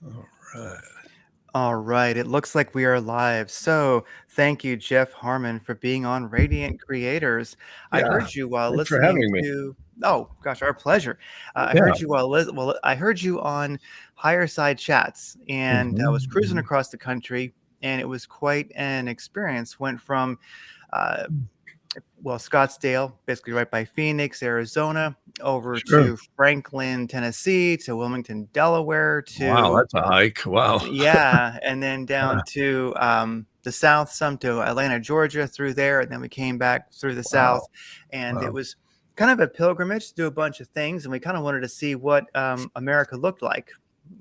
All right. All right, it looks like we are live. So, thank you, Jeff Harmon, for being on Radiant Creators. I Yeah. heard you while Thanks for listening having me. to. Oh gosh, our pleasure. I Yeah. heard you I heard you on Higher Side Chats, and I was cruising Hmm. across the country, and it was quite an experience. Went from uh, Scottsdale, basically right by Phoenix, Arizona, over Sure. to Franklin, Tennessee, to Wilmington, Delaware, Wow, to that's a hike. Wow. yeah, and then down to the south, some to Atlanta, Georgia, through there, and then we came back through the south, Wow. and it Wow. was kind of a pilgrimage to do a bunch of things, and we kind of wanted to see what America looked like.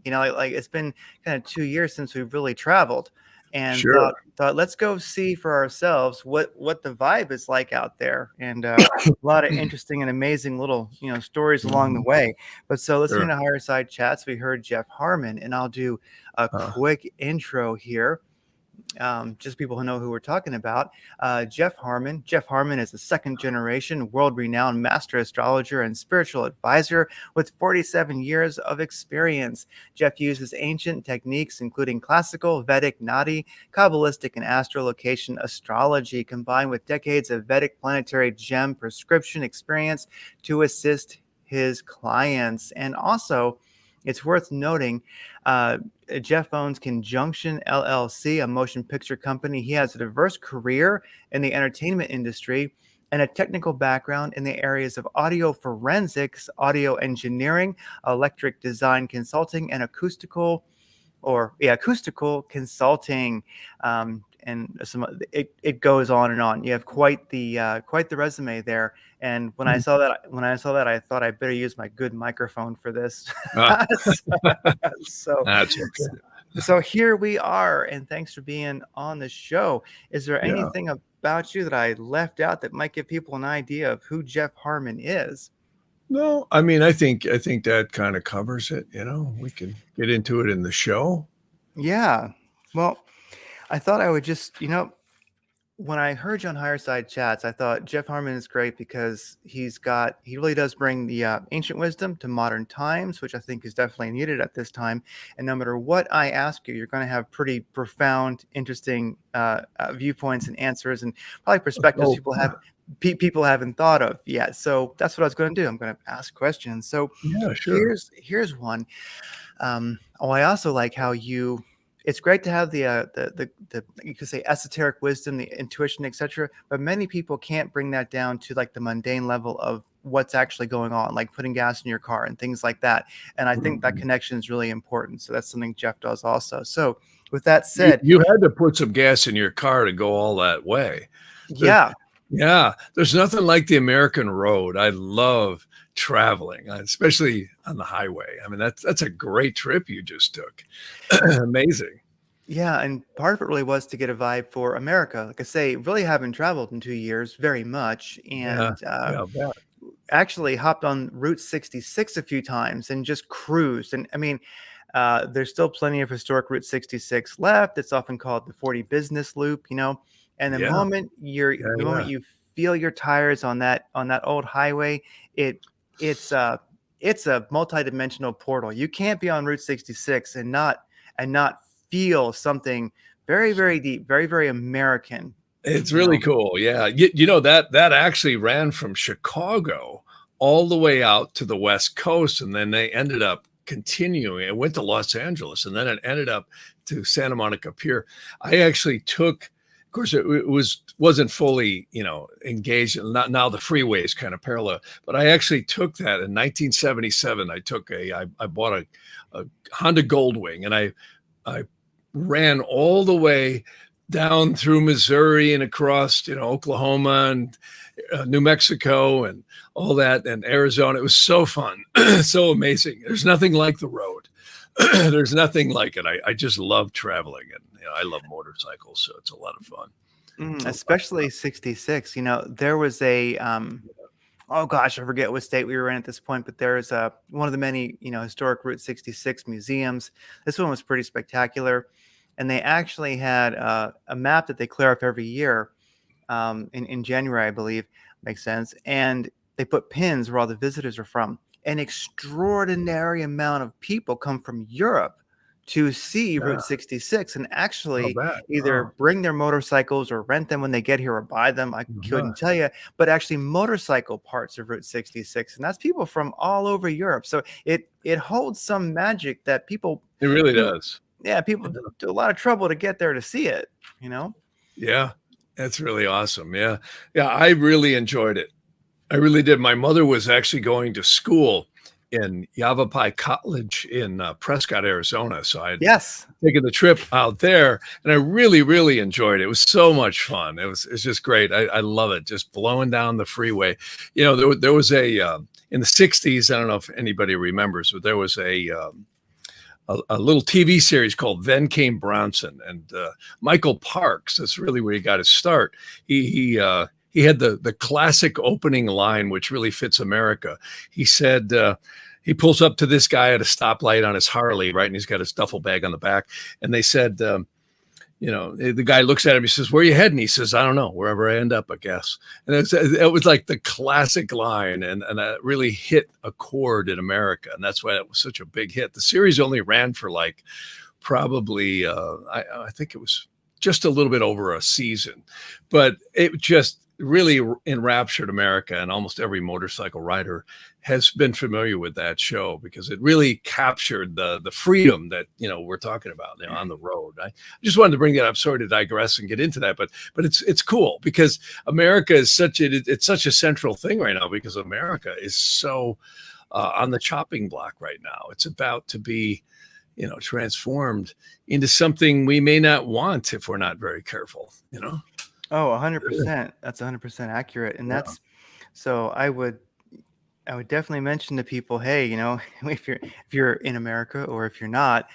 Like it's been kind of 2 years since we've really traveled, and Sure. thought let's go see for ourselves what the vibe is like out there, and a lot of interesting and amazing little stories along the Mhm. way. But so listening Sure. to Higher Side Chats, we heard Jeff Harmon, and I'll do a Uh, quick intro here. Just people who know who we're talking about. Jeff Harmon. Jeff Harmon is a second generation, world renowned master astrologer and spiritual advisor with 47 years of experience. Jeff uses ancient techniques, including classical, Vedic, Naadi, Kabbalistic, and Astro-Location Astrology, combined with decades of Vedic Planetary Gem prescription experience to assist his clients. And also, it's worth noting Jeff owns Conjunction LLC, a motion picture company. He has a diverse career in the entertainment industry and a technical background in the areas of audio forensics, audio engineering, electric design consulting, and acoustical consulting. And it goes on and on. You have quite the resume there. And when I saw that, I thought I better use my good microphone for this. uh, so, that's okay. so here we are, and thanks for being on the show. Is there Yeah. anything about you that I left out that might give people an idea of who Jeff Harmon is? No, I think that kind of covers it. We can get into it in the show. Yeah. Well, I thought I would just, when I heard you on Higher Side Chats, I thought Jeff Harmon is great because he really does bring the ancient wisdom to modern times, which I think is definitely needed at this time. And no matter what I ask you, you're going to have pretty profound, interesting viewpoints and answers, and probably perspectives Oh, people haven't thought of yet. So that's what I was going to do. I'm going to ask questions. So yeah, sure. here's one. I also like how you. It's great to have the you could say esoteric wisdom, the intuition, etc. But many people can't bring that down to like the mundane level of what's actually going on, like putting gas in your car and things like that. And I think that connection is really important. So that's something Jeff does also. So with that You, said, you had to put some gas in your car to go all that way. There, yeah, yeah, there's nothing like the American road. I love traveling, especially on the highway. I mean, that's a great trip you just took. Amazing. yeah, and part of it really was to get a vibe for America. Like I say, really haven't traveled in 2 years very much, Yeah, and yeah, I bet. actually hopped on Route 66 a few times and just cruised. And I mean, there's still plenty of historic Route 66 left. It's often called the 40 business loop. And the Yeah, moment yeah, the moment yeah. you feel your tires on that old highway, it it's a it's a multidimensional portal. You can't be on Route 66 and not feel something very, very deep, very, very American. It's You really know, cool. Yeah, that actually ran from Chicago all the way out to the West Coast, and then they ended up continuing. It went to Los Angeles, and then it ended up to Santa Monica Pier. I actually took, of course, it wasn't fully, engaged. Not now the freeway is kind of parallel, but I actually took that in 1977. I bought a Honda Goldwing, and I ran all the way down through Missouri and across, Oklahoma and New Mexico and all that and Arizona. It was so fun, so amazing. There's nothing like the road. There's nothing like it. I just love traveling, and I love motorcycles, so it's a lot of fun. It's a lot of especially 66. There was oh gosh, I forget what state we were in at this point, but there's one of the many, historic Route 66 museums. This one was pretty spectacular. And they actually had a map that they clear up every year in January, I believe. Makes sense. And they put pins where all the visitors are from. An extraordinary amount of people come from Europe to see Yeah, Route 66 and I'll actually bet. either Oh, bring their motorcycles or rent them when they get here or buy them. I uh-huh. couldn't tell you, but actually motorcycle parts of Route 66. And that's people from all over Europe. So it holds some magic that people It really do. does. Yeah, people Yeah. do a lot of trouble to get there to see it, you know? Yeah, that's really awesome. Yeah. Yeah, I really enjoyed it. I really did. My mother was actually going to school in Yavapai College in Prescott, Arizona. So I'd Yes. taken the trip out there and I really, really enjoyed it. It was so much fun. It's just great. I love it. Just blowing down the freeway. You know, there was in the 60s, I don't know if anybody remembers, but there was a little TV series called Then Came Bronson, and Michael Parks. That's really where he got his start. He had the classic opening line, which really fits America. He said. He pulls up to this guy at a stoplight on his Harley, right? And he's got his duffel bag on the back. And they said, you know, the guy looks at him. He says, "Where are you heading?" He says, "I don't know. Wherever I end up, I guess." And it was like the classic line, and that really hit a chord in America, and that's why it was such a big hit. The series only ran for like probably I think it was just a little bit over a season, but it just really enraptured America, and almost every motorcycle rider has been familiar with that show because it really captured the freedom that we're talking about on the road. I just wanted to bring that up. Sorry to digress and get into that, but it's cool because America is it's such a central thing right now because America is so on the chopping block right now. It's about to be transformed into something we may not want if we're not very careful. Oh, 100%. That's 100% accurate. And Yeah. so I would definitely mention to people, hey, if you're in America or if you're not,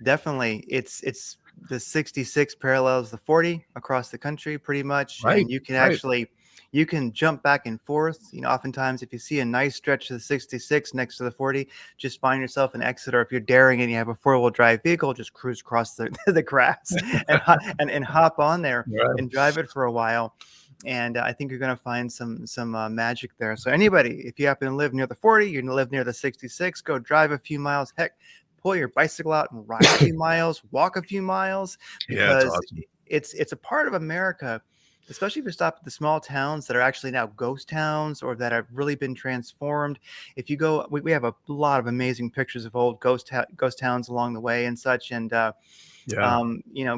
definitely it's the 66 parallels the 40 across the country pretty much. Right. And you can Right. you can jump back and forth. Oftentimes if you see a nice stretch of the 66 next to the 40, just find yourself an exit, or if you're daring and you have a 4-wheel drive vehicle, just cruise across the grass and hop on there Right. and drive it for a while. And I think you're going to find some magic there. So anybody, if you happen to live near the 40, you live near the 66, go drive a few miles. Heck, pull your bicycle out and ride a few miles, walk a few miles, Yeah, it's because awesome. it's a part of America, especially if you stop at the small towns that are actually now ghost towns or that have really been transformed. If you go, we have a lot of amazing pictures of old ghost towns along the way and such. And Yeah.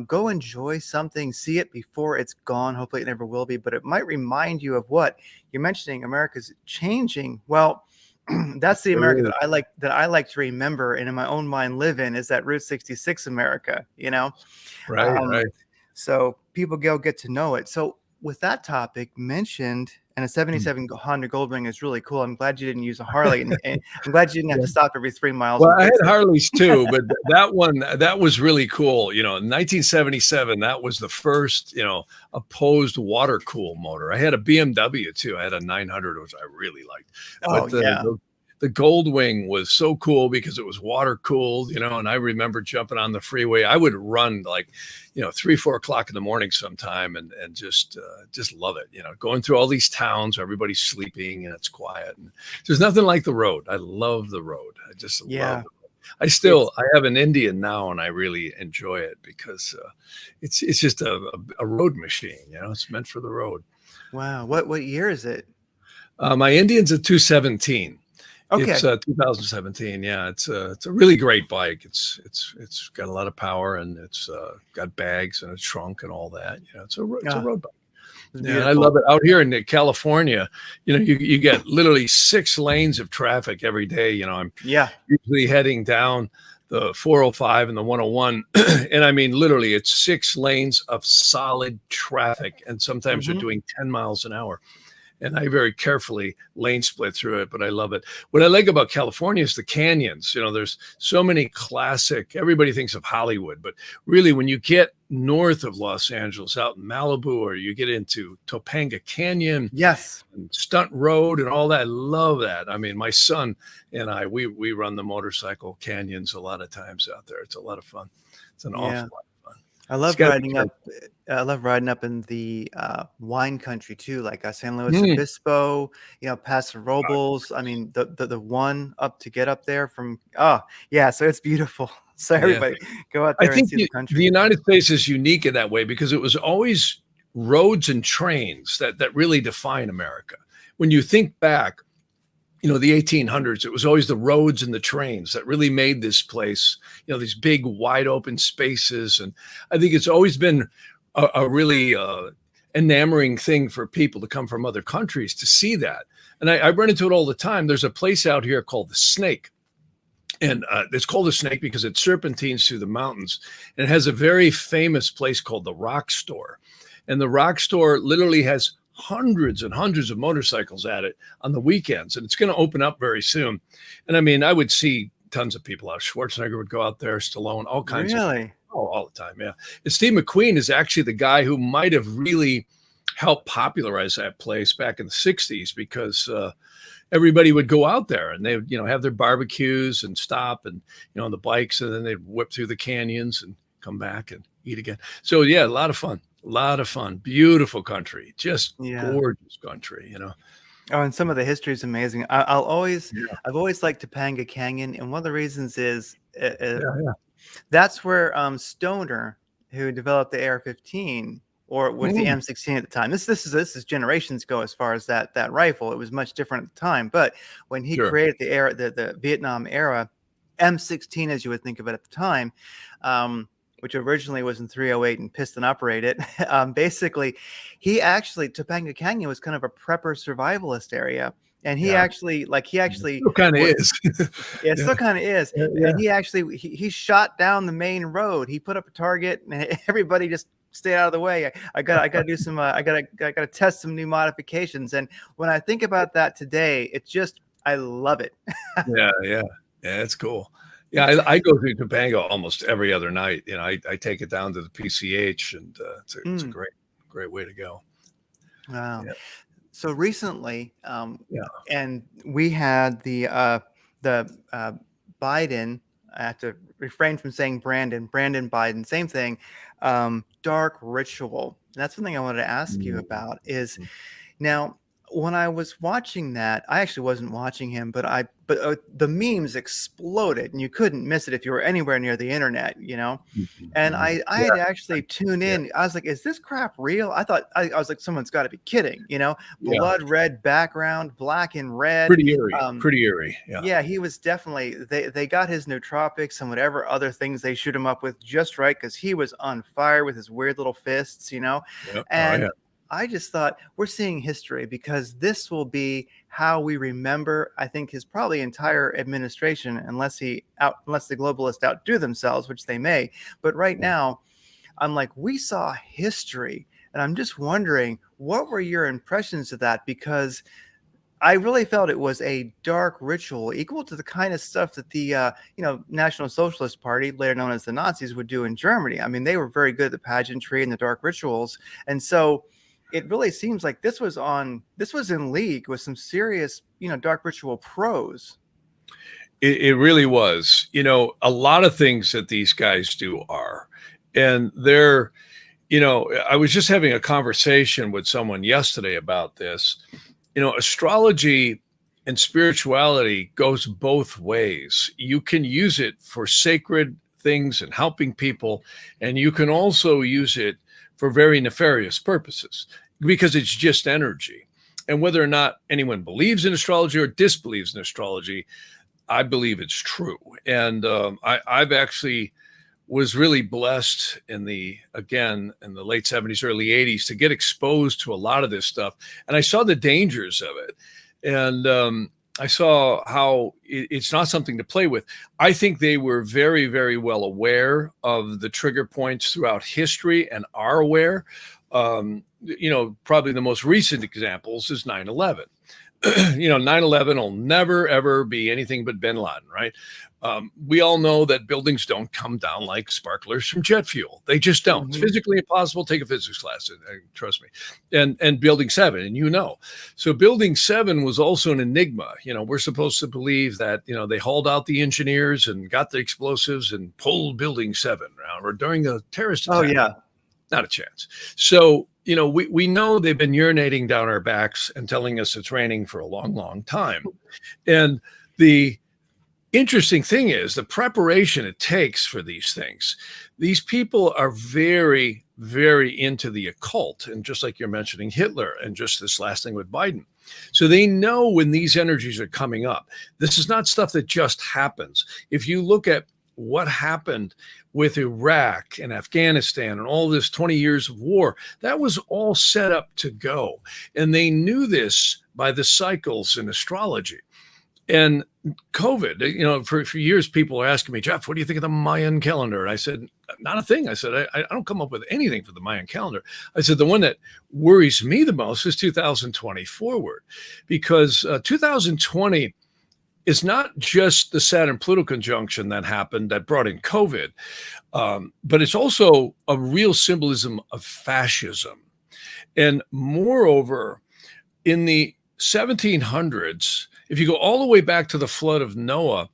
go enjoy something, see it before it's gone. Hopefully it never will be, but it might remind you of what you're mentioning. America's changing. Well, that's the America Sure. that I like to remember and in my own mind live in, is that Route 66 America, Right. um, Right. so people get to know it. So with that topic mentioned, and a 77 Honda Goldwing is really cool. I'm glad you didn't use a Harley, and I'm glad you didn't have to stop every 3 miles Well, and I had fix it. Harleys too, but that one that was really cool. In 1977, that was the first, opposed water cool motor. I had a BMW too. I had a 900, which I really liked. Oh But yeah. the Goldwing was so cool because it was water cooled, and I remember jumping on the freeway. I would run like, 3, 4 o'clock in the morning sometime and just love it. Going through all these towns where everybody's sleeping and it's quiet. And there's nothing like the road. I love the road. I just love Yeah. it. I have an Indian now and I really enjoy it because it's just a road machine. It's meant for the road. Wow. What year is it? My Indian's a 217. Okay. It's 2017. Yeah, it's a really great bike. It's got a lot of power and it's got bags and a trunk and all that. It's a road bike. It's Yeah, and I beautiful. love it. Out here in California, you get literally 6 lanes of traffic every day. I'm Yeah. usually heading down the 405 and the 101, and I mean literally, it's 6 lanes of solid traffic, and sometimes they're Mhm. doing 10 miles an hour. And I very carefully lane split through it, but I love it. What I like about California is the canyons. There's so many classic, everybody thinks of Hollywood, but really when you get north of Los Angeles out in Malibu, or you get into Topanga Canyon Yes. and Stunt Road and all that, I love that. I mean, my son and we run the motorcycle canyons a lot of times out there. It's a lot of fun. It's an awful Yeah. lot of fun. I It's love gotta be riding up. I love riding up in the wine country too, like San Luis careful. Obispo, Paso Robles. I mean, the one up to get up there from. Oh yeah, so it's beautiful. So everybody go out I there and think see the the country. United States is unique in that way because it was always roads and trains that really define America. When you think back, the 1800s, it was always the roads and the trains that really made this place, these big wide open spaces. And I think it's always been a really enamoring thing for people to come from other countries to see that. And I run into it all the time. There's a place out here called the Snake. And it's called a Snake because it serpentines through the mountains. And it has a very famous place called the Rock Store. And the Rock Store literally has hundreds and hundreds of motorcycles at it on the weekends. And it's going to open up very soon. And I mean, I would see tons of people out. Schwarzenegger would go out there, Stallone, all kinds of Really? Oh, all the time, yeah. And Steve McQueen is actually the guy who might have really helped popularize that place back in the 60s because everybody would go out there and they would, have their barbecues and stop and, on the bikes, and then they'd whip through the canyons and come back and eat again. So, yeah, a lot of fun. Beautiful country, just gorgeous country, Oh, and some of the history is amazing. I've always liked Topanga Canyon, and one of the reasons is that's where Stoner, who developed the AR-15, or was the M16 at the time. This is generations ago as far as that rifle. It was much different at the time. But when he created the Vietnam era M16, as you would think of it at the time, which originally was in 308 and piston operated, basically, Topanga Canyon was kind of a prepper survivalist area. And he actually still kind of is. Yeah, it still kind of is. Yeah. And he actually he shot down the main road. He put up a target, and everybody just stay out of the way. I gotta do some. I gotta test some new modifications. And when I think about that today, it's just I love it. yeah, it's cool. Yeah, I go through Topanga almost every other night. I take it down to the PCH, and it's a great way to go. Wow. Yeah. So recently, and we had the Biden. I have to refrain from saying Brandon Biden. Same thing. Dark ritual. And that's something I wanted to ask you about. Is now when I was watching that, I actually wasn't watching him, but the memes exploded, and you couldn't miss it if you were anywhere near the internet, And I had to actually tune in. I was like, "Is this crap real?" I thought I was like, "Someone's got to be kidding," Blood red background, black and red, pretty eerie. Yeah, he was definitely. They got his nootropics and whatever other things they shoot him up with just right because he was on fire with his weird little fists, and. I just thought we're seeing history because this will be how we remember, I think, his probably entire administration, unless the globalists outdo themselves, which they may. But right now, I'm like, we saw history. And I'm just wondering, what were your impressions of that? Because I really felt it was a dark ritual equal to the kind of stuff that the National Socialist Party, later known as the Nazis, would do in Germany. I mean, they were very good at the pageantry and the dark rituals. And so it really seems like this was in league with some serious, dark ritual pros. It really was. A lot of things that these guys do are, and they're, I was just having a conversation with someone yesterday about this. Astrology and spirituality goes both ways. You can use it for sacred things and helping people, and you can also use it for very nefarious purposes because it's just energy. And whether or not anyone believes in astrology or disbelieves in astrology, I believe it's true. And I've actually was really blessed in the late 70s, early 80s to get exposed to a lot of this stuff. And I saw the dangers of it. And I saw how it's not something to play with. I think they were very, very well aware of the trigger points throughout history and are aware. Probably the most recent examples is 9/11. 9/11 will never, ever be anything but bin Laden, right? We all know that buildings don't come down like sparklers from jet fuel. They just don't. It's physically impossible. Take a physics class, trust me. And Building 7, and So Building 7 was also an enigma. We're supposed to believe that, they hauled out the engineers and got the explosives and pulled Building 7 around, or during the terrorist attack. Oh, yeah. Not a chance. So, we know they've been urinating down our backs and telling us it's raining for a long, long time. And the interesting thing is the preparation it takes for these things. These people are very, very into the occult. And just like you're mentioning Hitler and just this last thing with Biden. So they know when these energies are coming up. This is not stuff that just happens. If you look at what happened with Iraq and Afghanistan and all this 20 years of war, that was all set up to go. And they knew this by the cycles in astrology. And COVID, for years, people are asking me, Jeff, what do you think of the Mayan calendar? And I said, not a thing. I said, I don't come up with anything for the Mayan calendar. I said, the one that worries me the most is 2020 forward, because 2020 is not just the Saturn-Pluto conjunction that happened that brought in COVID, but it's also a real symbolism of fascism. And moreover, in the 1700s, if you go all the way back to the flood of Noah,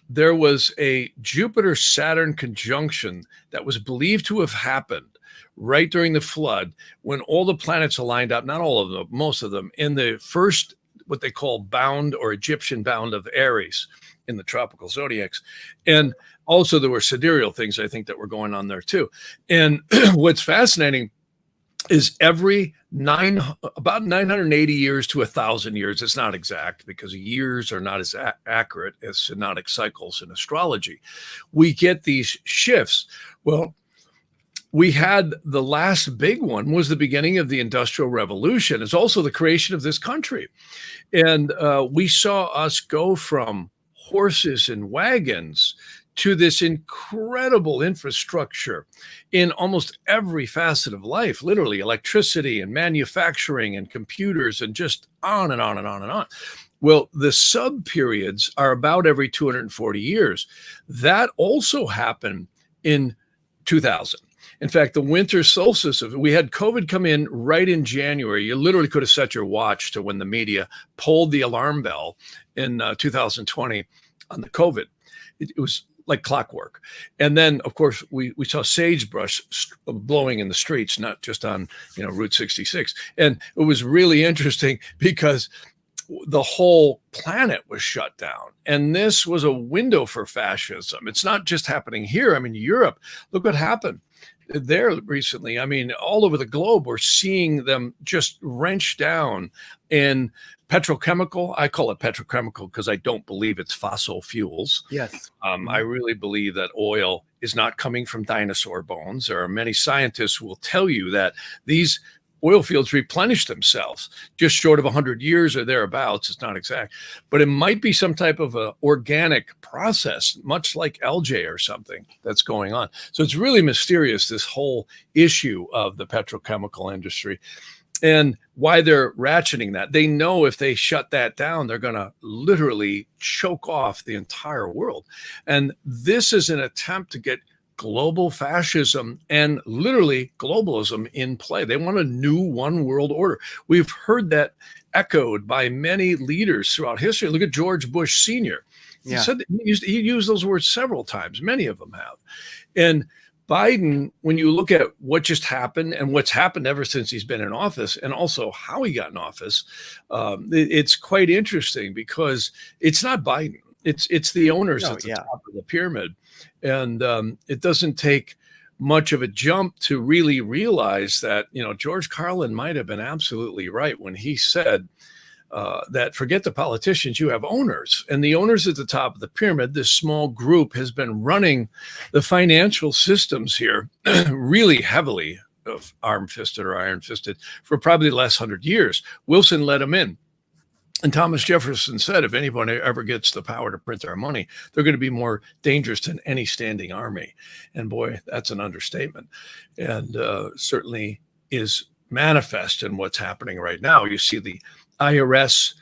there was a Jupiter-Saturn conjunction that was believed to have happened right during the flood when all the planets aligned up, not all of them, most of them, in the first, what they call bound or Egyptian bound of Aries in the tropical zodiacs. And also there were sidereal things, I think, that were going on there too. And what's fascinating is about 980 years to 1,000 years. It's not exact because years are not as accurate as synodic cycles in astrology. We get these shifts. Well, we had the last big one was the beginning of the Industrial Revolution. It's also the creation of this country. And we saw us go from horses and wagons to this incredible infrastructure in almost every facet of life, literally electricity and manufacturing and computers and just on and on and on and on. Well, the sub periods are about every 240 years. That also happened in 2000. In fact, the winter solstice, we had COVID come in right in January. You literally could have set your watch to when the media pulled the alarm bell in 2020 on the COVID. It was like clockwork. And then, of course, we saw sagebrush blowing in the streets, not just on Route 66. And it was really interesting because the whole planet was shut down. And this was a window for fascism. It's not just happening here. I mean, Europe, look what happened there recently. I mean, all over the globe, we're seeing them just wrench down in petrochemical. I call it petrochemical because I don't believe it's fossil fuels. Yes. I really believe that oil is not coming from dinosaur bones. There are many scientists who will tell you that these oil fields replenish themselves just short of 100 years or thereabouts. It's not exact, but it might be some type of a organic process, much like algae or something that's going on. So it's really mysterious, this whole issue of the petrochemical industry and why they're ratcheting that. They know if they shut that down, they're going to literally choke off the entire world. And this is an attempt to get global fascism and literally globalism in play. They want a new one world order. We've heard that echoed by many leaders throughout history. Look at George Bush Sr. He said he used those words several times. Many of them have. And Biden, when you look at what just happened and what's happened ever since he's been in office, and also how he got in office, it's quite interesting because it's not Biden. It's the owners at the top of the pyramid. And it doesn't take much of a jump to really realize that, George Carlin might have been absolutely right when he said that forget the politicians, you have owners. And the owners at the top of the pyramid, this small group has been running the financial systems here really heavily, arm-fisted or iron-fisted, for probably the last 100 years. Wilson let them in. And Thomas Jefferson said, if anyone ever gets the power to print our money, they're going to be more dangerous than any standing army. And boy, that's an understatement. And certainly is manifest in what's happening right now. You see the IRS,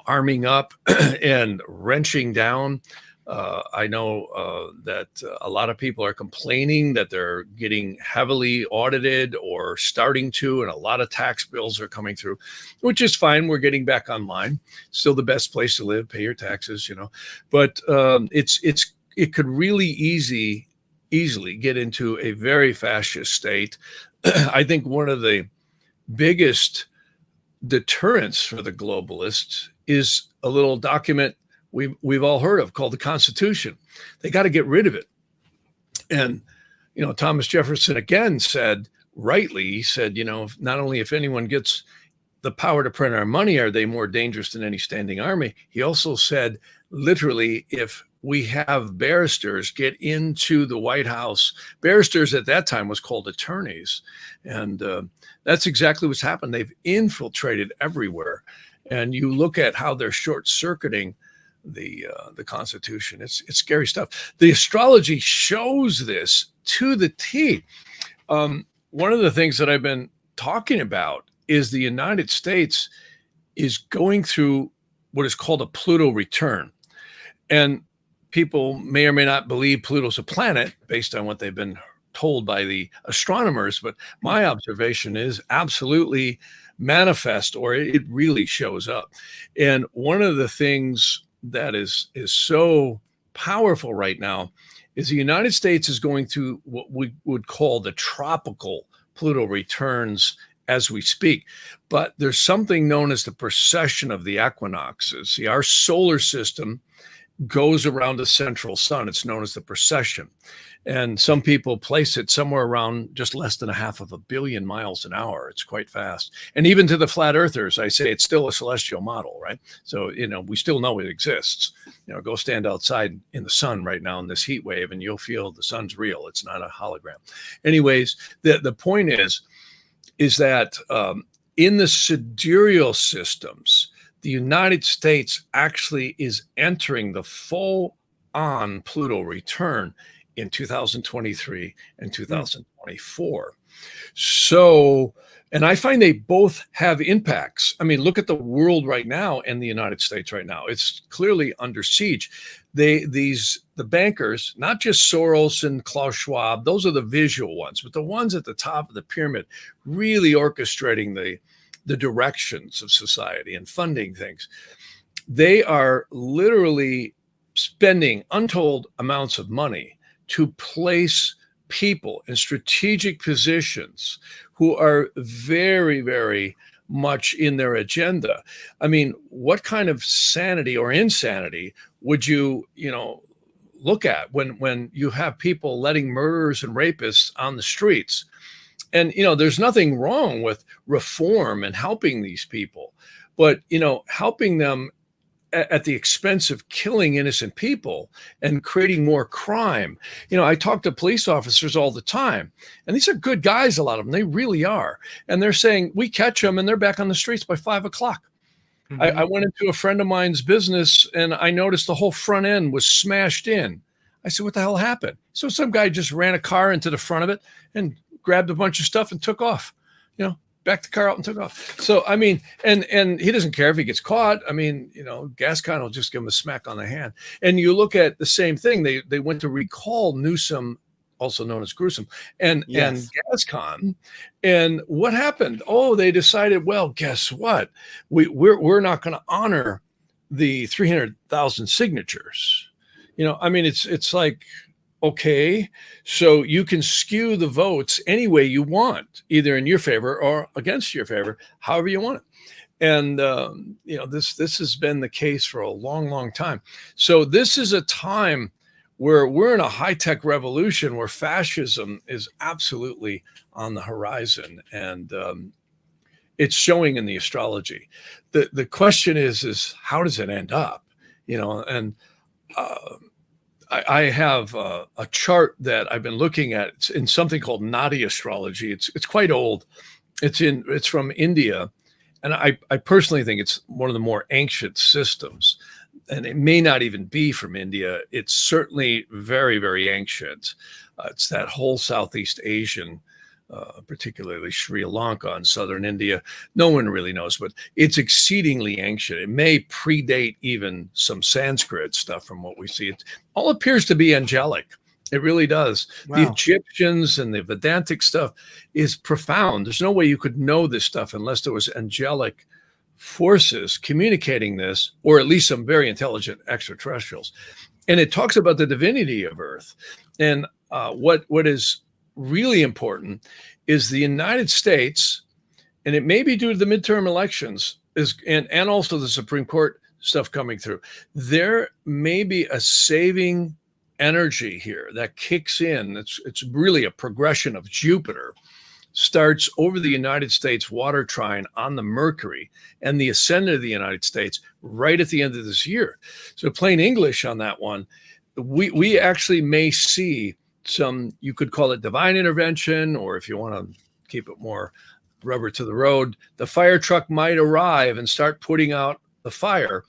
arming up and wrenching down. I know that a lot of people are complaining that they're getting heavily audited or starting to, and a lot of tax bills are coming through, which is fine. We're getting back online. Still the best place to live, pay your taxes, but it could really easily get into a very fascist state. I think one of the biggest deterrence for the globalists is a little document we've all heard of called the Constitution. They got to get rid of it. And, Thomas Jefferson again said, rightly, he said, not only if anyone gets the power to print our money, are they more dangerous than any standing army? He also said, literally, if we have barristers get into the White House, barristers at that time was called attorneys. And that's exactly what's happened. They've infiltrated everywhere. And you look at how they're short-circuiting the Constitution. It's scary stuff. The astrology shows this to the T. One of the things that I've been talking about is the United States is going through what is called a Pluto return. And people may or may not believe Pluto's a planet based on what they've been told by the astronomers, but my observation is absolutely manifest, or it really shows up. And one of the things that is so powerful right now is the United States is going through what we would call the tropical Pluto returns as we speak. But there's something known as the precession of the equinoxes. See, our solar system goes around the central sun. It's known as the precession. And some people place it somewhere around just less than 500 million miles an hour. It's quite fast. And even to the flat earthers, I say it's still a celestial model, right? So, we still know it exists. Go stand outside in the sun right now in this heat wave and you'll feel the sun's real. It's not a hologram. Anyways, the point is that in the sidereal systems, the United States actually is entering the full-on Pluto return in 2023 and 2024. So, and I find they both have impacts. I mean, look at the world right now and the United States right now. It's clearly under siege. The bankers, not just Soros and Klaus Schwab, those are the visual ones, but the ones at the top of the pyramid really orchestrating the directions of society and funding things. They are literally spending untold amounts of money to place people in strategic positions who are very, very much in their agenda. I mean, what kind of sanity or insanity would you look at when you have people letting murderers and rapists on the streets? And, there's nothing wrong with reform and helping these people, but, helping them at the expense of killing innocent people and creating more crime. I talk to police officers all the time, and these are good guys, a lot of them, they really are. And they're saying, we catch them and they're back on the streets by 5 o'clock. Mm-hmm. I went into a friend of mine's business and I noticed the whole front end was smashed in. I said, what the hell happened? So some guy just ran a car into the front of it and grabbed a bunch of stuff and took off, backed the car out and took off. So, I mean, and he doesn't care if he gets caught. I mean, Gascon will just give him a smack on the hand. And you look at the same thing. They went to recall Newsom, also known as Gruesome, and Gascon. And what happened? Oh, they decided, well, guess what? We're not going to honor the 300,000 signatures. I mean, it's like, okay, so you can skew the votes any way you want, either in your favor or against your favor, however you want it. And, this has been the case for a long, long time. So this is a time where we're in a high-tech revolution where fascism is absolutely on the horizon. And it's showing in the astrology. The question is how does it end up? I have a chart that I've been looking at. It's in something called Naadi Astrology. It's quite old. It's from India, and I personally think it's one of the more ancient systems. And it may not even be from India. It's certainly very, very ancient. It's that whole Southeast Asian, particularly Sri Lanka and southern India. No one really knows, but it's exceedingly ancient. It may predate even some Sanskrit stuff from what we see. It all appears to be angelic. It really does. Wow. The Egyptians and the Vedantic stuff is profound. There's no way you could know this stuff unless there was angelic forces communicating this, or at least some very intelligent extraterrestrials. And it talks about the divinity of Earth. And what is really important is the United States, and it may be due to the midterm elections, and also the Supreme Court stuff coming through. There may be a saving energy here that kicks in. It's really a progression of Jupiter, starts over the United States water trine on the Mercury and the ascendant of the United States right at the end of this year. So plain English on that one, we actually may see some, you could call it divine intervention, or if you want to keep it more rubber to the road, the fire truck might arrive and start putting out the fire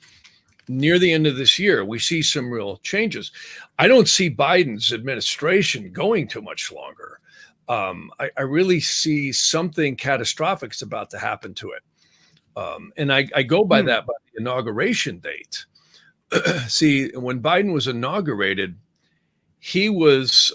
near the end of this year. We see some real changes. I don't see Biden's administration going too much longer. I really see something catastrophic is about to happen to it. And I go by that, by the inauguration date. See, when Biden was inaugurated, he was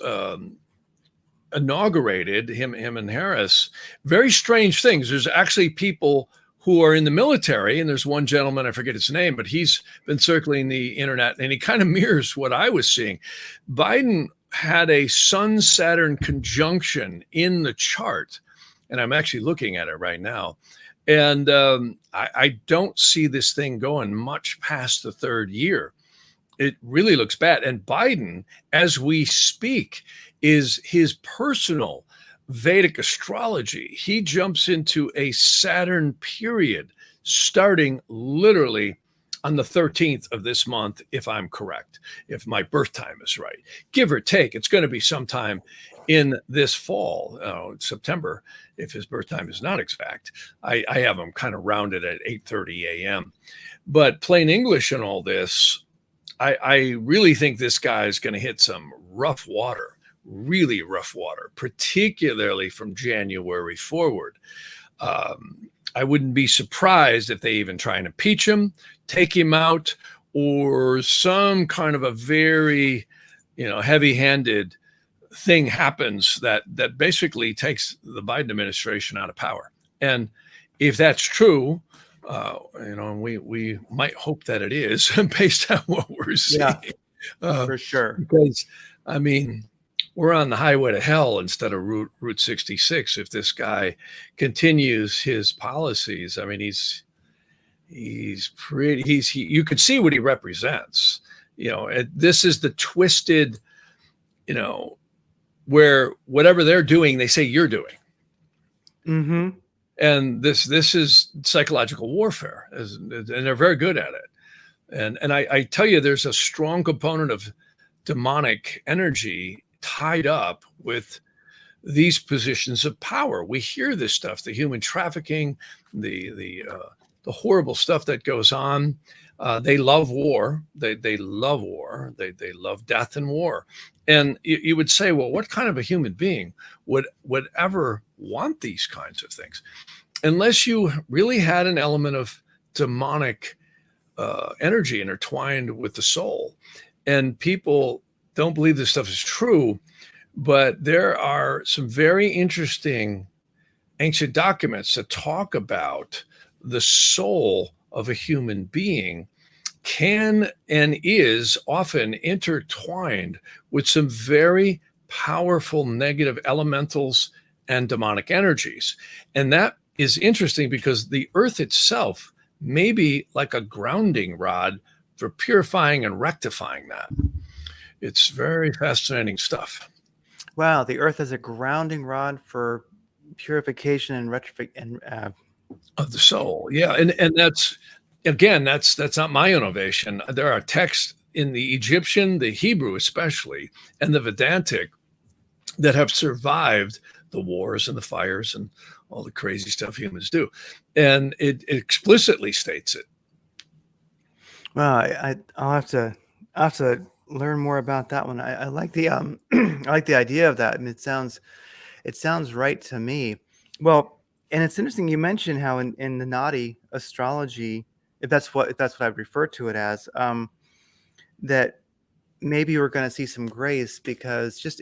inaugurated, him and Harris, very strange things. There's actually people who are in the military, and there's one gentleman, I forget his name, but he's been circling the internet, and he kind of mirrors what I was seeing. Biden had a Sun-Saturn conjunction in the chart, and I'm actually looking at it right now. And I don't see this thing going much past the third year. It really looks bad. And Biden, as we speak, is his personal Vedic astrology. He jumps into a Saturn period starting literally on the 13th of this month, if I'm correct, if my birth time is right, give or take. It's going to be sometime in this fall, September, if his birth time is not exact. I have him kind of rounded at 8:30 a.m. But plain English in all this, I really think this guy is going to hit some rough water, really rough water, particularly from January forward. I wouldn't be surprised if they even try and impeach him, take him out, or some kind of a very, heavy-handed thing happens that basically takes the Biden administration out of power. And if that's true, we might hope that it is based on what we're seeing. Yeah, for sure. Because, we're on the highway to hell instead of Route 66 if this guy continues his policies. You could see what he represents. This is the twisted, where whatever they're doing, they say you're doing. Mm-hmm. And this is psychological warfare, and they're very good at it. And I tell you, there's a strong component of demonic energy tied up with these positions of power. We hear this stuff, the human trafficking, the horrible stuff that goes on. They love war. They love war. They love death and war. And you would say, well, what kind of a human being would ever want these kinds of things? Unless you really had an element of demonic energy intertwined with the soul. And people don't believe this stuff is true, but there are some very interesting ancient documents that talk about the soul of a human being can and is often intertwined with some very powerful negative elementals and demonic energies. And that is interesting because the earth itself may be like a grounding rod for purifying and rectifying that. It's very fascinating stuff. Wow, the earth is a grounding rod for purification and of the soul. Yeah, and that's not my innovation. There are texts in the Egyptian, the Hebrew especially, and the Vedantic that have survived the wars and the fires and all the crazy stuff humans do, and it explicitly states it. Well, I'll have to learn more about that one. I like the I like the idea of that, and it sounds right to me. Well, and it's interesting you mentioned how in the Naadi astrology, if that's what I'd refer to it as, that maybe we're going to see some grace, because just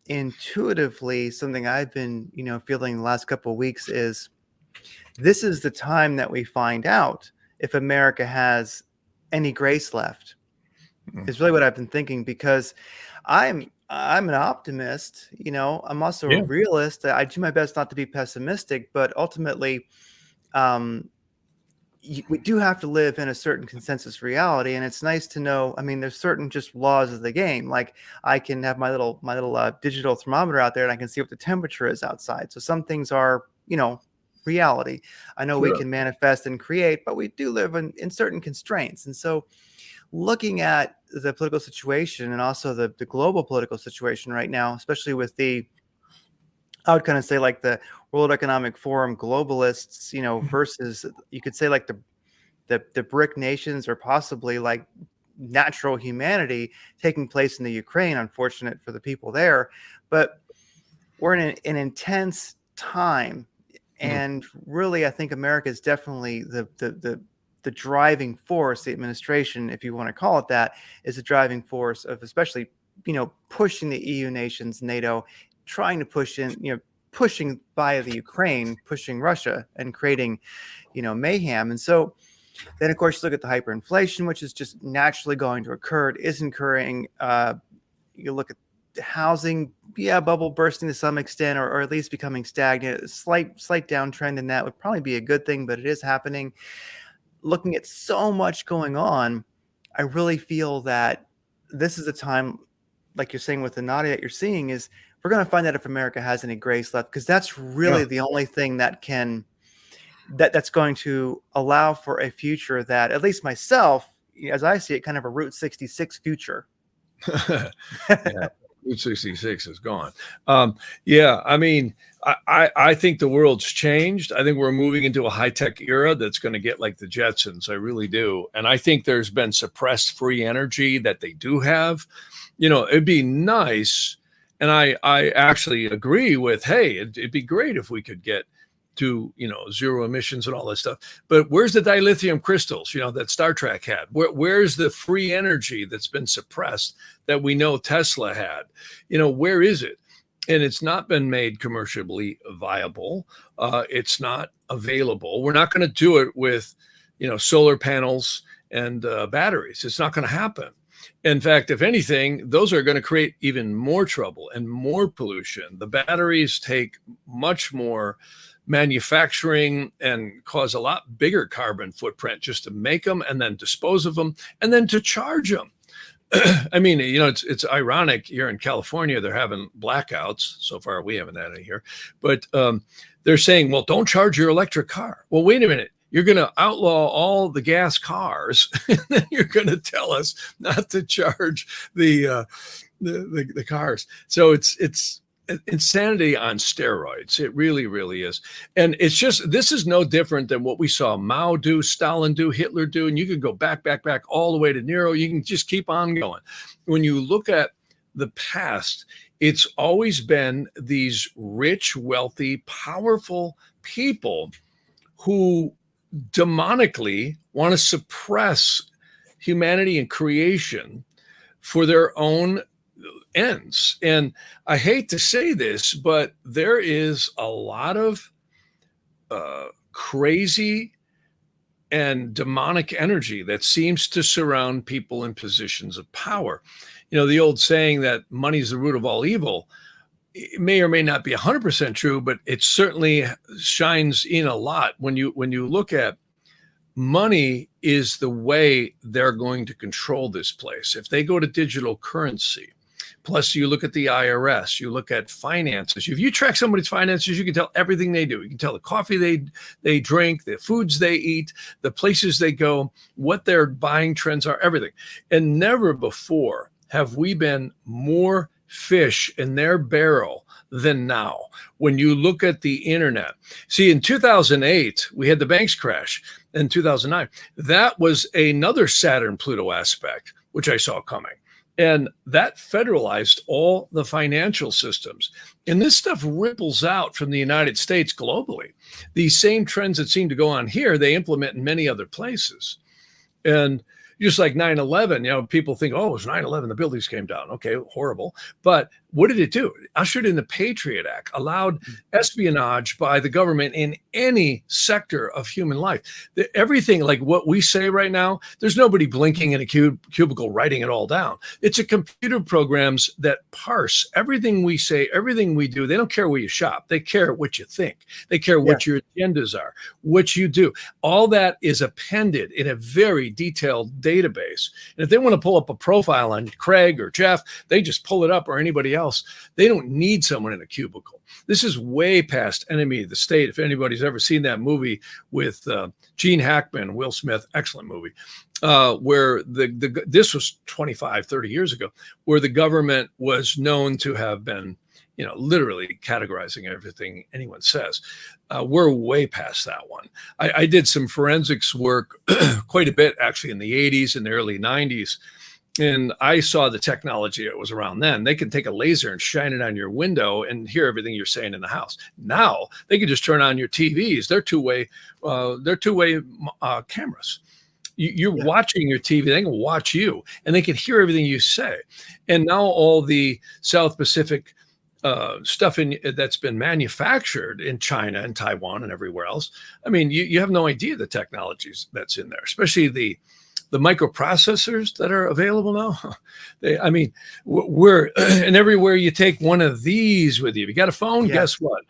intuitively, something I've been feeling the last couple of weeks is this is the time that we find out if America has any grace left. Is really what I've been thinking, because I'm an optimist. I'm also a realist. I do my best not to be pessimistic, but ultimately, we do have to live in a certain consensus reality, and it's nice to know. I mean, there's certain just laws of the game. Like I can have my little digital thermometer out there, and I can see what the temperature is outside. So some things are, reality. I know we Sure. can manifest and create, but we do live in certain constraints. And so, looking at the political situation and also the global political situation right now, especially with I would kind of say like the World Economic Forum globalists, versus you could say like the BRIC nations, or possibly like natural humanity taking place in the Ukraine. Unfortunate for the people there, but we're in an intense time, and really, I think America is definitely the driving force. The administration, if you want to call it that, is a driving force of especially pushing the EU nations, NATO, trying to push in, pushing via the Ukraine, pushing Russia, and creating, mayhem. And so then, of course, you look at the hyperinflation, which is just naturally going to occur. It is occurring. You look at housing, bubble bursting to some extent, or at least becoming stagnant. A slight downtrend in that would probably be a good thing, but it is happening. Looking at so much going on, I really feel that this is a time, like you're saying with the Naadi that you're seeing, is we're going to find out if America has any grace left, because that's really the only thing that's going to allow for a future that, at least myself, as I see it, kind of a Route 66 future. Yeah. Route 66 is gone. I mean, I think the world's changed. I think we're moving into a high-tech era that's going to get like the Jetsons. I really do. And I think there's been suppressed free energy that they do have. It'd be nice. And I actually agree with, hey, it'd be great if we could get to, zero emissions and all that stuff. But where's the dilithium crystals, that Star Trek had? Where's the free energy that's been suppressed that we know Tesla had? Where is it? And it's not been made commercially viable. It's not available. We're not going to do it with, solar panels and batteries. It's not going to happen. In fact, if anything, those are going to create even more trouble and more pollution. The batteries take much more manufacturing and cause a lot bigger carbon footprint just to make them and then dispose of them and then to charge them. I mean, it's ironic here in California, they're having blackouts. So far, we haven't had any here, but they're saying, well, don't charge your electric car. Well, wait a minute. You're going to outlaw all the gas cars, and then you're going to tell us not to charge the cars. So it's insanity on steroids. It really, really is. And it's just, this is no different than what we saw Mao do, Stalin do, Hitler do. And you can go back all the way to Nero. You can just keep on going. When you look at the past, it's always been these rich, wealthy, powerful people who demonically want to suppress humanity and creation for their own ends. And I hate to say this, but there is a lot of crazy and demonic energy that seems to surround people in positions of power. The old saying that money is the root of all evil, it may or may not be 100% true, but it certainly shines in a lot. When you look at money is the way they're going to control this place. If they go to digital currency, plus you look at the IRS, you look at finances. If you track somebody's finances, you can tell everything they do. You can tell the coffee they drink, the foods they eat, the places they go, what their buying trends are, everything. And never before have we been more fish in their barrel than now. When you look at the internet, see, in 2008, we had the banks crash. In 2009, that was another Saturn-Pluto aspect, which I saw coming. And that federalized all the financial systems. And this stuff ripples out from the United States globally. These same trends that seem to go on here, they implement in many other places. And just like 9/11, people think, oh, it was 9/11, the buildings came down. Okay, horrible. But what did it do? It ushered in the Patriot Act, allowed espionage by the government in any sector of human life. Everything like what we say right now, there's nobody blinking in a cubicle writing it all down. It's a computer programs that parse everything we say, everything we do. They don't care where you shop. They care what you think. They care what your agendas are, what you do. All that is appended in a very detailed database. And if they want to pull up a profile on Craig or Jeff, they just pull it up, or anybody else. They don't need someone in a cubicle. This is way past Enemy of the State. If anybody's ever seen that movie with Gene Hackman, Will Smith, excellent movie, where this was 25, 30 years ago, where the government was known to have been, literally categorizing everything anyone says. We're way past that one. I did some forensics work quite a bit, actually, in the 80s and the early 90s. And I saw the technology that was around then. They can take a laser and shine it on your window and hear everything you're saying in the house. Now they can just turn on your TVs. They're two-way cameras. You're watching your TV. They can watch you, and they can hear everything you say. And now all the South Pacific stuff that's been manufactured in China and Taiwan and everywhere else. I mean, you have no idea the technologies that's in there, especially the microprocessors that are available now. We're and everywhere you take one of these with you. If you got a phone, guess what?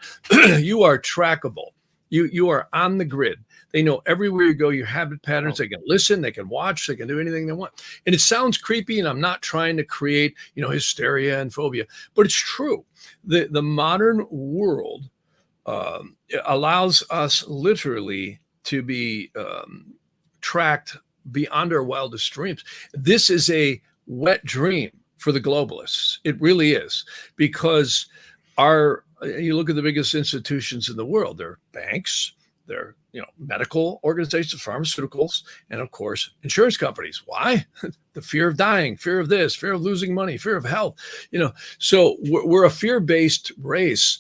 You are trackable. You are on the grid. They know everywhere you go, your habit patterns. They can listen, they can watch, they can do anything they want. And it sounds creepy, and I'm not trying to create, hysteria and phobia, but it's true. The modern world allows us literally to be tracked beyond our wildest dreams. This is a wet dream for the globalists. It really is, because you look at the biggest institutions in the world, they're banks, they're medical organizations, pharmaceuticals, and of course insurance companies. Why? The fear of dying, fear of this, fear of losing money, fear of health. So we're a fear-based race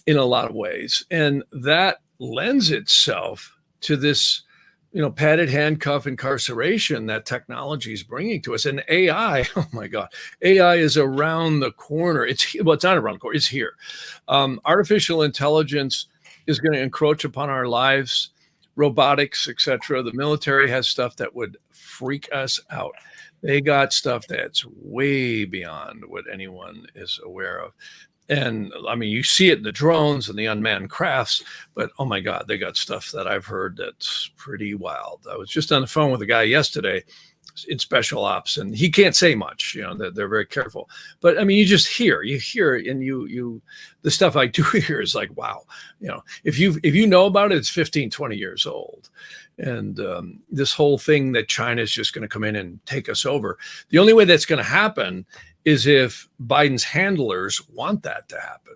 in a lot of ways, and that lends itself to this padded handcuff incarceration that technology is bringing to us. And AI, oh my God, AI is around the corner. It's not around the corner, it's here. Artificial intelligence is going to encroach upon our lives, robotics, etc. The military has stuff that would freak us out. They got stuff that's way beyond what anyone is aware of. And I mean, you see it in the drones and the unmanned crafts, but oh my God, they got stuff that I've heard that's pretty wild. I was just on the phone with a guy yesterday in special ops, and he can't say much, they're very careful. But I mean, you hear, and the stuff I do hear is like, wow, if you know about it, it's 15, 20 years old. And this whole thing that China is just going to come in and take us over. The only way that's going to happen is if Biden's handlers want that to happen.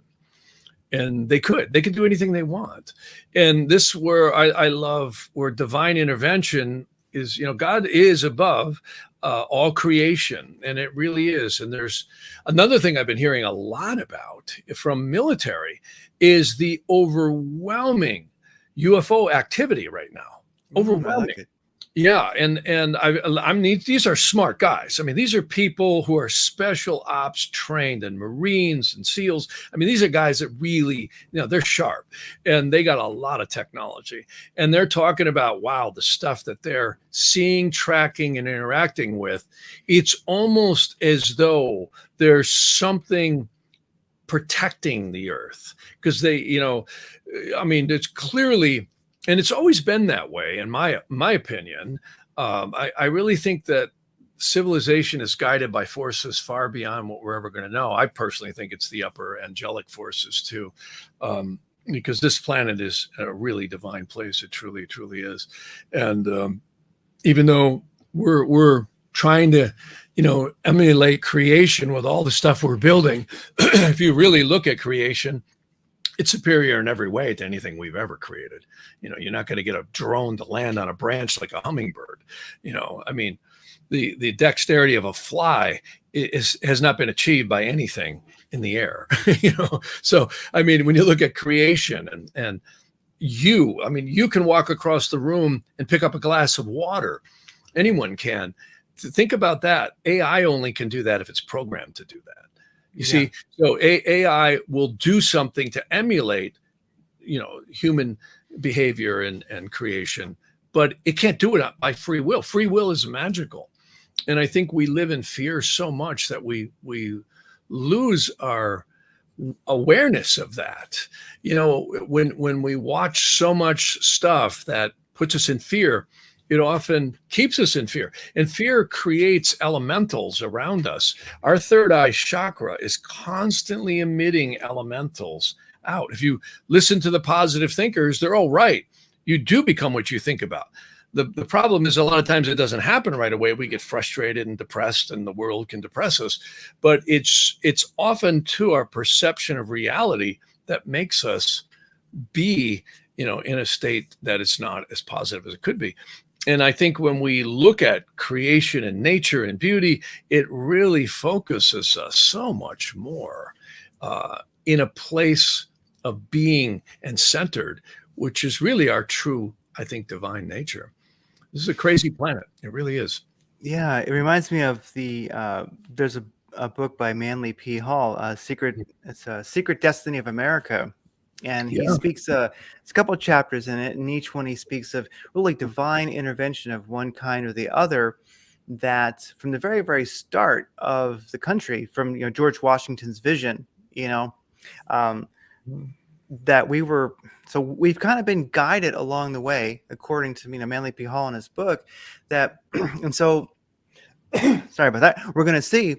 And they could do anything they want. And this where I love where divine intervention is, God is above all creation, and it really is. And there's another thing I've been hearing a lot about from military is the overwhelming UFO activity right now. Overwhelming. Yeah, and these are smart guys. I mean, these are people who are special ops trained, and Marines and SEALs. I mean, these are guys that really, they're sharp, and they got a lot of technology. And they're talking about, wow, the stuff that they're seeing, tracking, and interacting with. It's almost as though there's something protecting the Earth, because they, it's clearly. And it's always been that way, in my opinion. I really think that civilization is guided by forces far beyond what we're ever going to know. I personally think it's the upper angelic forces too, because this planet is a really divine place. It truly, truly is. And even though we're trying to, emulate creation with all the stuff we're building, if you really look at creation, it's superior in every way to anything we've ever created. You're not going to get a drone to land on a branch like a hummingbird. The dexterity of a fly has not been achieved by anything in the air. So I mean, when you look at creation and you can walk across the room and pick up a glass of water. Anyone can. Think about that. AI only can do that if it's programmed to do that. You see, so AI will do something to emulate, human behavior and creation, but it can't do it by free will. Free will is magical. And I think we live in fear so much that we lose our awareness of that. When we watch so much stuff that puts us in fear, it often keeps us in fear. And fear creates elementals around us. Our third eye chakra is constantly emitting elementals out. If you listen to the positive thinkers, they're all right. You do become what you think about. The problem is a lot of times it doesn't happen right away. We get frustrated and depressed, and the world can depress us. But it's often to our perception of reality that makes us be, in a state that it's not as positive as it could be. And I think when we look at creation and nature and beauty, it really focuses us so much more in a place of being and centered, which is really our true, I think, divine nature. This is a crazy planet. It really is. Yeah, it reminds me of there's a book by Manly P. Hall, it's a Secret Destiny of America. And he speaks, it's a couple of chapters in it, and each one he speaks of really divine intervention of one kind or the other, that from the very, very start of the country, from George Washington's vision, that we've kind of been guided along the way, according to Manly P. Hall in his book, that and so sorry about that. We're going to see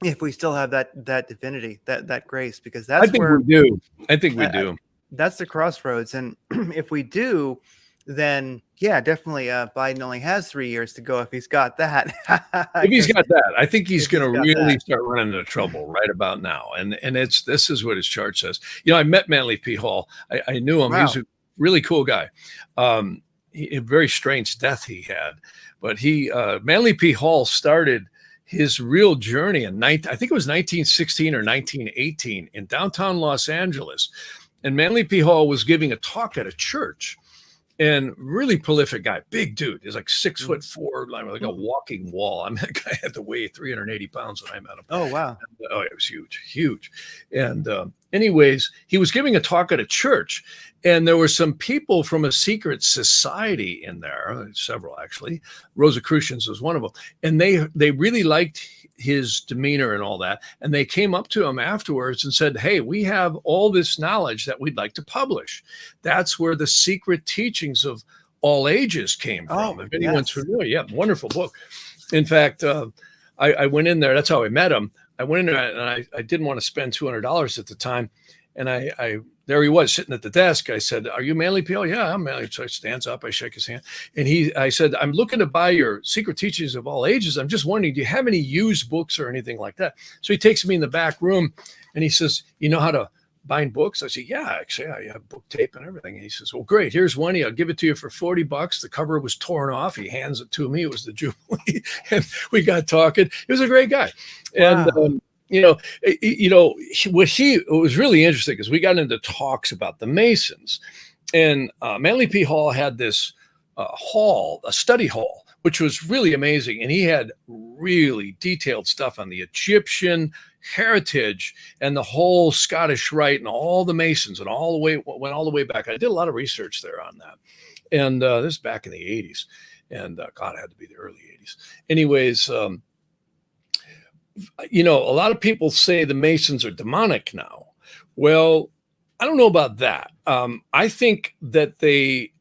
if we still have that divinity, that grace, because that's where we do. I think we do. That's the crossroads, and if we do, then yeah, definitely. Biden only has 3 years to go if he's got that. If he's got that, I think he's going to really start running into trouble right about now. And this is what his chart says. I met Manly P. Hall. I knew him. Wow. He was a really cool guy. A very strange death he had, but Manly P. Hall started his real journey in I think it was 1916 or 1918 in downtown Los Angeles. And Manly P. Hall was giving a talk at a church, and really prolific guy, big dude. He's like 6'4", like a walking wall. That guy had to weigh 380 pounds when I met him. Oh, wow. And, it was huge. And anyways, he was giving a talk at a church, and there were some people from a secret society in there, several actually. Rosicrucians was one of them. And they really liked his demeanor and all that. And they came up to him afterwards and said, hey, we have all this knowledge that we'd like to publish. That's where the secret teachings of all ages came from. If anyone's familiar, wonderful book. In fact, I went in there. That's how I met him. I went in there, and I didn't want to spend $200 at the time. And I there he was sitting at the desk. I said, are you Manly P? Yeah, I'm Manly. So he stands up, I shake his hand. And I said, I'm looking to buy your Secret Teachings of All Ages. I'm just wondering, do you have any used books or anything like that? So he takes me in the back room, and he says, you know how to bind books? I said, yeah, actually, I have book tape and everything. And he says, well, great. Here's one. I'll give it to you for $40. The cover was torn off. He hands it to me. It was the Jubilee. And we got talking. He was a great guy. Wow. And, what was really interesting is we got into talks about the Masons, and Manly P. Hall had this a study hall, which was really amazing. And he had really detailed stuff on the Egyptian heritage and the whole Scottish Rite and all the Masons and went all the way back. I did a lot of research there on that. And this is back in the 80s. And God, it had to be the early 80s. Anyways, a lot of people say the Masons are demonic now. Well, I don't know about that. I think that they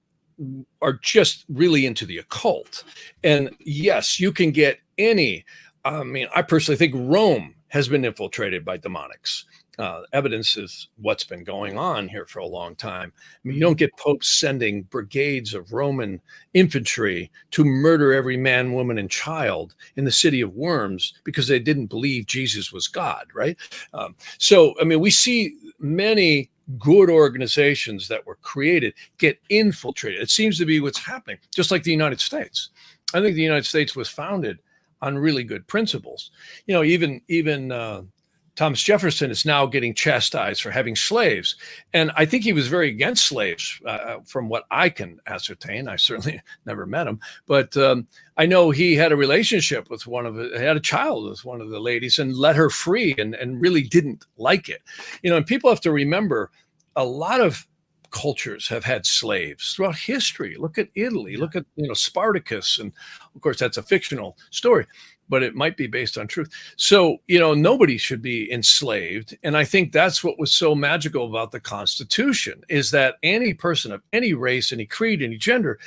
are just really into the occult. And yes, you can get I personally think Rome has been infiltrated by demonics. Evidence is what's been going on here for a long time. You don't get popes sending brigades of Roman infantry to murder every man, woman, and child in the city of worms because they didn't believe Jesus was God, right? We see many good organizations that were created get infiltrated. It seems to be what's happening, just like the United States. I think the United States was founded on really good principles. Even Thomas Jefferson is now getting chastised for having slaves. And I think he was very against slaves, from what I can ascertain. I certainly never met him, but I know he had a relationship with had a child with one of the ladies and let her free, and really didn't like it. And people have to remember, a lot of cultures have had slaves throughout history. Look at Italy, look at, Spartacus. And of course, that's a fictional story, but it might be based on truth. So, nobody should be enslaved. And I think that's what was so magical about the Constitution, is that any person of any race, any creed, any gender,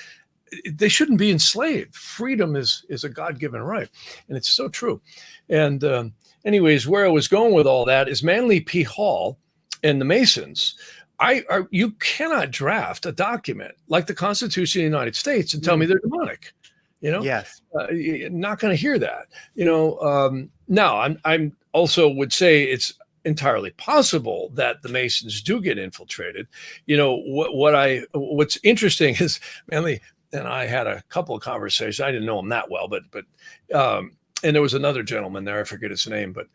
they shouldn't be enslaved. Freedom is a God-given right. And it's so true. And anyways, where I was going with all that is Manly P. Hall and the Masons. You cannot draft a document like the Constitution of the United States and tell me they're demonic. Yes. You're not going to hear that. Now I'm also would say it's entirely possible that the Masons do get infiltrated. What's interesting is Manly and I had a couple of conversations. I didn't know him that well, but and there was another gentleman there, I forget his name, but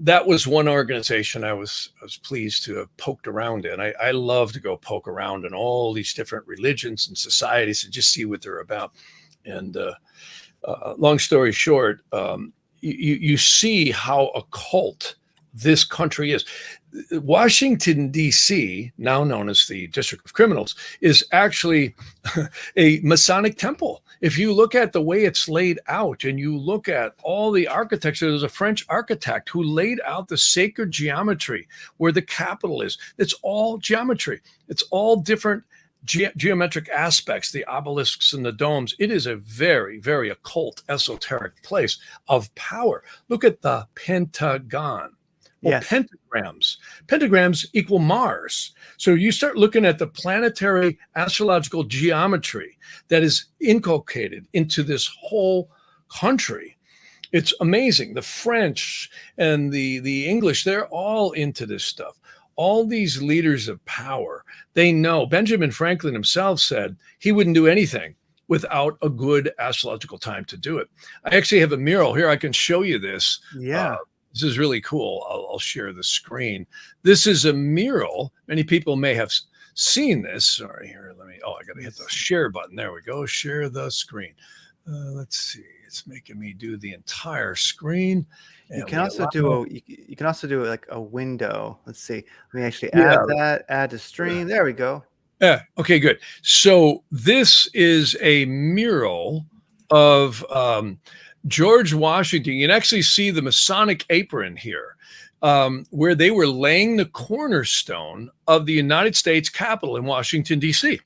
that was one organization I was pleased to have poked around in. I love to go poke around in all these different religions and societies and just see what they're about. And long story short, you see how occult this country is. Washington, D.C., now known as the District of Criminals, is actually a Masonic temple. If you look at the way it's laid out and you look at all the architecture, there's a French architect who laid out the sacred geometry where the capital is. It's all geometry. It's all different geometric aspects, the obelisks and the domes. It is a very, very occult, esoteric place of power. Look at the Pentagon. Well, Yes. Pentagrams equal Mars. So you start looking at the planetary astrological geometry that is inculcated into this whole country. It's amazing. The French and the English, they're all into this stuff. All these leaders of power, they know. Benjamin Franklin himself said he wouldn't do anything without a good astrological time to do it. I actually have a mural here. I can show you this. Yeah. This is really cool. I'll share the screen. This is a mural. Many people may have seen this. Sorry, here, I got to hit the share button. There we go. Share the screen. Let's see. It's making me do the entire screen. You can also do like a window. Let's see. Let me actually add to stream. There we go. Yeah. Okay, good. So this is a mural of George Washington. You can actually see the Masonic apron here, where they were laying the cornerstone of the United States Capitol in Washington, D.C.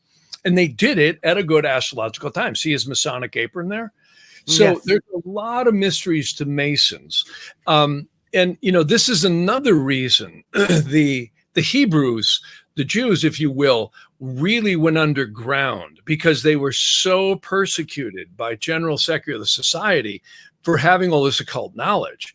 And they did it at a good astrological time. See his Masonic apron there? So Yes. there's a lot of mysteries to Masons. And, this is another reason the Hebrews, the Jews, if you will, really went underground, because they were so persecuted by general secular society for having all this occult knowledge.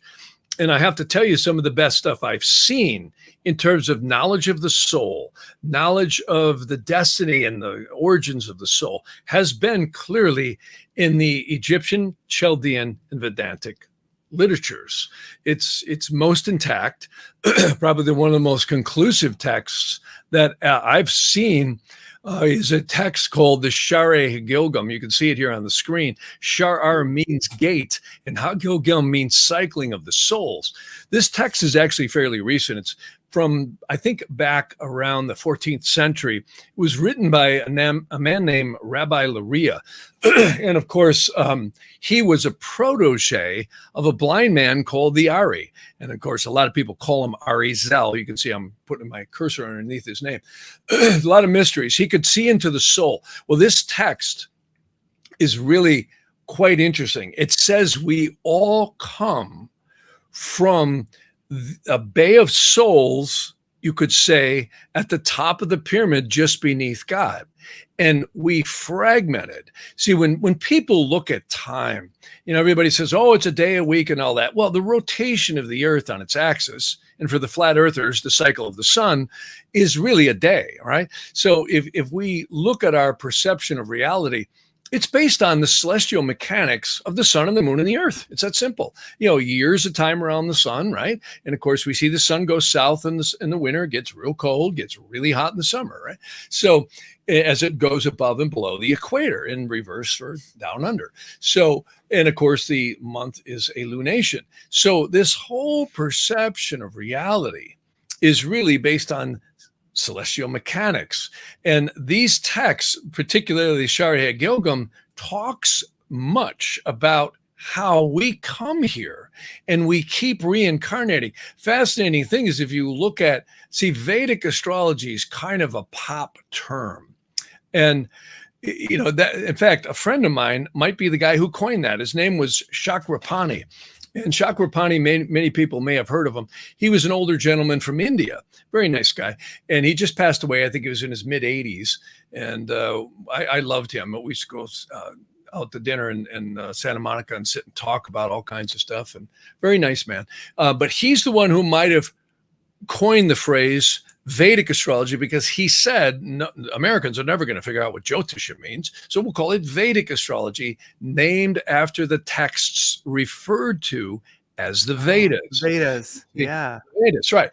And I have to tell you, some of the best stuff I've seen in terms of knowledge of the soul, knowledge of the destiny and the origins of the soul, has been clearly in the Egyptian, Chaldean, and Vedantic literatures. It's most intact, probably one of the most conclusive texts that I've seen. Is a text called the Share Gilgum. You can see it here on the screen. Shar means gate, and Hagilgum means cycling of the souls. This text is actually fairly recent. It's from, I think, back around the 14th century. It was written by a man named Rabbi Luria. And of course, he was a protege of a blind man called the Ari. And of course, a lot of people call him Ari Zel. You can see I'm putting my cursor underneath his name. A lot of mysteries. He could see into the soul. Well, this text is really quite interesting. It says we all come from a bay of souls, you could say, at the top of the pyramid just beneath God. And we fragmented. See, when people look at time, everybody says, oh, it's a day a week and all that. Well, the rotation of the earth on its axis, and for the flat earthers, the cycle of the sun, is really a day, right? So if we look at our perception of reality, It's based on the celestial mechanics of the sun and the moon and the earth. It's that simple. Years of time around the sun, right? And of course, we see the sun go south in the winter, gets real cold, gets really hot in the summer, right? So as it goes above and below the equator in reverse or down under. So, and of course, the month is a lunation. So this whole perception of reality is really based on celestial mechanics. And these texts, particularly Shari Gilgam, talks much about how we come here and we keep reincarnating. Fascinating thing is, if you look at, Vedic astrology is kind of a pop term. And that, in fact, a friend of mine might be the guy who coined that. His name was Chakrapani. And Chakrapani, many people may have heard of him. He was an older gentleman from India, very nice guy. And he just passed away. I think he was in his mid 80s. And I loved him. We used to go out to dinner in Santa Monica and sit and talk about all kinds of stuff. And very nice man. But he's the one who might have coined the phrase Vedic astrology, because he said Americans are never going to figure out what Jyotisha means. So we'll call it Vedic astrology, named after the texts referred to as the Vedas. Vedas, yeah. Vedas, right.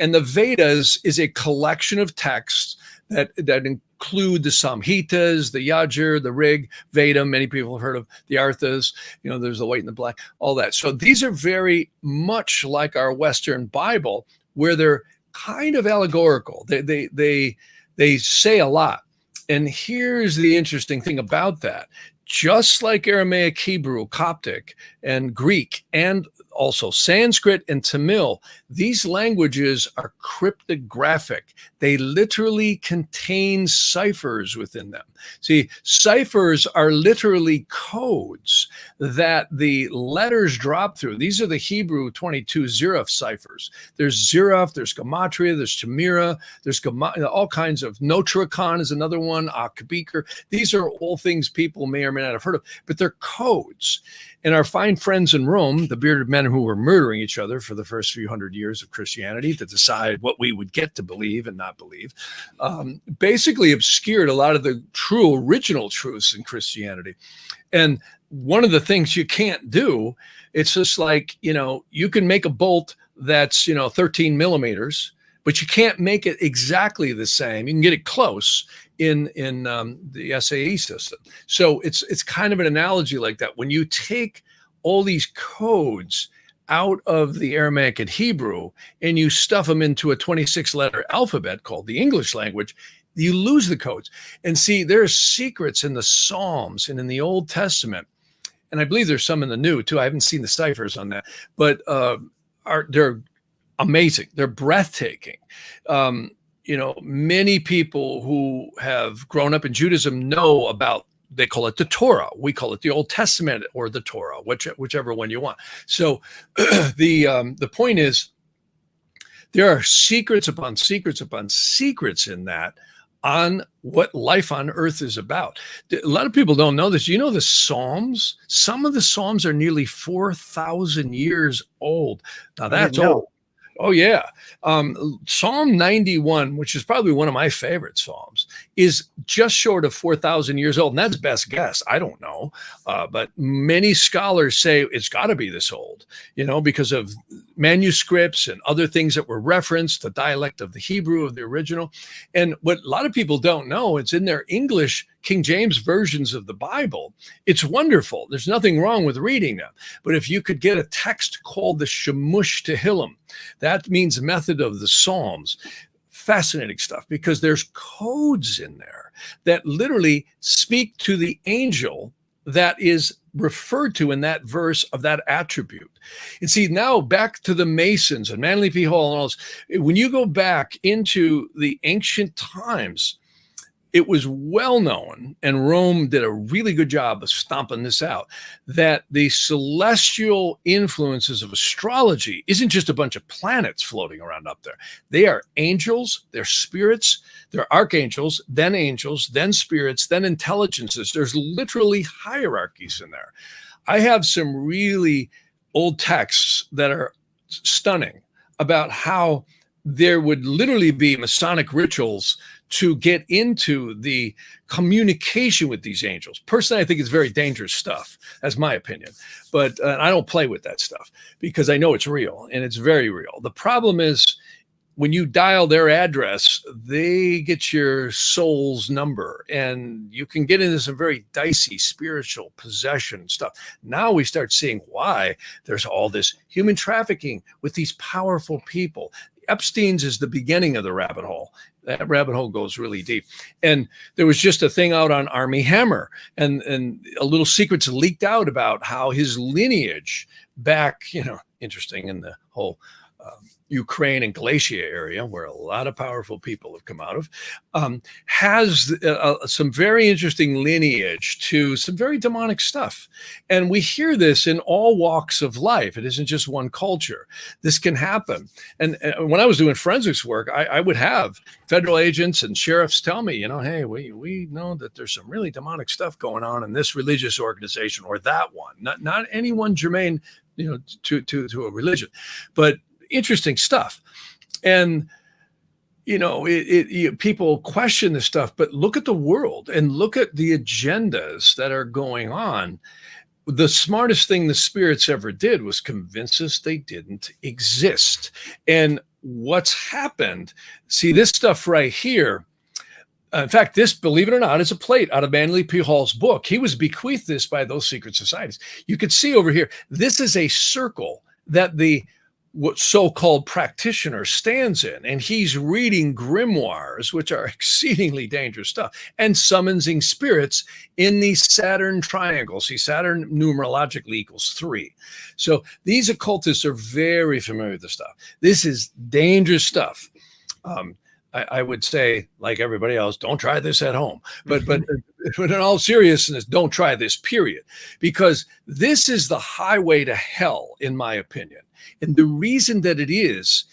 And the Vedas is a collection of texts that include the Samhitas, the Yajur, the Rig, Veda. Many people have heard of the Arthas. There's the white and the black, all that. So these are very much like our Western Bible, where they're kind of allegorical. They say a lot. And here's the interesting thing about that. Just like Aramaic, Hebrew, Coptic, and Greek, and also Sanskrit and Tamil, these languages are cryptographic. They literally contain ciphers within them. Ciphers are literally codes that the letters drop through. These are the Hebrew 22 Zeruf ciphers. There's Zeruf, there's Gematria, there's Tamira, there's all kinds of Notricon is another one, Akbeker. These are all things people may or may not have heard of, but they're codes. And our fine friends in Rome, the bearded men who were murdering each other for the first few hundred years of Christianity to decide what we would get to believe and not believe, basically obscured a lot of the true original truths in Christianity. And one of the things you can't do, it's just like, you can make a bolt that's, 13 millimeters, but you can't make it exactly the same. You can get it close in the SAE system. So it's kind of an analogy like that. When you take all these codes out of the Aramaic and Hebrew and you stuff them into a 26-letter alphabet called the English language, you lose the codes. And there's secrets in the Psalms and in the Old Testament, and I believe there's some in the New too. I haven't seen the ciphers on that, but they're amazing. They're breathtaking. Many people who have grown up in Judaism know about, they call it the Torah. We call it the Old Testament or the Torah, whichever one you want. So the point is, there are secrets upon secrets upon secrets in that on what life on earth is about. A lot of people don't know this. The Psalms, some of the Psalms are nearly 4,000 years old. Now that's old. Oh, yeah. Psalm 91, which is probably one of my favorite Psalms, is just short of 4,000 years old. And that's best guess. I don't know. But many scholars say it's got to be this old, because of manuscripts and other things that were referenced, the dialect of the Hebrew of the original. And what a lot of people don't know, it's in their English King James versions of the Bible. It's wonderful. There's nothing wrong with reading them. But if you could get a text called the Shemush Tehillim, that means method of the Psalms. Fascinating stuff, because there's codes in there that literally speak to the angel that is referred to in that verse of that attribute. And now back to the Masons and Manly P. Hall and all this. When you go back into the ancient times, it was well known, and Rome did a really good job of stomping this out, that the celestial influences of astrology isn't just a bunch of planets floating around up there. They are angels, they're spirits, they're archangels, then spirits, then intelligences. There's literally hierarchies in there. I have some really old texts that are stunning about how there would literally be Masonic rituals to get into the communication with these angels. Personally, I think it's very dangerous stuff. That's my opinion. But I don't play with that stuff because I know it's real, and it's very real. The problem is when you dial their address, they get your soul's number, and you can get into some very dicey spiritual possession stuff. Now we start seeing why there's all this human trafficking with these powerful people. Epstein's is the beginning of the rabbit hole. That rabbit hole goes really deep. And there was just a thing out on Armie Hammer, and a little secrets leaked out about how his lineage back, interesting, in the whole Ukraine and Galatia area, where a lot of powerful people have come out of, has some very interesting lineage to some very demonic stuff. And we hear this in all walks of life. It isn't just one culture. This can happen. And when I was doing forensics work, I would have federal agents and sheriffs tell me, hey, we know that there's some really demonic stuff going on in this religious organization or that one. Not anyone germane, to a religion, but interesting stuff. And people question this stuff, but look at the world and look at the agendas that are going on. The smartest thing the spirits ever did was convince us they didn't exist. And what's happened, see this stuff right here. In fact, this, believe it or not, is a plate out of Manly P. Hall's book. He was bequeathed this by those secret societies. You can see over here, this is a circle that the what so-called practitioner stands in, and he's reading grimoires, which are exceedingly dangerous stuff, and summoning spirits in these Saturn triangles. See, Saturn numerologically equals 3. So these occultists are very familiar with this stuff. This is dangerous stuff. I would say, like everybody else, don't try this at home. But in all seriousness, don't try this, period. Because this is the highway to hell, in my opinion. And the reason that it is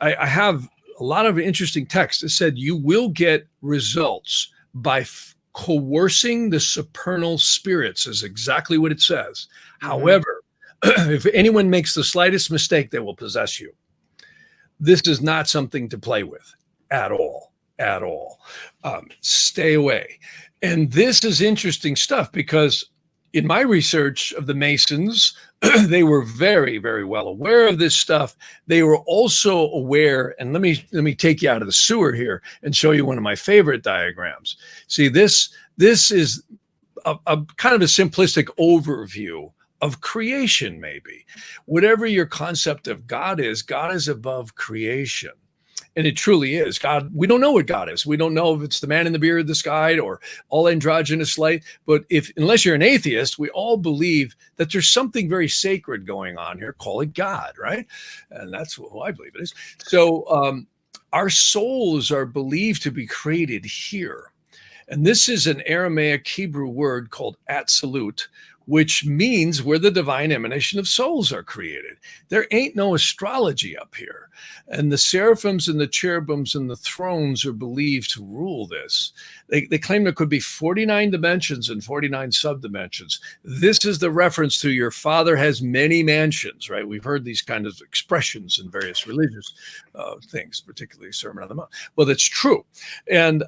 I have a lot of interesting texts that said you will get results by coercing the supernal spirits, is exactly what it says. Mm-hmm. However, if anyone makes the slightest mistake, they will possess you. This is not something to play with at all. Stay away. And this is interesting stuff because in my research of the Masons, they were very, very well aware of this stuff. They were also aware, and let me take you out of the sewer here and show you one of my favorite diagrams. See, this is a kind of a simplistic overview of creation, maybe. Whatever your concept of God is above creation. And it truly is. God, we don't know what God is. We don't know if it's the man in the beard, the sky, or all androgynous light. But unless you're an atheist, we all believe that there's something very sacred going on here. Call it God, right? And that's who I believe it is. So our souls are believed to be created here. And this is an Aramaic Hebrew word called absolute, which means where the divine emanation of souls are created. There ain't no astrology up here. And the seraphims and the cherubims and the thrones are believed to rule this. They claim there could be 49 dimensions and 49 subdimensions. This is the reference to your father has many mansions, right? We've heard these kind of expressions in various religious things, particularly Sermon on the Mount. Well, that's true. And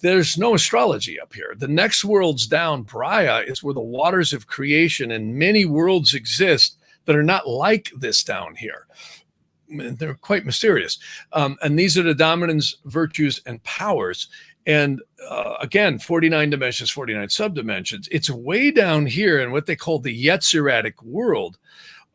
there's no astrology up here. The next worlds down, Braya, is where the waters of creation and many worlds exist that are not like this down here. They're quite mysterious. And these are the dominance, virtues, and powers. And again, 49 dimensions, 49 subdimensions. It's way down here in what they call the Yetziratic world.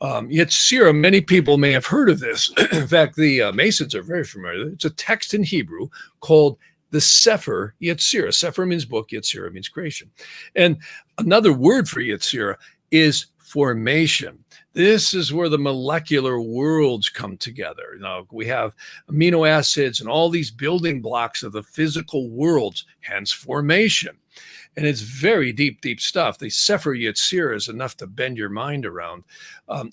Yetzirah, many people may have heard of this. In fact, the Masons are very familiar. It's a text in Hebrew called the Sefer Yetzirah. Sefer means book, Yetzirah means creation. And another word for Yetzirah is formation. This is where the molecular worlds come together. Now, we have amino acids and all these building blocks of the physical worlds, hence formation. And it's very deep, deep stuff. The Sefer Yetzirah is enough to bend your mind around.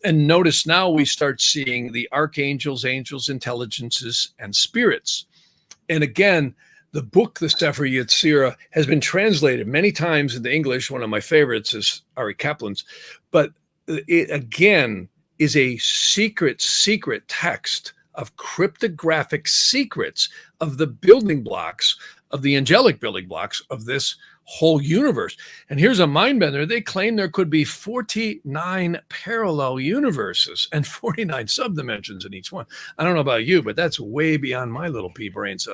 And notice now we start seeing the archangels, angels, intelligences, and spirits. And again, the book, the Sefer Yetzirah, has been translated many times into English. One of my favorites is Ari Kaplan's. But it, again, is a secret text of cryptographic secrets of the building blocks, of the angelic building blocks of this whole universe. And here's a mind bender. They claim there could be 49 parallel universes and 49 subdimensions in each one. I don't know about you, but that's way beyond my little pea brain's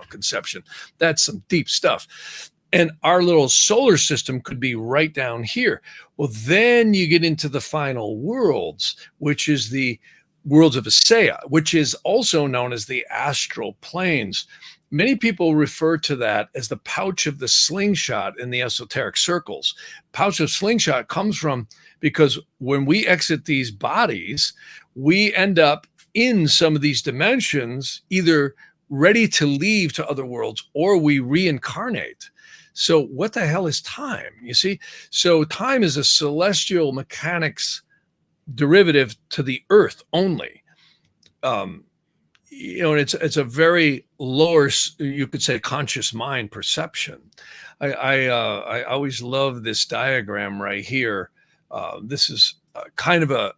conception. That's some deep stuff. And our little solar system could be right down here. Well, then you get into the final worlds, which is the worlds of Asea, which is also known as the astral planes. Many people refer to that as the pouch of the slingshot in the esoteric circles. Pouch of slingshot comes from because when we exit these bodies, we end up in some of these dimensions, either ready to leave to other worlds or we reincarnate. So what the hell is time? You see, so time is a celestial mechanics derivative to the earth only. And it's a very lower, you could say, conscious mind perception. I always love this diagram right here. This is kind of a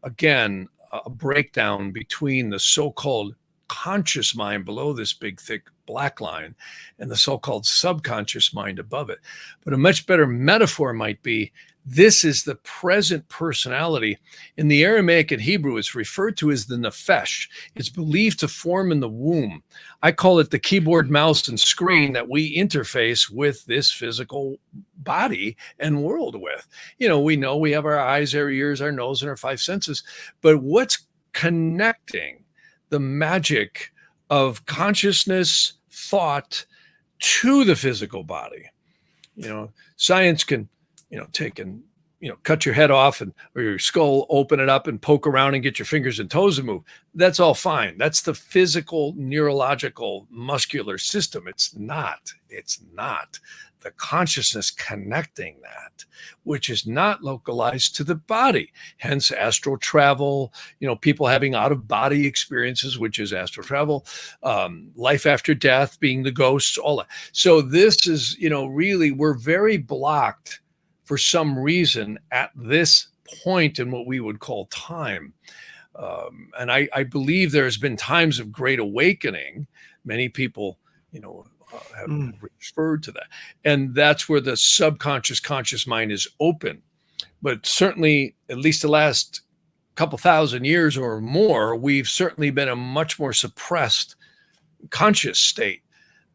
breakdown between the so-called conscious mind below this big, thick black line and the so-called subconscious mind above it. But a much better metaphor might be, this is the present personality. In the Aramaic and Hebrew, it's referred to as the nefesh. It's believed to form in the womb. I call it the keyboard, mouse, and screen that we interface with this physical body and world with. We know we have our eyes, our ears, our nose, and our five senses. But what's connecting the magic of consciousness, thought to the physical body? Science can take and, cut your head off or your skull, open it up and poke around and get your fingers and toes to move. That's all fine. That's the physical, neurological, muscular system. It's not the consciousness connecting that, which is not localized to the body. Hence astral travel, people having out of body experiences, which is astral travel, life after death, being the ghosts, all that. So this is, really, we're very blocked for some reason at this point in what we would call time. And I believe there's been times of great awakening. Many people, have referred to that. And that's where the subconscious conscious mind is open. But certainly, at least the last couple thousand years or more, we've certainly been a much more suppressed conscious state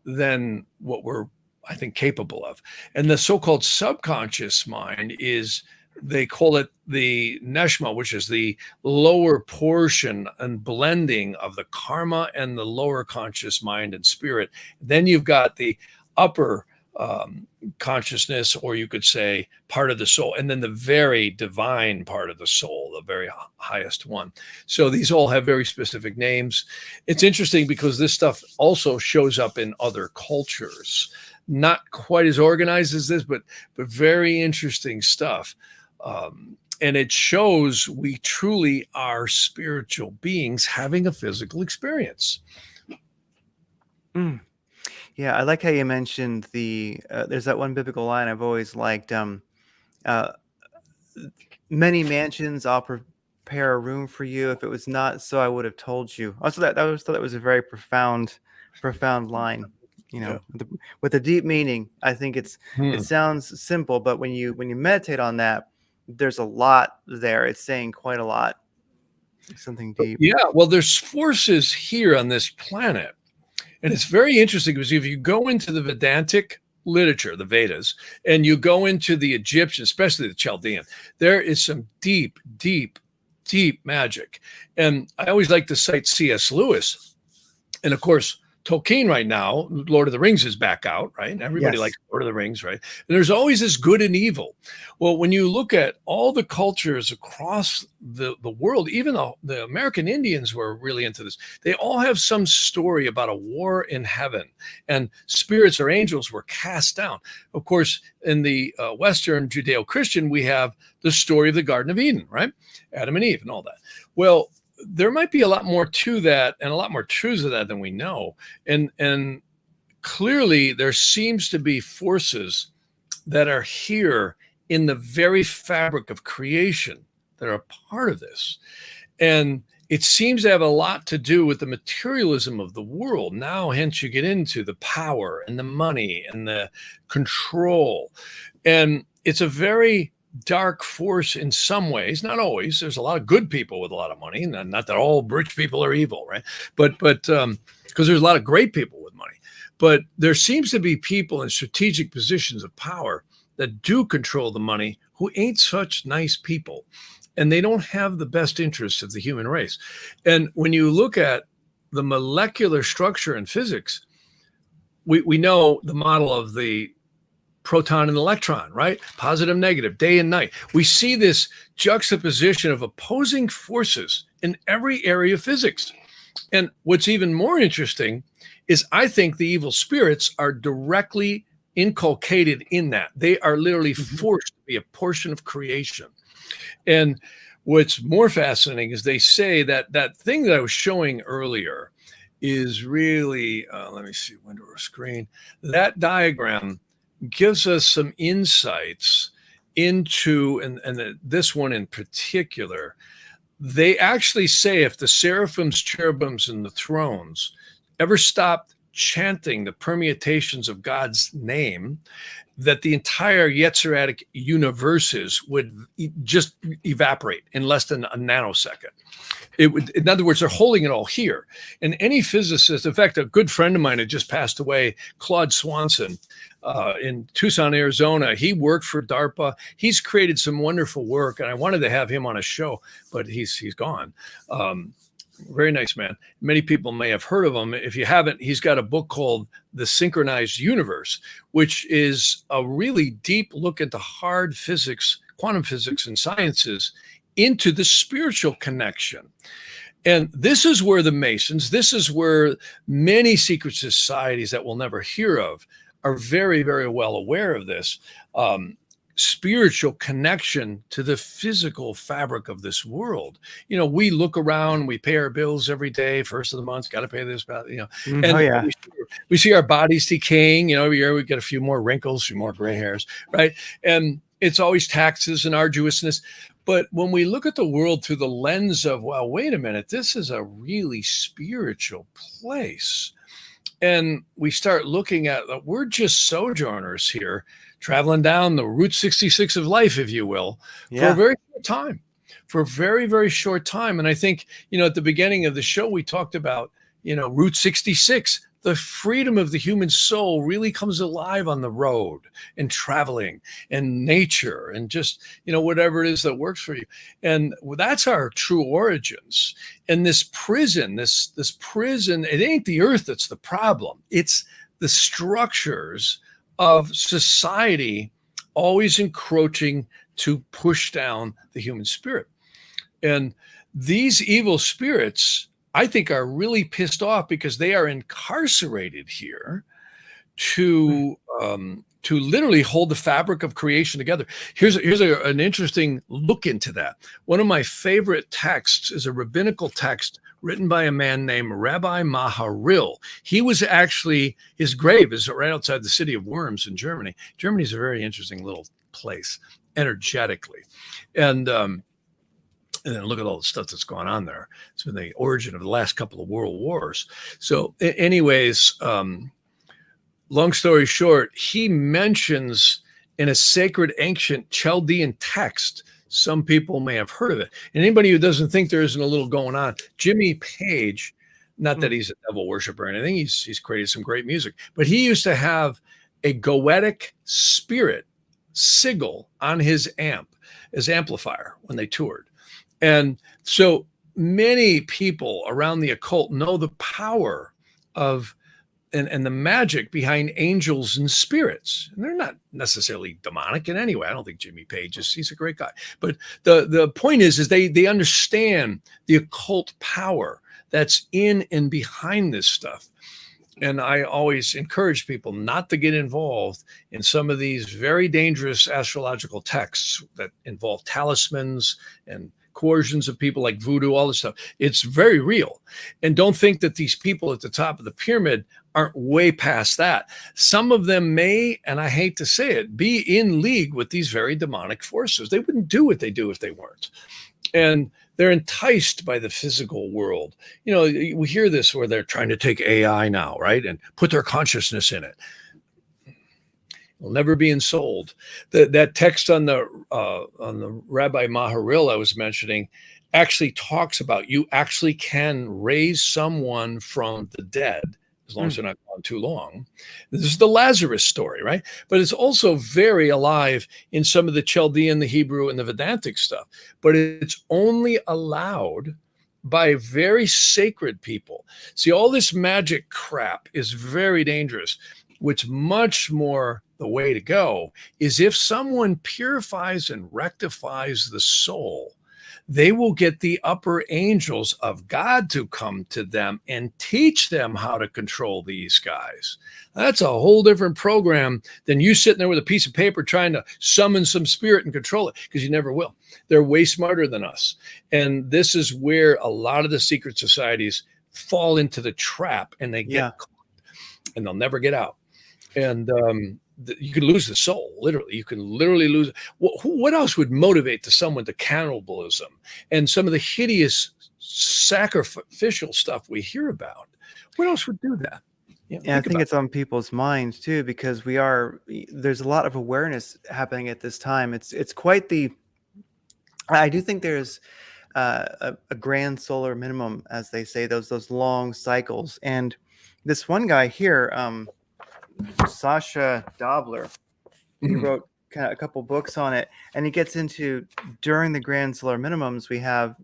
than what we're, I think, capable of. And the so-called subconscious mind is, they call it the neshma, which is the lower portion and blending of the karma and the lower conscious mind and spirit. Then you've got the upper consciousness, or you could say part of the soul, and then the very divine part of the soul, the very highest one. So these all have very specific names. It's interesting because this stuff also shows up in other cultures. Not quite as organized as this, but very interesting stuff. And it shows we truly are spiritual beings having a physical experience. Yeah, I like how you mentioned there's that one biblical line I've always liked. Many mansions, I'll prepare a room for you. If it was not so, I would have told you. Also, thought that was a very profound line. Yeah. With a deep meaning. I think it sounds simple, but when you meditate on that, there's a lot there. It's saying quite a lot. Something deep. Yeah, well, there's forces here on this planet. And it's very interesting because if you go into the Vedantic literature, the Vedas, and you go into the Egyptian, especially the Chaldean, there is some deep, deep, deep magic. And I always like to cite C.S. Lewis. And of course, Tolkien right now, Lord of the Rings is back out, right? Everybody likes Lord of the Rings, right? And there's always this good and evil. Well, when you look at all the cultures across the world, even the American Indians were really into this. They all have some story about a war in heaven, and spirits or angels were cast down. Of course, in the Western Judeo-Christian, we have the story of the Garden of Eden, right? Adam and Eve and all that. Well, there might be a lot more to that and a lot more truths of that than we know. And clearly there seems to be forces that are here in the very fabric of creation that are a part of this. And it seems to have a lot to do with the materialism of the world. Now, hence you get into the power and the money and the control. And it's a very dark force in some ways, not always. There's a lot of good people with a lot of money. Not that all rich people are evil, right? But because there's a lot of great people with money. But there seems to be people in strategic positions of power that do control the money who ain't such nice people. And they don't have the best interests of the human race. And when you look at the molecular structure in physics, we know the model of the proton and electron, right? Positive, negative, day and night. We see this juxtaposition of opposing forces in every area of physics. And what's even more interesting is I think the evil spirits are directly inculcated in that. They are literally forced to be a portion of creation. And what's more fascinating is they say that that thing that I was showing earlier is really, let me see, window or screen. That diagram gives us some insights into, and this one in particular, they actually say if the seraphims, cherubims, and the thrones ever stopped chanting the permutations of God's name, that the entire Yetziratic universes would just evaporate in less than a nanosecond. It would, in other words, they're holding it all here. And any physicist, in fact, a good friend of mine had just passed away, Claude Swanson, in Tucson, Arizona. He worked for DARPA. He's created some wonderful work, and I wanted to have him on a show, but he's gone. Very nice man. Many people may have heard of him. If you haven't, he's got a book called The Synchronized Universe, which is a really deep look into hard physics, quantum physics, and sciences into the spiritual connection. And this is where the Masons, this is where many secret societies that we'll never hear of are very, very well aware of this. Spiritual connection to the physical fabric of this world. You know, we look around, we pay our bills every day, first of the month, got to pay this, you know, and we see our bodies decaying, you know, every year we get a few more wrinkles, a few more gray hairs, right? And it's always taxes and arduousness. But when we look at the world through the lens of, well, wait a minute, this is a really spiritual place. And we start looking at, we're just sojourners here, traveling down the Route 66 of life, if you will, for a very short time, for a very, very short time. And I think, you know, at the beginning of the show, we talked about, you know, Route 66, the freedom of the human soul really comes alive on the road and traveling and nature and just, you know, whatever it is that works for you. And that's our true origins. And this prison, this prison, it ain't the earth that's the problem. It's the structures of society always encroaching to push down the human spirit. And these evil spirits, I think, are really pissed off because they are incarcerated here to literally hold the fabric of creation together. Here's an interesting look into that. One of my favorite texts is a rabbinical text written by a man named Rabbi Maharil. He was actually, his grave is right outside the city of Worms in Germany. Germany is a very interesting little place, energetically. And then look at all the stuff that's gone on there. It's been the origin of the last couple of world wars. So anyways, long story short, he mentions in a sacred ancient Chaldean text, some people may have heard of it. And anybody who doesn't think there isn't a little going on, Jimmy Page, not that he's a devil worshiper or anything, he's created some great music, but he used to have a goetic spirit sigil on his amplifier when they toured. And so many people around the occult know the power of and the magic behind angels and spirits. And they're not necessarily demonic in any way. I don't think Jimmy Page he's a great guy. But the point is they understand the occult power that's in and behind this stuff. And I always encourage people not to get involved in some of these very dangerous astrological texts that involve talismans and coercions of people like voodoo, all this stuff. It's very real. And don't think that these people at the top of the pyramid aren't way past that. Some of them may, and I hate to say it, be in league with these very demonic forces. They wouldn't do what they do if they weren't. And They're enticed by the physical world. We hear this where they're trying to take AI now, right? And put their consciousness in it. Will never be ensouled. That text on the Rabbi Maharil I was mentioning actually talks about you actually can raise someone from the dead as long as they're not gone too long. This is the Lazarus story, right? But it's also very alive in some of the Chaldean, the Hebrew, and the Vedantic stuff. But it's only allowed by very sacred people. See, all this magic crap is very dangerous. Which much more the way to go is if someone purifies and rectifies the soul, they will get the upper angels of God to come to them and teach them how to control these guys. That's a whole different program than you sitting there with a piece of paper trying to summon some spirit and control it, because you never will. They're way smarter than us. And this is where a lot of the secret societies fall into the trap, and they get caught and they'll never get out. And you can lose the soul, literally. You can literally lose. What else would motivate someone to cannibalism and some of the hideous sacrificial stuff we hear about? What else would do that? I think it's on people's minds too, because there's a lot of awareness happening at this time. It's quite I do think there's a grand solar minimum, as they say, those long cycles. And this one guy here, Sasha Dobler, he wrote kind of a couple books on it, and he gets into during the grand solar minimums we have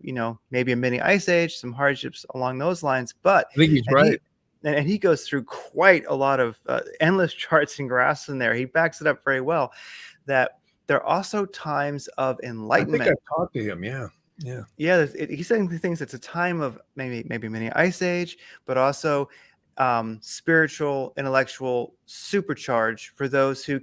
maybe a mini ice age, some hardships along those lines. But I think he's right. And he goes through quite a lot of endless charts and graphs in there. He backs it up very well, that there are also times of enlightenment. I think I've talked to him. Yeah. He's saying things. It's a time of maybe mini ice age, but also spiritual, intellectual supercharge for those who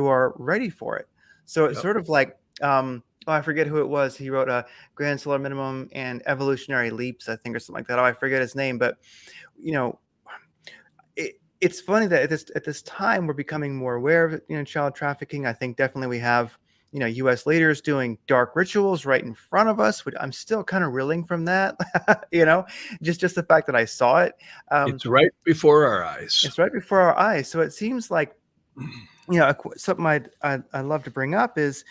are ready for it. So it's sort of like, I forget who it was. He wrote a Grand Solar Minimum and Evolutionary Leaps, I think, or something like that. I forget his name, but it's funny that at this time we're becoming more aware of child trafficking. I think definitely we have U.S. leaders doing dark rituals right in front of us, which I'm still kind of reeling from that, just the fact that I saw it. It's right before our eyes. It's right before our eyes. So it seems like, something I love to bring up is,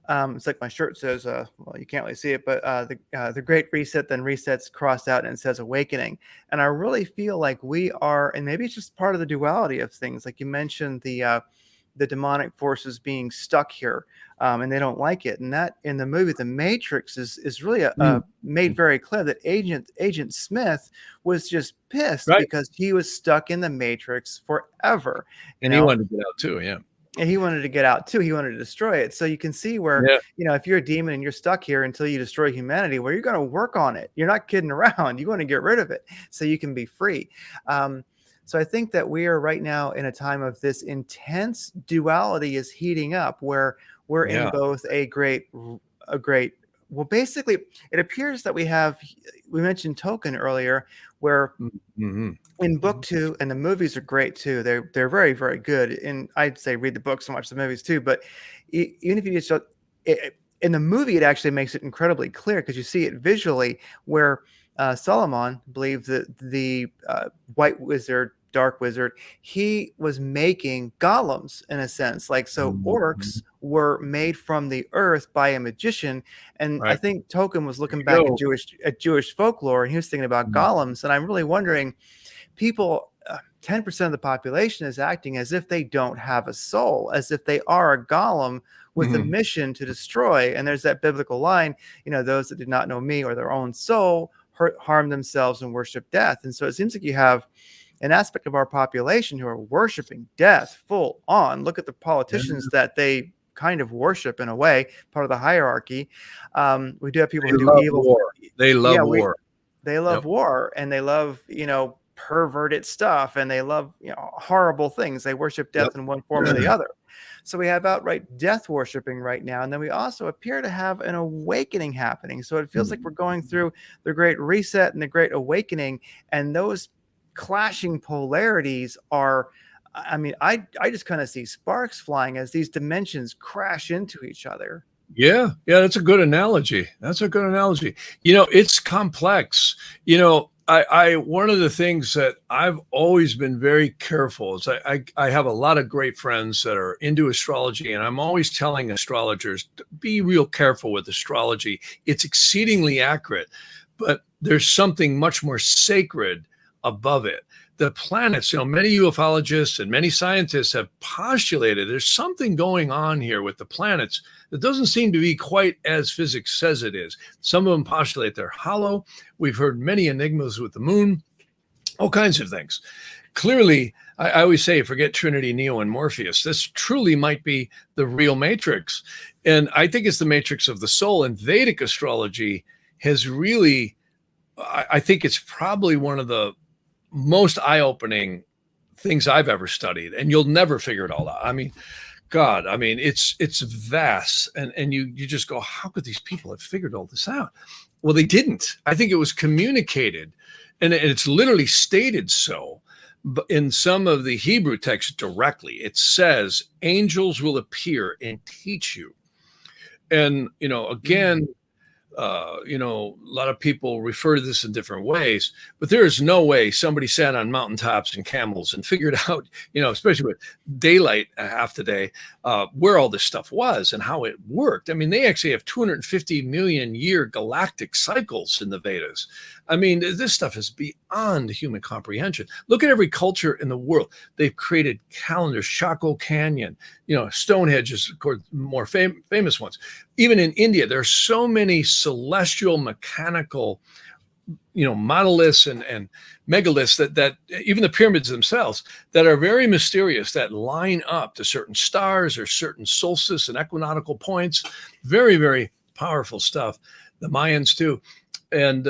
it's like my shirt says, well, you can't really see it, but the Great Reset then resets crossed out and it says awakening. And I really feel like we are, and maybe it's just part of the duality of things. Like you mentioned, the demonic forces being stuck here, and they don't like it. And that in the movie The Matrix is really made very clear that Agent Smith was just pissed because he was stuck in the Matrix forever. And he wanted to get out too, yeah. And he wanted to get out too. He wanted to destroy it. So you can see where, if you're a demon and you're stuck here until you destroy humanity, well, you're going to work on it. You're not kidding around. You want to get rid of it so you can be free. So I think that we are right now in a time of this intense duality is heating up, where we're in both a great, well, basically it appears that we mentioned token earlier, where in book 2, and the movies are great too. They're very, very good. And I'd say read the books and watch the movies too. But even if you just, in the movie, it actually makes it incredibly clear because you see it visually, where Solomon believed that the white wizard, dark wizard, he was making golems in a sense. Like, so orcs were made from the earth by a magician. And I think Token was looking back at Jewish folklore, and he was thinking about golems. And I'm really wondering, people, 10% of the population is acting as if they don't have a soul, as if they are a golem with a mission to destroy. And there's that biblical line, those that did not know me or their own soul harm themselves and worship death. And so it seems like you have an aspect of our population who are worshiping death full on. Look at the politicians that they kind of worship in a way, part of the hierarchy. We do have people who do evil. War. They love war. They love war, and they love, perverted stuff, and they love, horrible things. They worship death in one form or the other. So we have outright death worshiping right now. And then we also appear to have an awakening happening. So it feels like we're going through the Great Reset and the Great Awakening, and those clashing polarities are, I just kind of see sparks flying as these dimensions crash into each other. Yeah, yeah, that's a good analogy. That's a good analogy. It's complex. I one of the things that I've always been very careful is I have a lot of great friends that are into astrology, and I'm always telling astrologers to be real careful with astrology. It's exceedingly accurate, but there's something much more sacred above it. The planets, many ufologists and many scientists have postulated there's something going on here with the planets that doesn't seem to be quite as physics says it is. Some of them postulate they're hollow. We've heard many enigmas with the moon, all kinds of things. Clearly, I always say, forget Trinity, Neo, and Morpheus. This truly might be the real matrix. And I think it's the matrix of the soul. And Vedic astrology has really, I think it's probably one of the most eye-opening things I've ever studied. And you'll never figure it all out. I mean, God, it's vast. And you just go, how could these people have figured all this out? Well, they didn't. I think it was communicated, and it's literally stated so in some of the Hebrew texts directly. It says, angels will appear and teach you. And, again, a lot of people refer to this in different ways, but there is no way somebody sat on mountaintops and camels and figured out, especially with daylight half the day, where all this stuff was and how it worked. I mean, they actually have 250 million year galactic cycles in the Vedas. I mean, this stuff is beyond human comprehension. Look at every culture in the world. They've created calendars, Chaco Canyon, Stonehenge is, of course, more famous ones. Even in India, there are so many celestial mechanical, monoliths and megaliths that even the pyramids themselves that are very mysterious, that line up to certain stars or certain solstice and equinoctial points. Very, very powerful stuff. The Mayans too. And,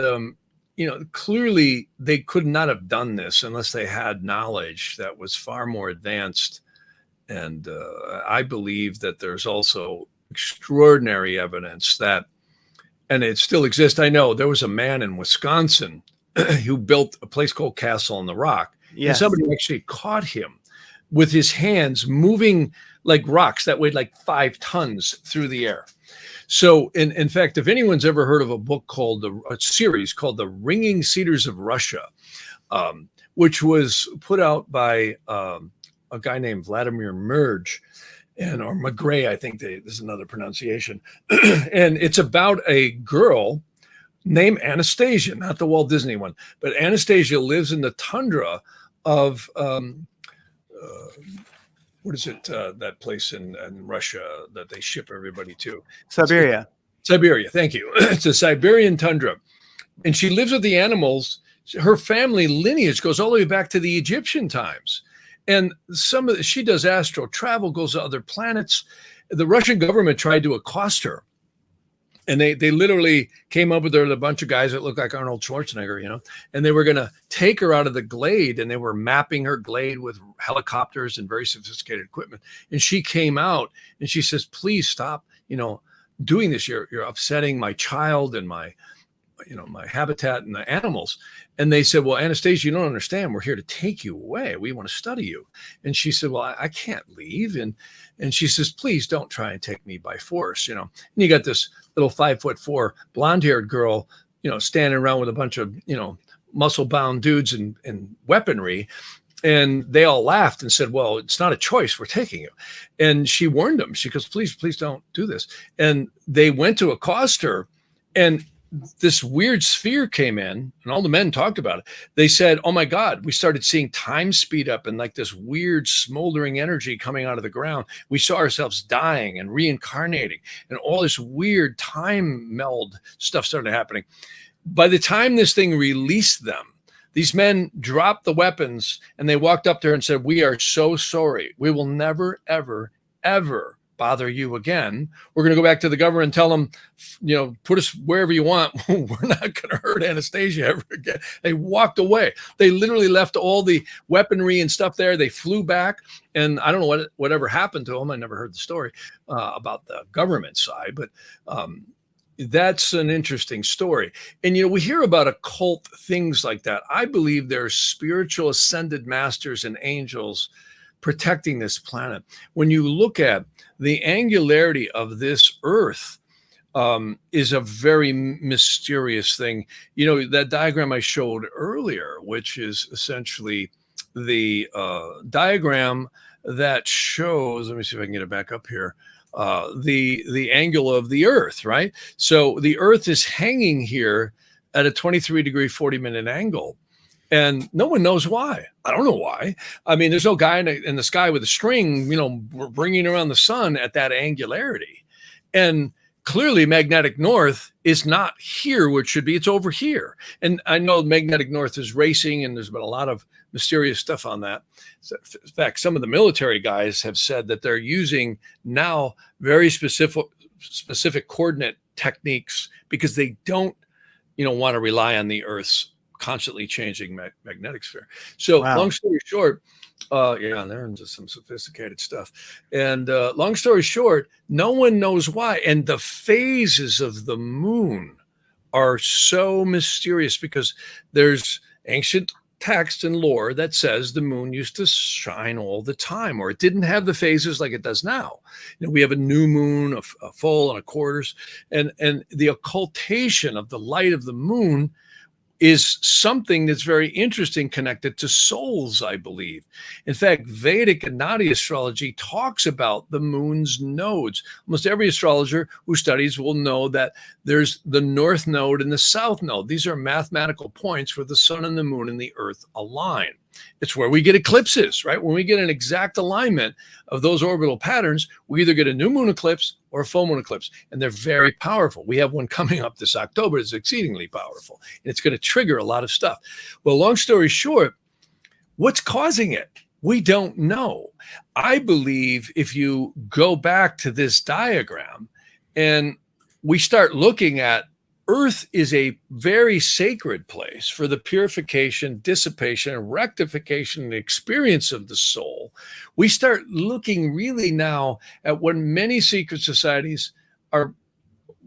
clearly they could not have done this unless they had knowledge that was far more advanced. And I believe that there's also extraordinary evidence that, and it still exists. I know there was a man in Wisconsin who built a place called Castle on the Rock. Yes. And somebody actually caught him with his hands moving like rocks that weighed like 5 tons through the air. So in fact, if anyone's ever heard of a book called a series called The Ringing Cedars of Russia, which was put out by a guy named Vladimir Merge, or McGray, I think there's another pronunciation. And it's about a girl named Anastasia, not the Walt Disney one, but Anastasia lives in the tundra of, what is it, that place in Russia that they ship everybody to? Siberia. Siberia, thank you. It's a Siberian tundra. And she lives with the animals. Her family lineage goes all the way back to the Egyptian times. And she does astral travel, goes to other planets. The Russian government tried to accost her. And they literally came up with her with a bunch of guys that looked like Arnold Schwarzenegger, and they were going to take her out of the glade, and they were mapping her glade with helicopters and very sophisticated equipment. And she came out and she says, please stop, doing this. You're upsetting my child and my habitat and the animals. And they said, well, Anastasia, you don't understand. We're here to take you away. We want to study you. And she said, well, I can't leave. And she says, please don't try and take me by force, And you got this little 5'4" blonde-haired girl, standing around with a bunch of, muscle-bound dudes and weaponry. And they all laughed and said, well, it's not a choice. We're taking you. And she warned them. She goes, please don't do this. And they went to accost her. And this weird sphere came in, and all the men talked about it. They said, oh my God, we started seeing time speed up and like this weird smoldering energy coming out of the ground. We saw ourselves dying and reincarnating, and all this weird time meld stuff started happening. By the time this thing released them, these men dropped the weapons and they walked up to her and said, we are so sorry. We will never, ever, ever bother you again. We're going to go back to the government and tell them, put us wherever you want. We're not going to hurt Anastasia ever again. They walked away. They literally left all the weaponry and stuff there. They flew back, and I don't know whatever happened to them. I never heard the story about the government side, but that's an interesting story. And, we hear about occult things like that. I believe there are spiritual ascended masters and angels protecting this planet. When you look at the angularity of this Earth, is a very mysterious thing. You know, that diagram I showed earlier, which is essentially the diagram that shows, let me see if I can get it back up here, the angle of the Earth, right? So the Earth is hanging here at a 23-degree, 40-minute angle. And no one knows why. I don't know why. I mean, there's no guy in the sky with a string, you know, bringing around the sun at that angularity. And clearly magnetic north is not here where it should be. It's over here. And I know magnetic north is racing, and there's been a lot of mysterious stuff on that. So, in fact, some of the military guys have said that they're using now very specific coordinate techniques because they don't, you know, want to rely on the Earth's constantly changing magnetic sphere. So long story short, yeah, they're into some sophisticated stuff. And long story short, no one knows why. And the phases of the moon are so mysterious because there's ancient text and lore that says the moon used to shine all the time, or it didn't have the phases like it does now. You know, we have a new moon, a full and a quarters, and the occultation of the light of the moon is something that's very interesting, connected to souls, I believe. In fact, Vedic and Naadi astrology talks about the moon's nodes. Almost every astrologer who studies will know that there's the north node and the south node. These are mathematical points where the sun and the moon and the earth align. It's where we get eclipses, right? When we get an exact alignment of those orbital patterns, we either get a new moon eclipse or a full moon eclipse, and they're very powerful. We have one coming up this October. It's exceedingly powerful, and it's going to trigger a lot of stuff. Well, long story short, what's causing it? We don't know. I believe if you go back to this diagram and we start looking at Earth is a very sacred place for the purification, dissipation, and rectification and experience of the soul. We start looking really now at what many secret societies are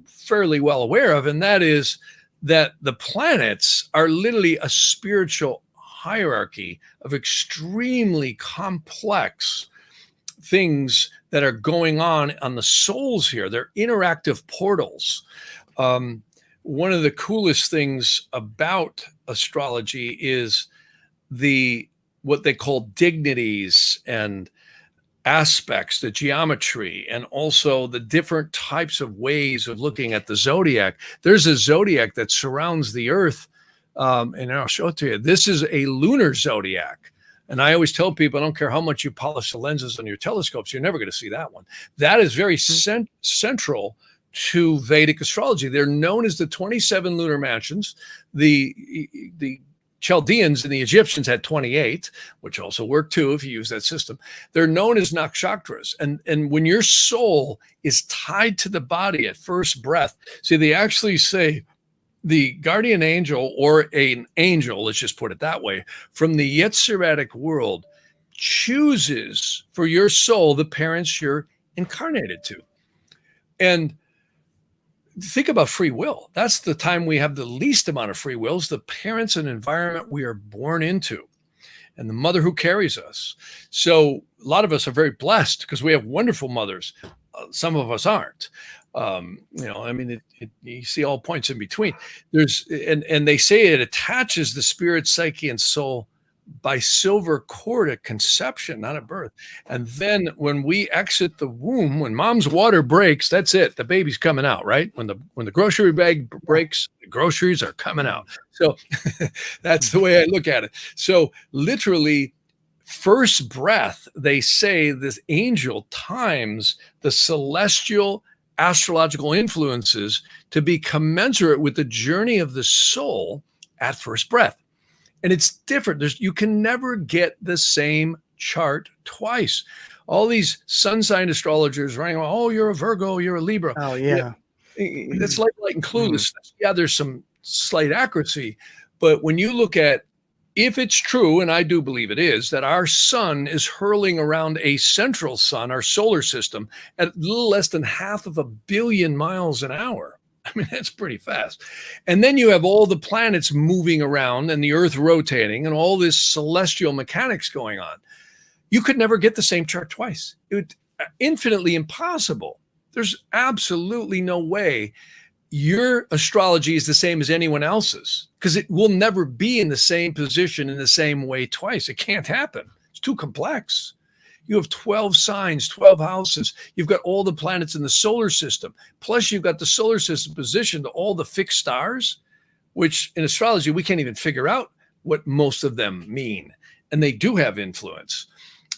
fairly well aware of, and that is that the planets are literally a spiritual hierarchy of extremely complex things that are going on the souls here. They're interactive portals. One of the coolest things about astrology is what they call dignities and aspects, the geometry, and also the different types of ways of looking at the zodiac. There's a zodiac that surrounds the Earth, and I'll show it to you. This is a lunar zodiac. And I always tell people, I don't care how much you polish the lenses on your telescopes, you're never going to see that one. That is very central to Vedic astrology. They're known as the 27 lunar mansions. The Chaldeans and the Egyptians had 28, which also worked too if you use that system. They're known as nakshatras. And when your soul is tied to the body at first breath, see, they actually say the guardian angel, or an angel, let's just put it that way, from the Yetziratic world chooses for your soul the parents you're incarnated to. And think about free will. That's the time we have the least amount of free will, is the parents and environment we are born into, and the mother who carries us. So a lot of us are very blessed because we have wonderful mothers. Some of us aren't. You know, I mean, you see all points in between. And they say it attaches the spirit, psyche, and soul by silver cord at conception, not at birth. And then when we exit the womb, when mom's water breaks, that's it. The baby's coming out, right? When the grocery bag breaks, the groceries are coming out. So that's the way I look at it. So literally, first breath, they say this angel times the celestial astrological influences to be commensurate with the journey of the soul at first breath. And it's different. You can never get the same chart twice. All these sun sign astrologers running, oh, you're a Virgo, you're a Libra. Oh, yeah. That's light and clueless. Yeah, there's some slight accuracy. But when you look at, if it's true, and I do believe it is, that our sun is hurling around a central sun, our solar system, at a little less than 500 million miles an hour. I mean, that's pretty fast. And then you have all the planets moving around and the Earth rotating and all this celestial mechanics going on. you could never get the same chart twice. It would infinitely impossible. There's absolutely no way your astrology is the same as anyone else's, because it will never be in the same position in the same way twice. It can't happen. It's too complex. You have 12 signs, 12 houses. You've got all the planets in the solar system. Plus, you've got the solar system positioned to all the fixed stars, which in astrology, we can't even figure out what most of them mean. And they do have influence.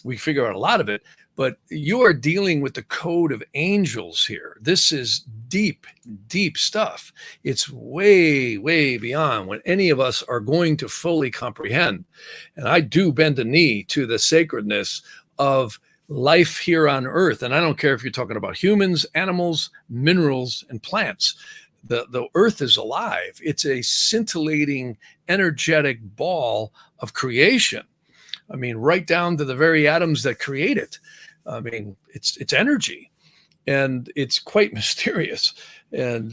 We figure out a lot of it, but you are dealing with the code of angels here. This is deep, deep stuff. It's way, way beyond what any of us are going to fully comprehend. And I do bend a knee to the sacredness of life here on Earth. And I don't care if you're talking about humans, animals, minerals, and plants. The Earth is alive. It's a scintillating, energetic ball of creation. I mean, right down to the very atoms that create it. I mean, it's energy, and it's quite mysterious. And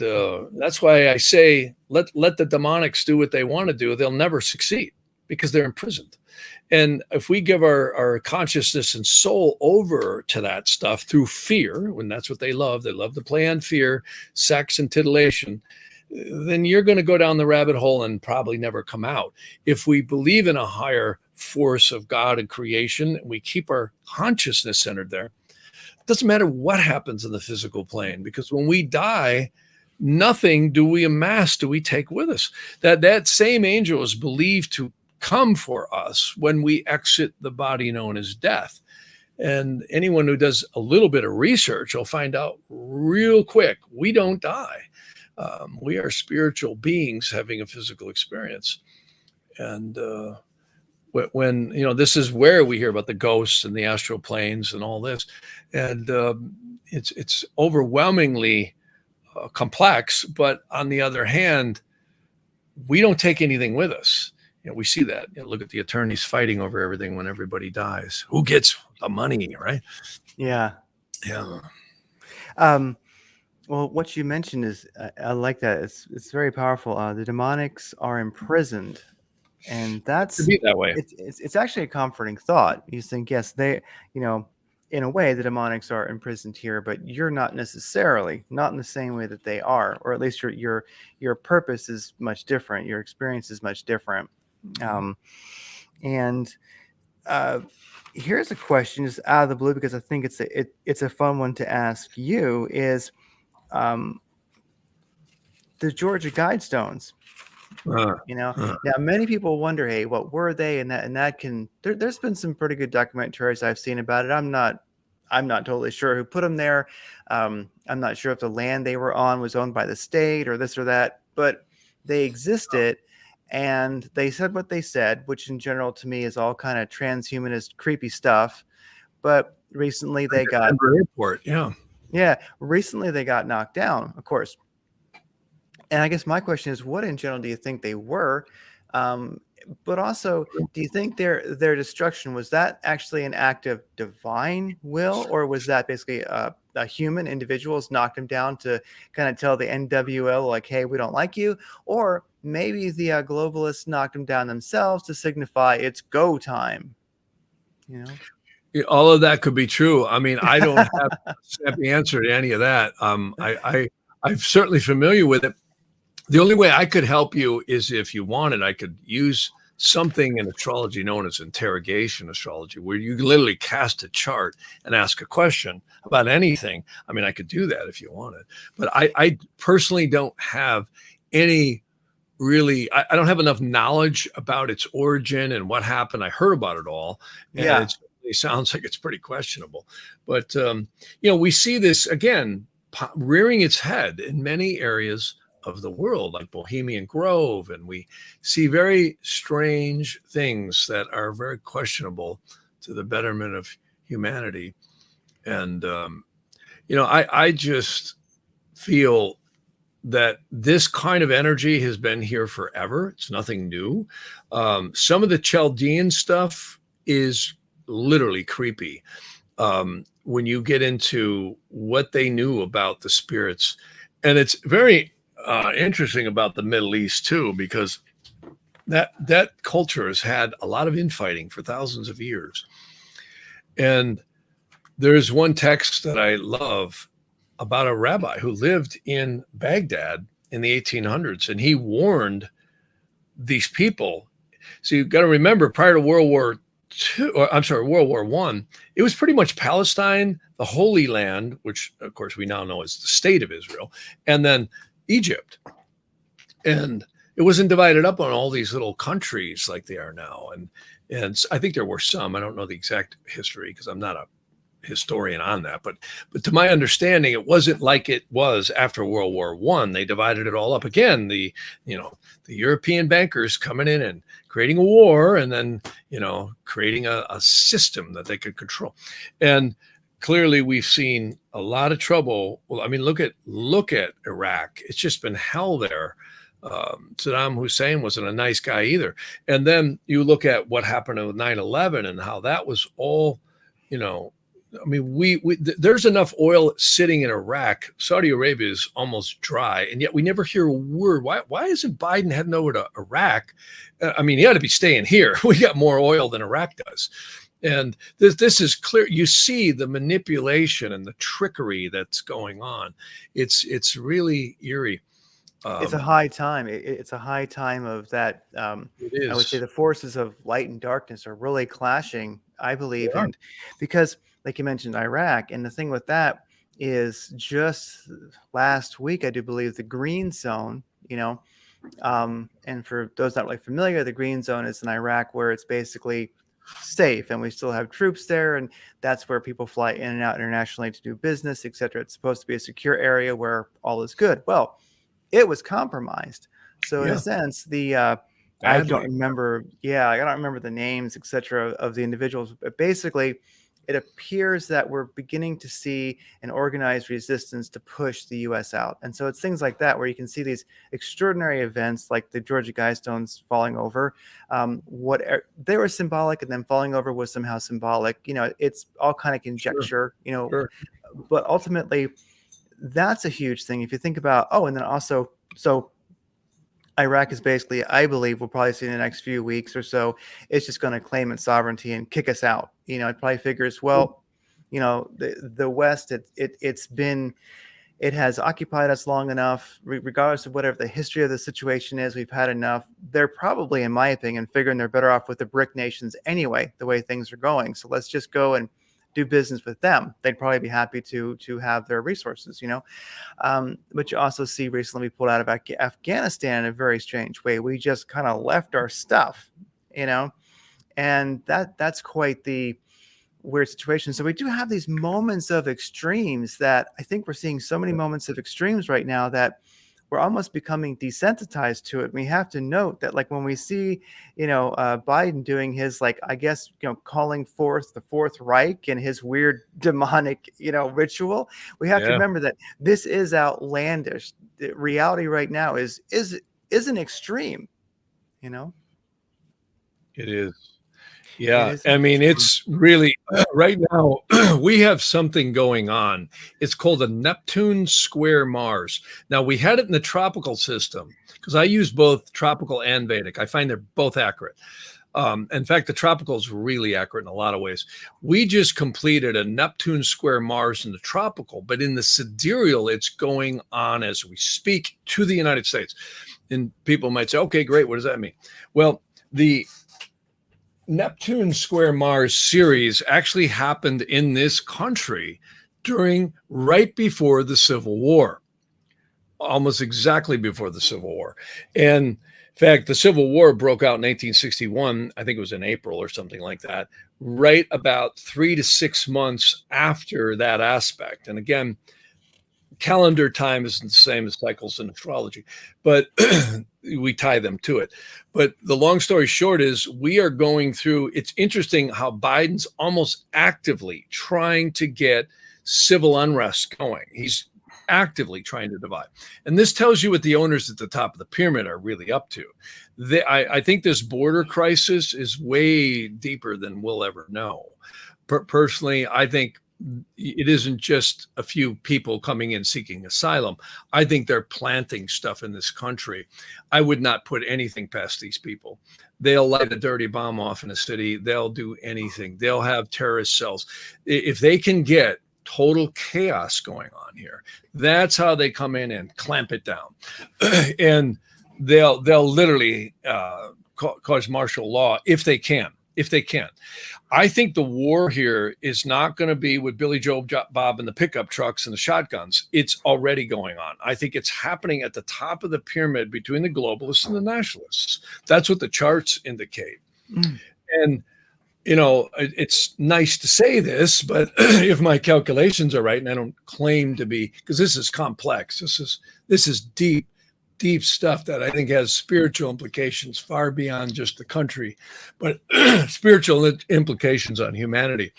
that's why I say, let the demonics do what they want to do. They'll never succeed because they're imprisoned. And if we give our consciousness and soul over to that stuff through fear, when that's what they love to play on fear, sex, and titillation, then you're going to go down the rabbit hole and probably never come out. If we believe in a higher force of God and creation, and we keep our consciousness centered there, it doesn't matter what happens in the physical plane, because when we die, nothing do we amass, do we take with us. That same angel is believed to come for us when we exit the body known as death. And anyone who does a little bit of research will find out real quick, we don't die. We are spiritual beings having a physical experience. And when, this is where we hear about the ghosts and the astral planes and all this. And it's overwhelmingly complex. But on the other hand, we don't take anything with us. We see that. Look at the attorneys fighting over everything when everybody dies. Who gets the money, right? Yeah. Yeah. Well, what you mentioned is, I like that. It's very powerful. The demonics are imprisoned, and that's To be that way. It's actually a comforting thought. You think, yes, they, in a way, the demonics are imprisoned here, but you're not necessarily, not in the same way that they are, or at least your purpose is much different. Your experience is much different. And here's a question, just out of the blue, because I think it's a fun one to ask you, is the Georgia Guidestones. Now many people wonder, hey, what were they? And that can there's been some pretty good documentaries I've seen about it. I'm not totally sure who put them there. I'm not sure if the land they were on was owned by the state or this or that, but they existed. And they said what they said, which in general to me is all kind of transhumanist, creepy stuff. But recently they got airport, recently they got knocked down, of course. And I guess my question is, what in general do you think they were? But also, do you think their destruction, was that actually an act of divine will, or was that basically a human individuals knocked them down to kind of tell the NWO, like, hey, we don't like you? Or maybe the globalists knocked them down themselves to signify it's go time. All of that could be true. I mean, I don't have the answer to any of that. I'm certainly familiar with it. The only way I could help you is if you wanted, I could use something in astrology known as interrogation astrology, where you literally cast a chart and ask a question about anything. I mean, I could do that if you wanted, but I personally don't have any really, I don't have enough knowledge about its origin and what happened. I heard about it all. And it sounds like it's pretty questionable, but we see this again, rearing its head in many areas of the world, like Bohemian Grove, and we see very strange things that are very questionable to the betterment of humanity. And I just feel that this kind of energy has been here forever. It's nothing new. Some of the Chaldean stuff is literally creepy. When you get into what they knew about the spirits, and it's very interesting about the Middle East too, because that culture has had a lot of infighting for thousands of years. And there's one text that I love about a rabbi who lived in Baghdad in the 1800s, and he warned these people. So you've got to remember, prior to World War World War I, it was pretty much Palestine, the Holy Land, which of course we now know is the state of Israel, and then Egypt. And it wasn't divided up on all these little countries like they are now. And I think there were some. I don't know the exact history because I'm not a historian on that, but to my understanding, it wasn't like it was after World War I. They divided it all up again. The European bankers coming in and creating a war, and then creating a system that they could control. And clearly, we've seen a lot of trouble. Well, I mean, look at Iraq. It's just been hell there. Saddam Hussein wasn't a nice guy either. And then you look at what happened with 9/11 and how that was all, I mean, there's enough oil sitting in Iraq. Saudi Arabia is almost dry, and yet we never hear a word. Why isn't Biden heading over to Iraq? I mean, he ought to be staying here. We got more oil than Iraq does. And this is clear. You see the manipulation and the trickery that's going on. It's really eerie. It's a high time. It's a high time of that. It is. I would say the forces of light and darkness are really clashing, I believe, and because, like you mentioned, Iraq, and the thing with that is just last week, I do believe the green zone, and for those not really familiar, the green zone is in Iraq where it's basically safe and we still have troops there, and that's where people fly in and out internationally to do business, etc. It's supposed to be a secure area where all is good. Well, it was compromised. So in a sense, I don't remember the names, etc., of the individuals, but basically it appears that we're beginning to see an organized resistance to push the U.S. out. And so it's things like that where you can see these extraordinary events like the Georgia Guidestones falling over. They were symbolic, and then falling over was somehow symbolic. It's all kind of conjecture, Sure. But ultimately that's a huge thing. If you think about, and then also, so Iraq is basically, I believe we'll probably see in the next few weeks or so, it's just going to claim its sovereignty and kick us out. It probably figures, the West, it has occupied us long enough, regardless of whatever the history of the situation is, we've had enough. They're probably, in my opinion, figuring they're better off with the BRIC nations anyway, the way things are going. So let's just go and do business with them. They'd probably be happy to have their resources, But you also see recently we pulled out of Afghanistan in a very strange way. We just kind of left our stuff, and that's quite the weird situation. So we do have these moments of extremes that I think we're seeing so many moments of extremes right now that we're almost becoming desensitized to it. We have to note that, like, when we see, Biden doing his, calling forth the Fourth Reich and his weird demonic, ritual, we have to remember that this is outlandish. The reality right now is an extreme, It is. Yeah, I mean, it's really right now we have something going on. It's called a Neptune square Mars. Now, we had it in the tropical system because I use both tropical and Vedic. I find they're both accurate. In fact, the tropical is really accurate in a lot of ways. We just completed a Neptune square Mars in the tropical, but in the sidereal, it's going on as we speak to the United States. And people might say, okay, great. What does that mean? Well, the Neptune square Mars series actually happened in this country right before the Civil War, almost exactly before the Civil War. And in fact, the Civil War broke out in 1861. I think it was in April or something like that, right about 3 to 6 months after that aspect. And again, calendar time isn't the same as cycles in astrology, but we tie them to it. But the long story short is we are going through, it's interesting how Biden's almost actively trying to get civil unrest going. He's actively trying to divide. And this tells you what the owners at the top of the pyramid are really up to. I think this border crisis is way deeper than we'll ever know. Personally, I think it isn't just a few people coming in seeking asylum. I think they're planting stuff in this country. I would not put anything past these people. They'll light a dirty bomb off in a city. They'll do anything. They'll have terrorist cells. If they can get total chaos going on here, that's how they come in and clamp it down. And they'll literally cause martial law if they can. I think the war here is not going to be with Billy Joe Bob and the pickup trucks and the shotguns. It's already going on. I think it's happening at the top of the pyramid between the globalists and the nationalists. That's what the charts indicate. And, you know, it's nice to say this, but if my calculations are right, and I don't claim to be, because this is complex, this is deep stuff that I think has spiritual implications far beyond just the country, but spiritual implications on humanity.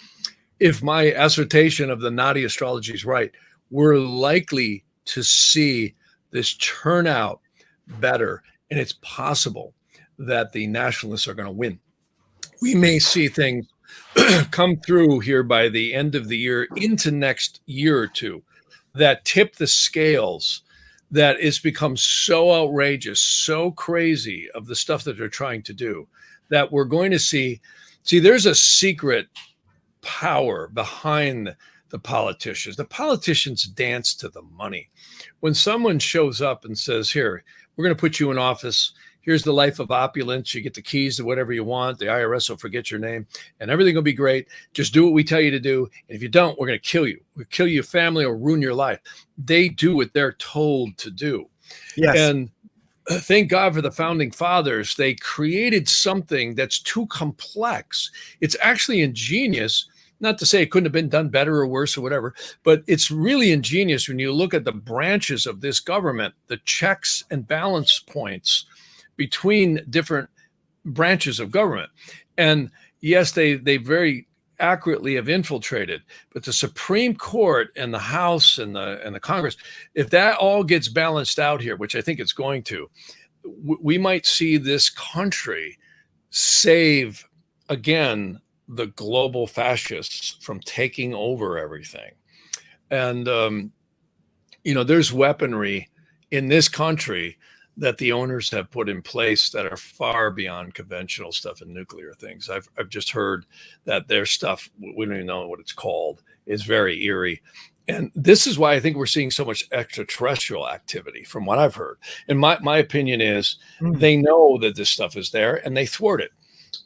If my assertion of the Naadi astrology is right, we're likely to see this turn out better, and it's possible that the nationalists are going to win. We may see things come through here by the end of the year into next year or two that tip the scales, that it's become so outrageous, so crazy of the stuff that they're trying to do, that we're going to see there's a secret power behind the politicians. The politicians dance to the money. When someone shows up and says, here, we're going to put you in office, here's the life of opulence, you get the keys to whatever you want, the IRS will forget your name, and everything will be great. Just do what we tell you to do. And if you don't, we're going to kill you. We'll kill your family or ruin your life. They do what they're told to do. Yes. And thank God for the founding fathers. They created something that's too complex. It's actually ingenious. Not to say it couldn't have been done better or worse or whatever, but it's really ingenious when you look at the branches of this government, the checks and balance points between different branches of government. And yes, they very accurately have infiltrated, but the Supreme Court and the House and the Congress, if that all gets balanced out here, which I think it's going to, we might see this country save again the global fascists from taking over everything. And you know, there's weaponry in this country that the owners have put in place that are far beyond conventional stuff and nuclear things. I've just heard that their stuff, we don't even know what it's called, is very eerie. And this is why I think we're seeing so much extraterrestrial activity from what I've heard. And my opinion is they know that this stuff is there and they thwart it.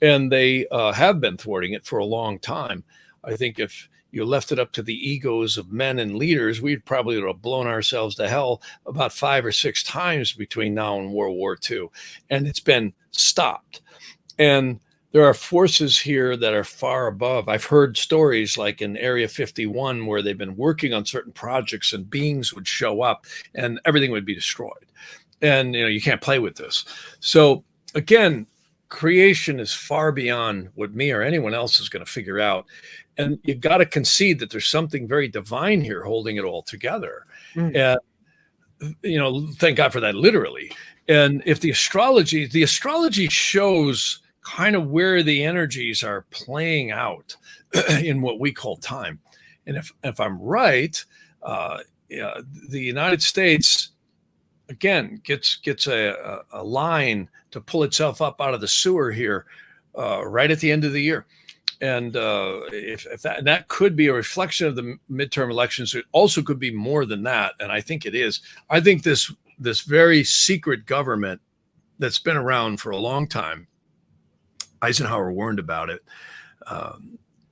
And they have been thwarting it for a long time. I think if you left it up to the egos of men and leaders, we'd probably have blown ourselves to hell about 5 or 6 times between now and World War II. And it's been stopped. And there are forces here that are far above. I've heard stories like in Area 51 where they've been working on certain projects and beings would show up and everything would be destroyed. And, you know, you can't play with this. So again, creation is far beyond what me or anyone else is going to figure out. And you've got to concede that there's something very divine here holding it all together. And, you know, thank God for that, literally. And if the astrology shows kind of where the energies are playing out in what we call time. And if I'm right, the United States, again, gets a line to pull itself up out of the sewer here right at the end of the year. And if that could be a reflection of the midterm elections, it also could be more than that. And I think it is. I think this very secret government that's been around for a long time, Eisenhower warned about it.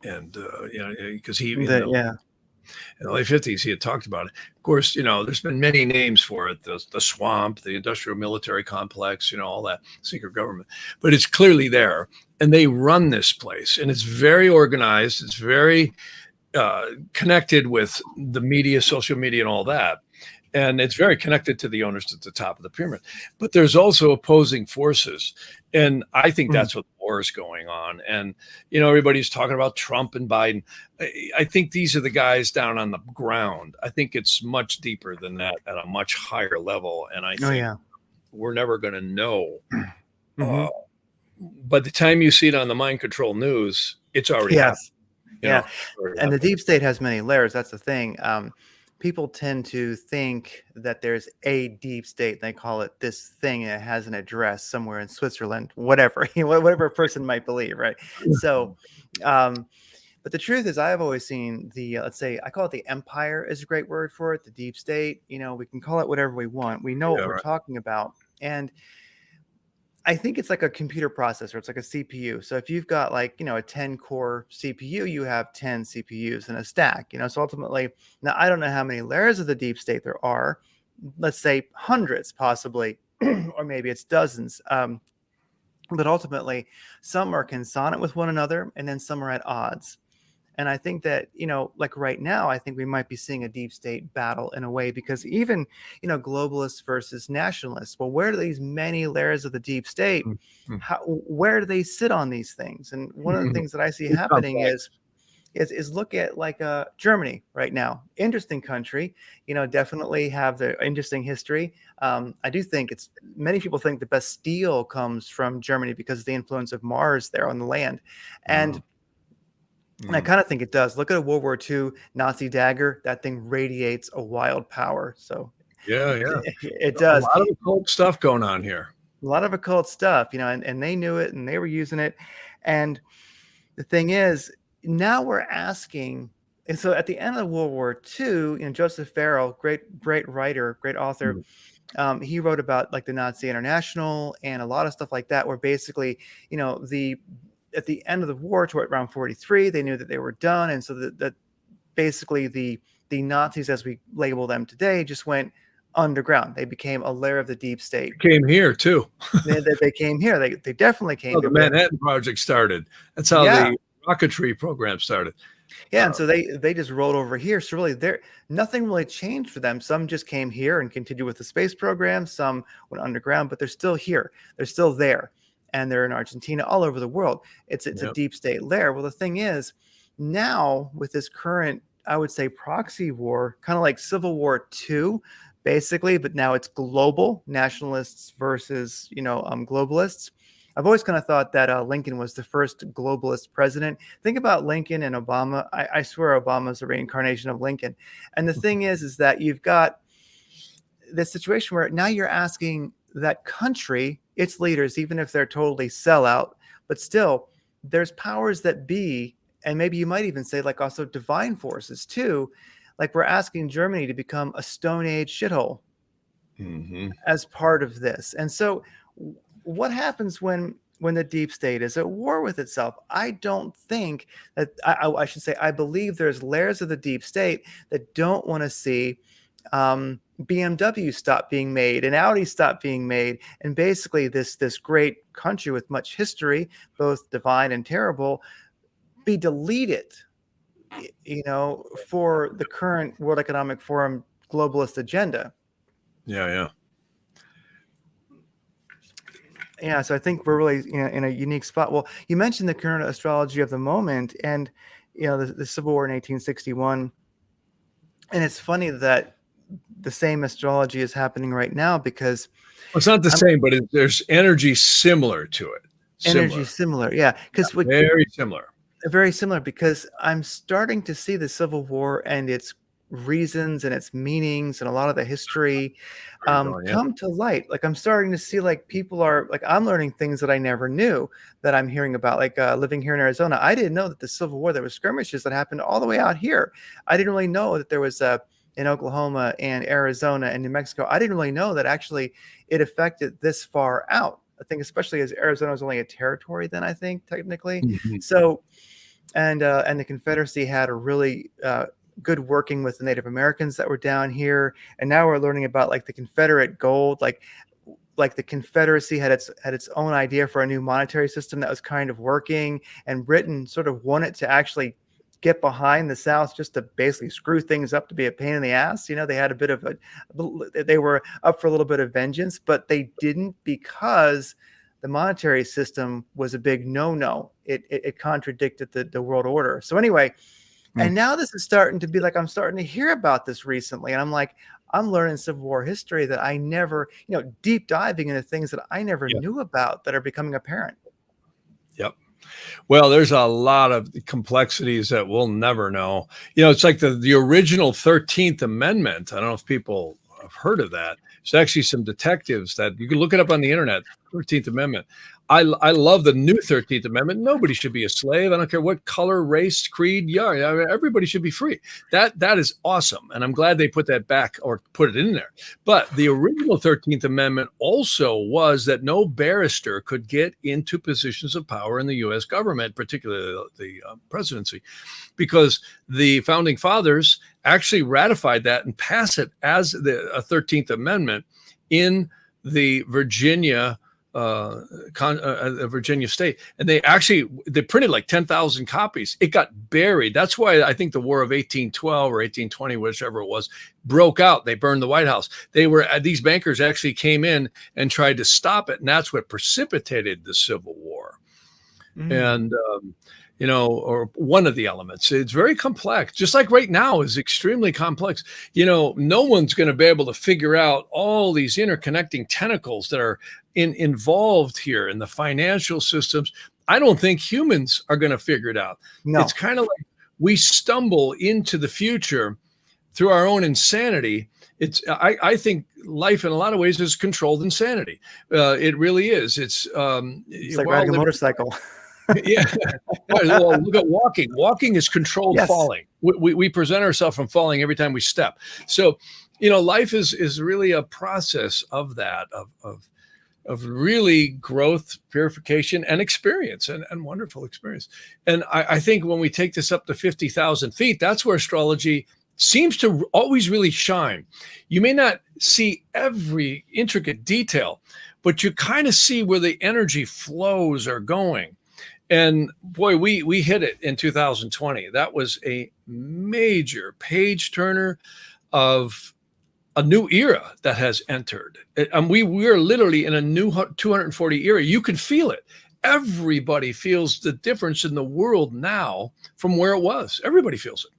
You know, because he, in the late 50s, he had talked about it. Of course, you know, there's been many names for it, the swamp, the industrial military complex, you know, all that secret government, but it's clearly there. And they run this place, and it's very organized. It's very connected with the media, social media, and all that. And it's very connected to the owners at the top of the pyramid. But there's also opposing forces. And I think that's what the war is going on. And, you know, everybody's talking about Trump and Biden. I think these are the guys down on the ground. I think it's much deeper than that at a much higher level. And I think we're never going to know. By the time you see it on the mind control news, it's already happened. Yeah. Sorry And about the that. deep state has many layers. That's the thing. People tend to think that there's a deep state. They call it this thing, and it has an address somewhere in Switzerland, whatever, whatever a person might believe, right? So, um, but the truth is, I've always seen the, let's say, I call it the empire is a great word for it, the deep state. We can call it whatever we want. We know what Yeah, we're right. talking about. And I think it's like a computer processor. It's like a CPU. So if you've got like, a 10 core CPU, you have 10 CPUs in a stack, so ultimately, now I don't know how many layers of the deep state there are. Let's say hundreds possibly, or maybe it's dozens. But ultimately, some are consonant with one another and then some are at odds. And I think that, like right now, I think we might be seeing a deep state battle in a way, because even, globalists versus nationalists, well, where do these many layers of the deep state, Mhm. where do they sit on these things? And one of the things that I see It's happening complex. is look at like Germany right now. Interesting country, definitely have the interesting history. I do think many people think the best steel comes from Germany because of the influence of Mars there on the land. And I Mm. kind of think it does. Look at a World War II Nazi dagger. That thing radiates a wild power. So Yeah, yeah. it A does. lot of occult stuff going on here. A lot of occult stuff, and they knew it and they were using it. And the thing is, now we're asking. And so at the end of World War II, Joseph Farrell, great writer, great author, Mm. he wrote about like the Nazi International and a lot of stuff like that, where basically, the at the end of the war, to around 43, they knew that they were done, and so that basically the Nazis, as we label them today, just went underground. They became a layer of the deep state. Came here too. They came here. They definitely came Well, the here. But Manhattan Project started. That's how yeah, the rocketry program started. yeah, and so they just rolled over here. So really, there nothing really changed for them. Some just came here and continued with the space program. Some went underground, but they're still here. They're still there, and they're in Argentina, all over the world. It's a Yep. deep state layer. Well, the thing is, now with this current, I would say, proxy war, kind of like Civil War II, basically, but now it's global nationalists versus globalists. I've always kind of thought that Lincoln was the first globalist president. Think about Lincoln and Obama. I swear Obama's a reincarnation of Lincoln. And the thing is that you've got this situation where now you're asking that country, its leaders, even if they're totally sellout, but still there's powers that be, and maybe you might even say like also divine forces too. Like we're asking Germany to become a Stone Age shithole Hmm. as part of this. And so what happens when the deep state is at war with itself? I don't think that I should say I believe there's layers of the deep state that don't want to see BMW stop being made and Audi stop being made, and basically this great country with much history, both divine and terrible, be deleted, for the current World Economic Forum globalist agenda. Yeah, yeah. Yeah, so I think we're really in a unique spot. Well, you mentioned the current astrology of the moment, and the Civil War in 1861, and it's funny that the same astrology is happening right now because Well, it's not the I'm same, but there's energy similar to it. energy Similar. similar. Yeah, because Very similar. very similar, because I'm starting to see the Civil War and its reasons and its meanings and a lot of the history Where you're going, yeah. come to light. Like I'm starting to see like people are like I'm learning things that I never knew that I'm hearing about. Like living here in Arizona, I didn't know that the Civil War, there was skirmishes that happened all the way out here. I didn't really know that there was in Oklahoma and Arizona and New Mexico. I didn't really know that actually it affected this far out. I think especially as Arizona was only a territory then, I think technically. Mhm. So and the Confederacy had a really good working with the Native Americans that were down here, and now we're learning about like the Confederate gold, like the Confederacy had its own idea for a new monetary system that was kind of working, and Britain sort of wanted to actually get behind the South just to basically screw things up, to be a pain in the ass. They had a bit of they were up for a little bit of vengeance, but they didn't, because the monetary system was a big no-no. It contradicted the world order. So anyway, Mm. and now this is starting to be like, I'm starting to hear about this recently. And I'm like, I'm learning Civil War history that I never, deep diving into things that I never Yeah. knew about that are becoming apparent. Yep. Well, there's a lot of complexities that we'll never know. It's like the original 13th Amendment. I don't know if people have heard of that. There's actually some detectives that you can look it up on the internet, 13th Amendment. I love the new 13th Amendment. Nobody should be a slave. I don't care what color, race, creed. Yeah, everybody should be free. That is awesome. And I'm glad they put that back or put it in there. But the original 13th Amendment also was that no barrister could get into positions of power in the U.S. government, particularly the presidency, because the founding fathers actually ratified that and passed it as the 13th Amendment in the Virginia Virginia state. And they printed like 10,000 copies. It got buried. That's why I think the War of 1812 or 1820, whichever it was, broke out. They burned the White House. These bankers actually came in and tried to stop it. And that's what precipitated the Civil War. And, or one of the elements. It's very complex, just like right now is extremely complex. No one's going to be able to figure out all these interconnecting tentacles that are involved here in the financial systems. I don't think humans are going to figure it out. No. It's kind of like we stumble into the future through our own insanity. I think life in a lot of ways is controlled insanity. It really is. It's like riding a motorcycle. Yeah. Well, look at walking. Walking is controlled falling. We present ourselves from falling every time we step. So, life is really a process of that, of really growth, purification, and experience, and wonderful experience. And I think when we take this up to 50,000 feet, that's where astrology seems to always really shine. You may not see every intricate detail, but you kind of see where the energy flows are going. And boy, we hit it in 2020. That was a major page turner of a new era that has entered. And we're literally in a new 240 era. You can feel it. Everybody feels the difference in the world now from where it was. Everybody feels it.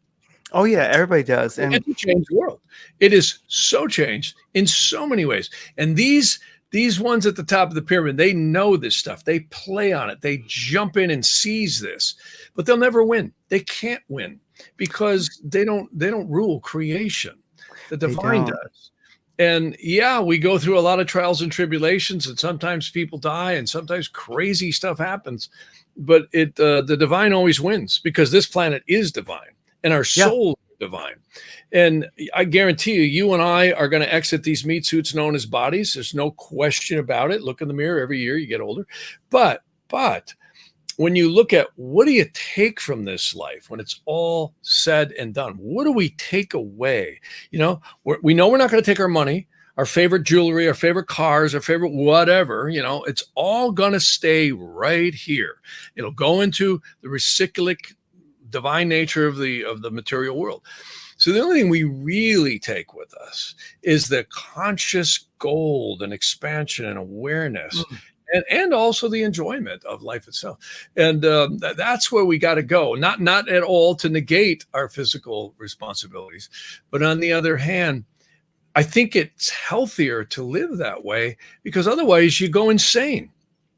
Oh yeah, everybody does. And it's a changed world. It is so changed in so many ways. And these ones at the top of the pyramid, they know this stuff. They play on it. They jump in and seize this, but they'll never win. They can't win because they don't rule creation. The divine does. And yeah, we go through a lot of trials and tribulations, and sometimes people die, and sometimes crazy stuff happens. But the divine always wins because this planet is divine, and our soul is divine. And I guarantee you and I are going to exit these meat suits known as bodies. There's no question about it. Look in the mirror every year, you get older. But when you look at what do you take from this life when it's all said and done, what do we take away? We know we're not going to take our money, our favorite jewelry, our favorite cars, our favorite whatever. It's all going to stay right here. It'll go into the recyclic divine nature of the material world. So the only thing we really take with us is the conscious gold and expansion and awareness, and also the enjoyment of life itself. And that's where we got to go. Not at all to negate our physical responsibilities, but on the other hand, I think it's healthier to live that way because otherwise you go insane.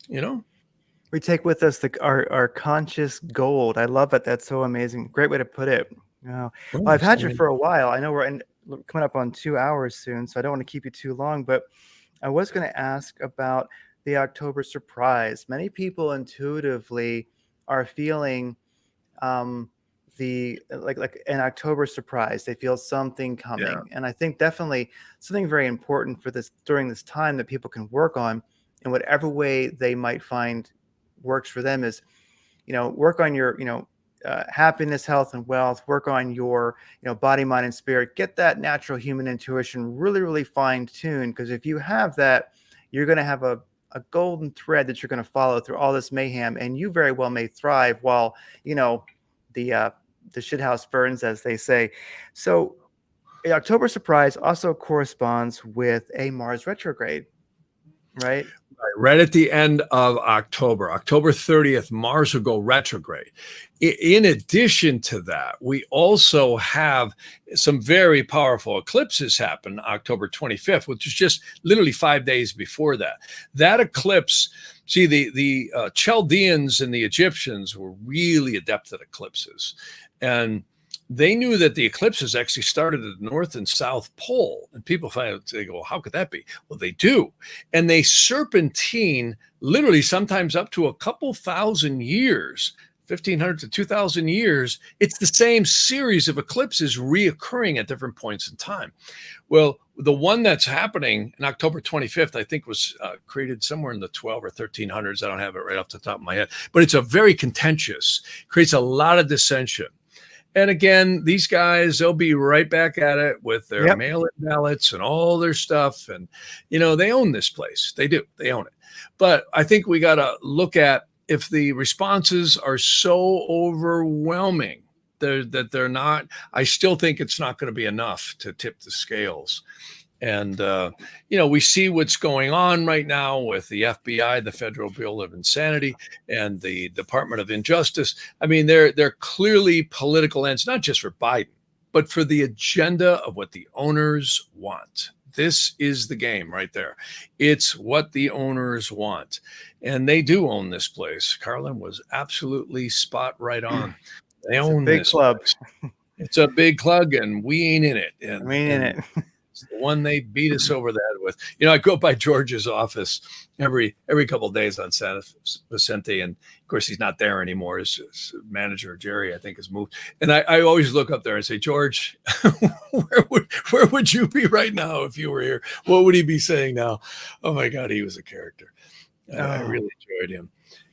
We take with us our conscious gold. I love it. That's so amazing. Great way to put it. Well, I've had you for a while. I know we're coming up on 2 hours soon, so I don't want to keep you too long, but I was going to ask about the October surprise. Many people intuitively are feeling like an October surprise. They feel something coming. And I think definitely something very important for this during this time that people can work on in whatever way they might find works for them is, work on your, happiness, health, and wealth, work on your, body, mind, and spirit, get that natural human intuition really, really fine-tuned. Because if you have that, you're going to have a golden thread that you're going to follow through all this mayhem, and you very well may thrive while, the shithouse burns, as they say. So the October surprise also corresponds with a Mars retrograde, right? Right at the end of October 30th, Mars will go retrograde. In addition to that, we also have some very powerful eclipses happen October 25th, which is just literally 5 days before that. That eclipse See, the Chaldeans and the Egyptians were really adept at eclipses, and they knew that the eclipses actually started at the North and South Pole. And people find out, they go, how could that be? Well, they do. And they serpentine literally sometimes up to a couple thousand years, 1,500 to 2,000 years. It's the same series of eclipses reoccurring at different points in time. Well, the one that's happening in October 25th, I think was created somewhere in the 12 or 1300s. I don't have it right off the top of my head, but it's a very contentious, creates a lot of dissension. And again, these guys, they'll be right back at it with their mail-in ballots and all their stuff. And, they own this place. They do. They own it. But I think we got to look at if the responses are so overwhelming that they're not, I still think it's not going to be enough to tip the scales. And, we see what's going on right now with the FBI, the Federal Bureau of Insanity, and the Department of Injustice. I mean, they're clearly political ends, not just for Biden, but for the agenda of what the owners want. This is the game right there. It's what the owners want. And they do own this place. Carlin was absolutely spot right on. They own this club. It's a big club, and we ain't in it. And we ain't in it. The one they beat us over the head with. I go by George's office every couple of days on San Vicente, and of course he's not there anymore. His manager Jerry, I think, has moved. And I always look up there and say, George, where would you be right now if you were here? What would he be saying now? Oh my God, he was a character. I really enjoyed him.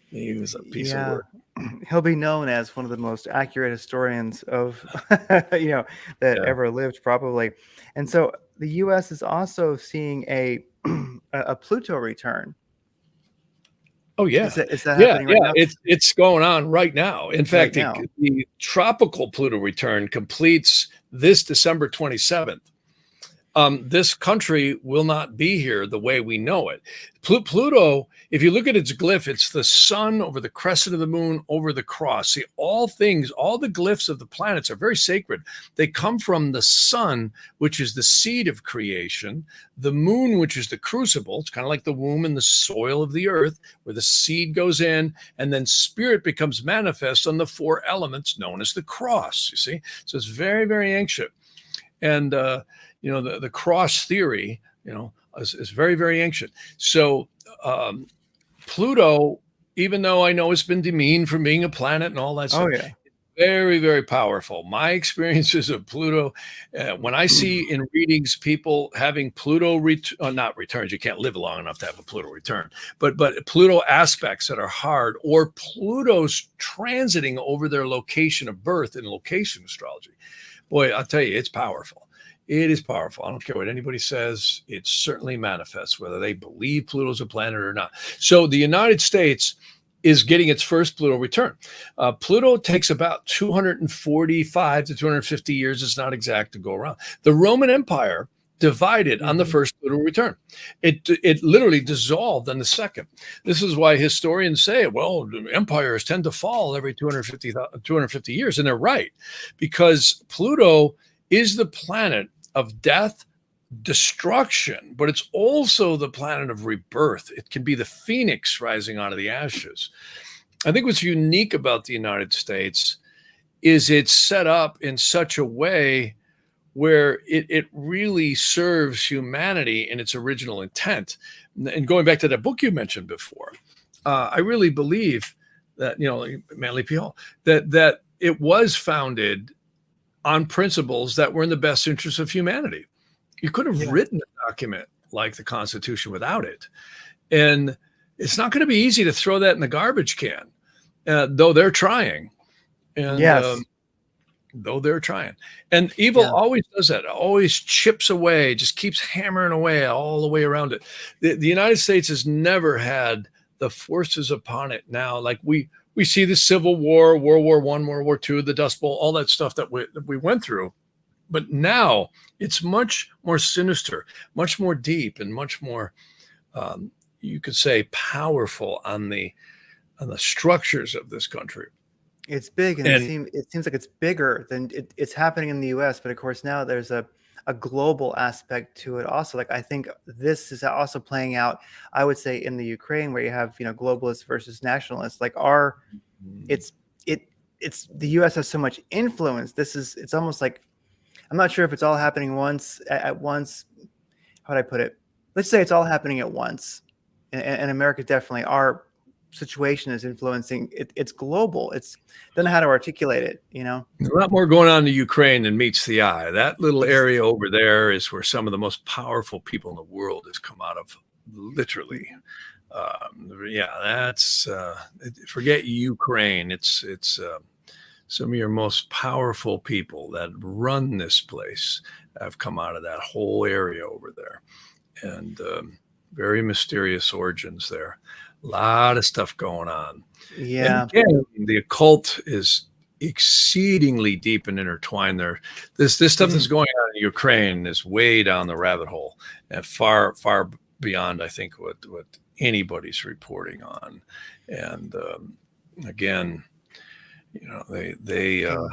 He was a piece of work. He'll be known as one of the most accurate historians of that ever lived, probably. And so the U.S. is also seeing a Pluto return. Oh yeah, is that happening right now? It's going on right now. In fact, the tropical Pluto return completes this December 27th. This country will not be here the way we know it. Pluto, if you look at its glyph, it's the sun over the crescent of the moon over the cross. See, all the glyphs of the planets are very sacred. They come from the sun, which is the seed of creation, the moon, which is the crucible. It's kind of like the womb and the soil of the earth, where the seed goes in, and then spirit becomes manifest on the four elements known as the cross, you see? So it's very, very ancient. And, the cross theory, is very, very ancient. So Pluto, even though I know it's been demeaned from being a planet and all that stuff, very, very powerful. My experiences of Pluto, when I see in readings people having Pluto not returns, you can't live long enough to have a Pluto return, but Pluto aspects that are hard, or Pluto's transiting over their location of birth in location astrology. Boy, I'll tell you, it's powerful. It is powerful. I don't care what anybody says. It certainly manifests, whether they believe Pluto's a planet or not. So the United States is getting its first Pluto return. Pluto takes about 245 to 250 years. It's not exact to go around. The Roman Empire divided on the first Pluto return. It literally dissolved on the second. This is why historians say, well, empires tend to fall every 250 years. And they're right, because Pluto is the planet of death, destruction, but it's also the planet of rebirth. It can be the phoenix rising out of the ashes. I think what's unique about the United States is it's set up in such a way where it really serves humanity in its original intent. And going back to that book you mentioned before, I really believe that, Manly P. Hall, that it was founded on principles that were in the best interest of humanity. You could have written a document like the Constitution without it. And it's not going to be easy to throw that in the garbage can, though they're trying. And though they're trying. And evil always does that, always chips away, just keeps hammering away all the way around it. The United States has never had the forces upon it now. Like we see the Civil War, World War I, World War II, the Dust Bowl, all that stuff that we went through. But now it's much more sinister, much more deep, and much more, you could say, powerful on the structures of this country. It's big, and it seems like it's bigger than it's happening in the U.S. But of course, now there's a a global aspect to it also. Like I think this is also playing out, I would say, in the Ukraine, where you have, globalists versus nationalists. Like it's it it's the US has so much influence. It's almost like, I'm not sure if it's all happening at once. How would I put it? Let's say it's all happening at once. And America, definitely, our situation is influencing it. It's global. It's don't know how to articulate it, There's a lot more going on in Ukraine than meets the eye. That little area over there is where some of the most powerful people in the world has come out of, literally. That's forget Ukraine. It's some of your most powerful people that run this place have come out of that whole area over there, and very mysterious origins there. A lot of stuff going on. Yeah. And again, the occult is exceedingly deep and intertwined there. This stuff that's going on in Ukraine is way down the rabbit hole and far, far beyond, I think, what anybody's reporting on. And again, they and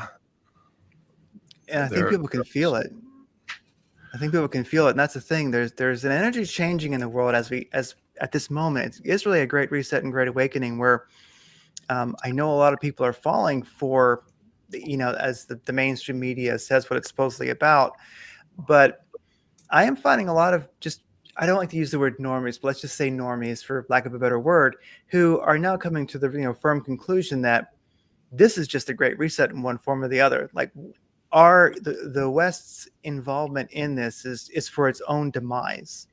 I think people can feel it. And that's the thing. There's an energy changing in the world as at this moment. It's really a great reset and great awakening where I know a lot of people are falling for, as the mainstream media says what it's supposedly about. But I am finding a lot of I don't like to use the word normies, but let's just say normies, for lack of a better word, who are now coming to the firm conclusion that this is just a great reset in one form or the other. Like the West's involvement in this is for its own demise.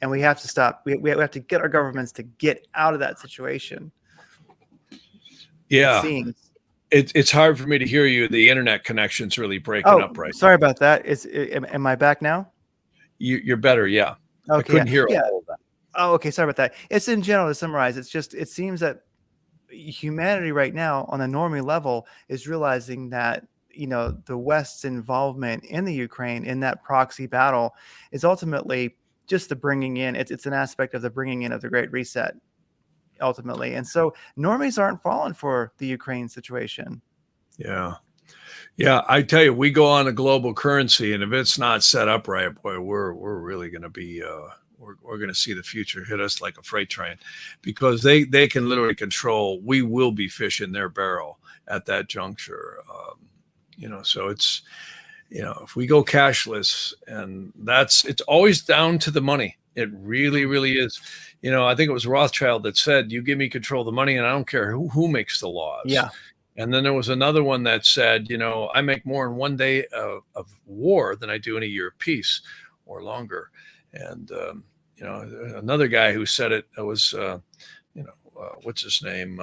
And we have to stop. We have to get our governments to get out of that situation. Yeah. It's hard for me to hear you. The internet connection's really breaking up right sorry about that. Am I back now? You're better, yeah. Okay, I couldn't hear all of that. Oh, okay. Sorry about that. It's in general, to summarize. It seems that humanity right now on a normie level is realizing that the West's involvement in the Ukraine, in that proxy battle, is ultimately just the bringing in. It's an aspect of the bringing in of the Great Reset, ultimately. And so normies aren't falling for the Ukraine situation. Yeah, I tell you, we go on a global currency, and if it's not set up right, boy, we're really going to be we're going to see the future hit us like a freight train, because they can literally control. We will be fish in their barrel at that juncture. So it's if we go cashless, and it's always down to the money. It really, really is. I think it was Rothschild that said, "You give me control of the money, and I don't care who makes the laws." Yeah. And then there was another one that said, I make more in one day of war than I do in a year of peace or longer. And, another guy who said it was, what's his name?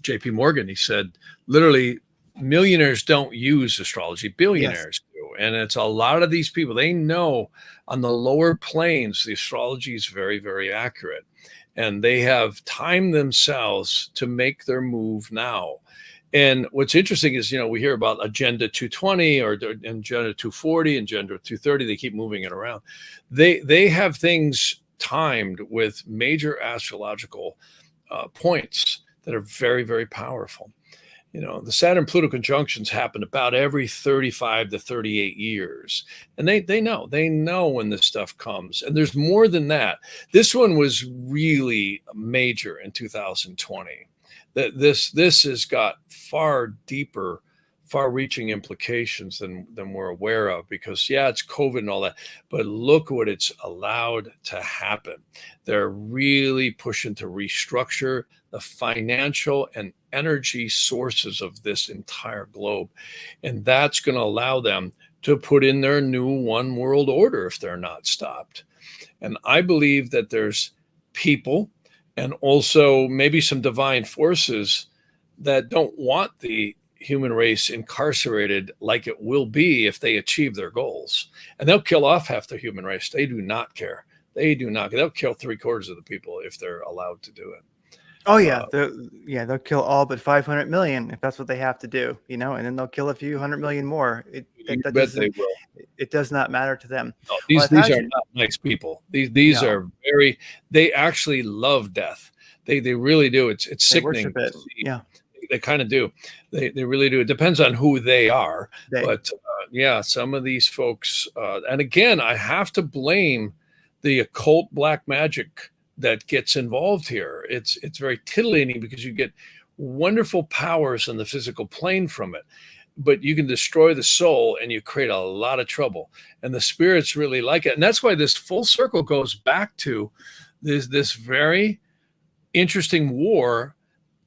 JP Morgan. He said, literally, millionaires don't use astrology, billionaires do. And it's a lot of these people, they know on the lower planes, the astrology is very, very accurate. And they have timed themselves to make their move now. And what's interesting is, we hear about Agenda 220 or Agenda 240, Agenda 230. They keep moving it around. They have things timed with major astrological points that are very, very powerful. The Saturn-Pluto conjunctions happen about every 35 to 38 years. And they know when this stuff comes. And there's more than that. This one was really major in 2020. That this has got far deeper, far-reaching implications than we're aware of, because it's COVID and all that, but look what it's allowed to happen. They're really pushing to restructure the financial and energy sources of this entire globe, and that's going to allow them to put in their new one world order if they're not stopped. And I believe that there's people and also maybe some divine forces that don't want the human race incarcerated like it will be if they achieve their goals. And they'll kill off half the human race. They do not care. They do not. They'll kill 3/4 of the people if they're allowed to do it. Oh yeah, they'll kill all but 500 million if that's what they have to do, and then they'll kill a few 100 million more. It does not matter to them. No, these are not nice people. These are very. They actually love death. They really do. It's sickening. They worship it. Yeah, they kind of do. They really do. It depends on who they are, but yeah, some of these folks, and again, I have to blame the occult black magic that gets involved here. It's very titillating because you get wonderful powers in the physical plane from it, but you can destroy the soul and you create a lot of trouble. And the spirits really like it. And that's why this full circle goes back to this very interesting war.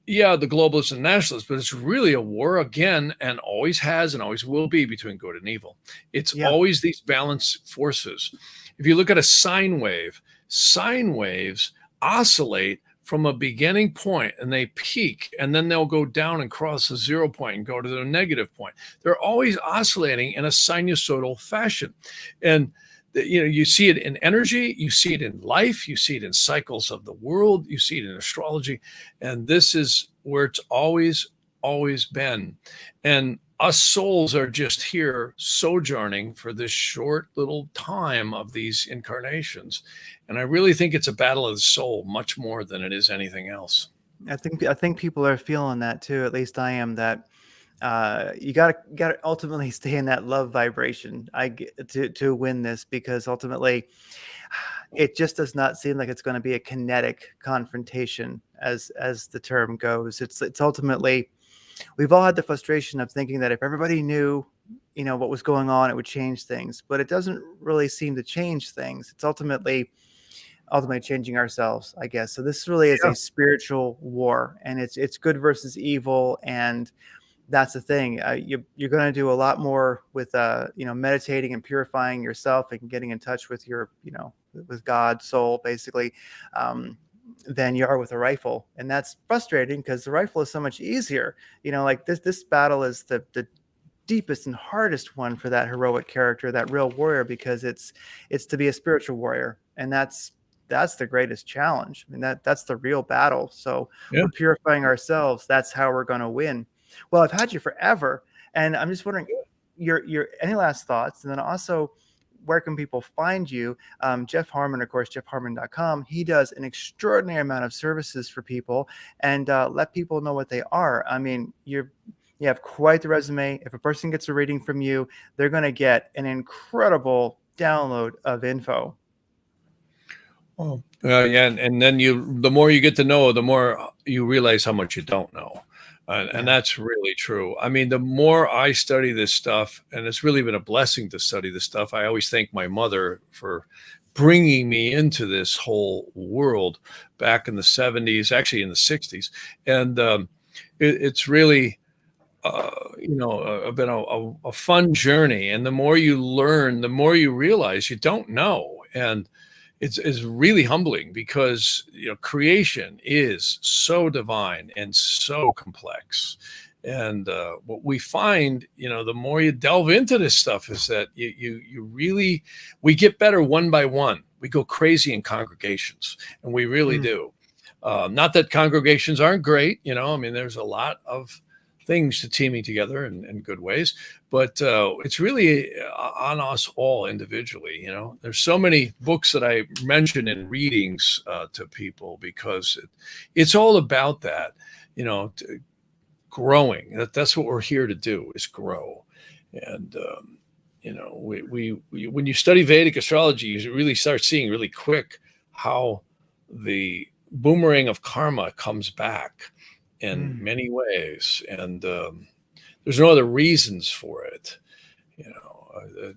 Yeah, the globalists and nationalists, but it's really a war again, and always has and always will be, between good and evil. It's Yeah. always these balanced forces. If you look at a sine waves oscillate from a beginning point and they peak, and then they'll go down and cross the 0 point and go to the negative point. They're always oscillating in a sinusoidal fashion. And you see it in energy, you see it in life, you see it in cycles of the world, you see it in astrology. And this is where it's always been. And us souls are just here sojourning for this short little time of these incarnations. And I really think it's a battle of the soul much more than it is anything else. I think people are feeling that too. At least I am. That you gotta ultimately stay in that love vibration. To win this, because ultimately, it just does not seem like it's going to be a kinetic confrontation, as the term goes. It's ultimately, we've all had the frustration of thinking that if everybody knew, what was going on, it would change things, but it doesn't really seem to change things. It's ultimately changing ourselves, I guess. So this really is a spiritual war, and it's good versus evil. And that's the thing. You're going to do a lot more with meditating and purifying yourself and getting in touch with your with God, soul, basically, than you are with a rifle. And that's frustrating because the rifle is so much easier. Like this battle is the deepest and hardest one for that heroic character, that real warrior, because it's to be a spiritual warrior, and that's the greatest challenge. I mean, that's the real battle. So we're purifying ourselves. That's how we're going to win. Well, I've had you forever, and I'm just wondering your any last thoughts, and then also, where can people find you? Jeff Harman, of course, jeffharman.com. He does an extraordinary amount of services for people, and let people know what they are. I mean, you have quite the resume. If a person gets a reading from you, they're going to get an incredible download of info. Oh, yeah, and then the more you get to know, the more you realize how much you don't know. And that's really true. I mean, the more I study this stuff, and it's really been a blessing to study this stuff. I always thank my mother for bringing me into this whole world back in the 70s, actually in the 60s. And it's really, been a fun journey. And the more you learn, the more you realize you don't know. And it's really humbling, because creation is so divine and so complex. And what we find, the more you delve into this stuff, is that we get better one by one. We go crazy in congregations, and we really do. Not that congregations aren't great, I mean, there's a lot of things to teaming together in good ways, but it's really on us all individually. There's so many books that I mention in readings to people, because it's all about that, growing. That's what we're here to do, is grow. And we when you study Vedic astrology, you really start seeing really quick how the boomerang of karma comes back in many ways, and there's no other reasons for it.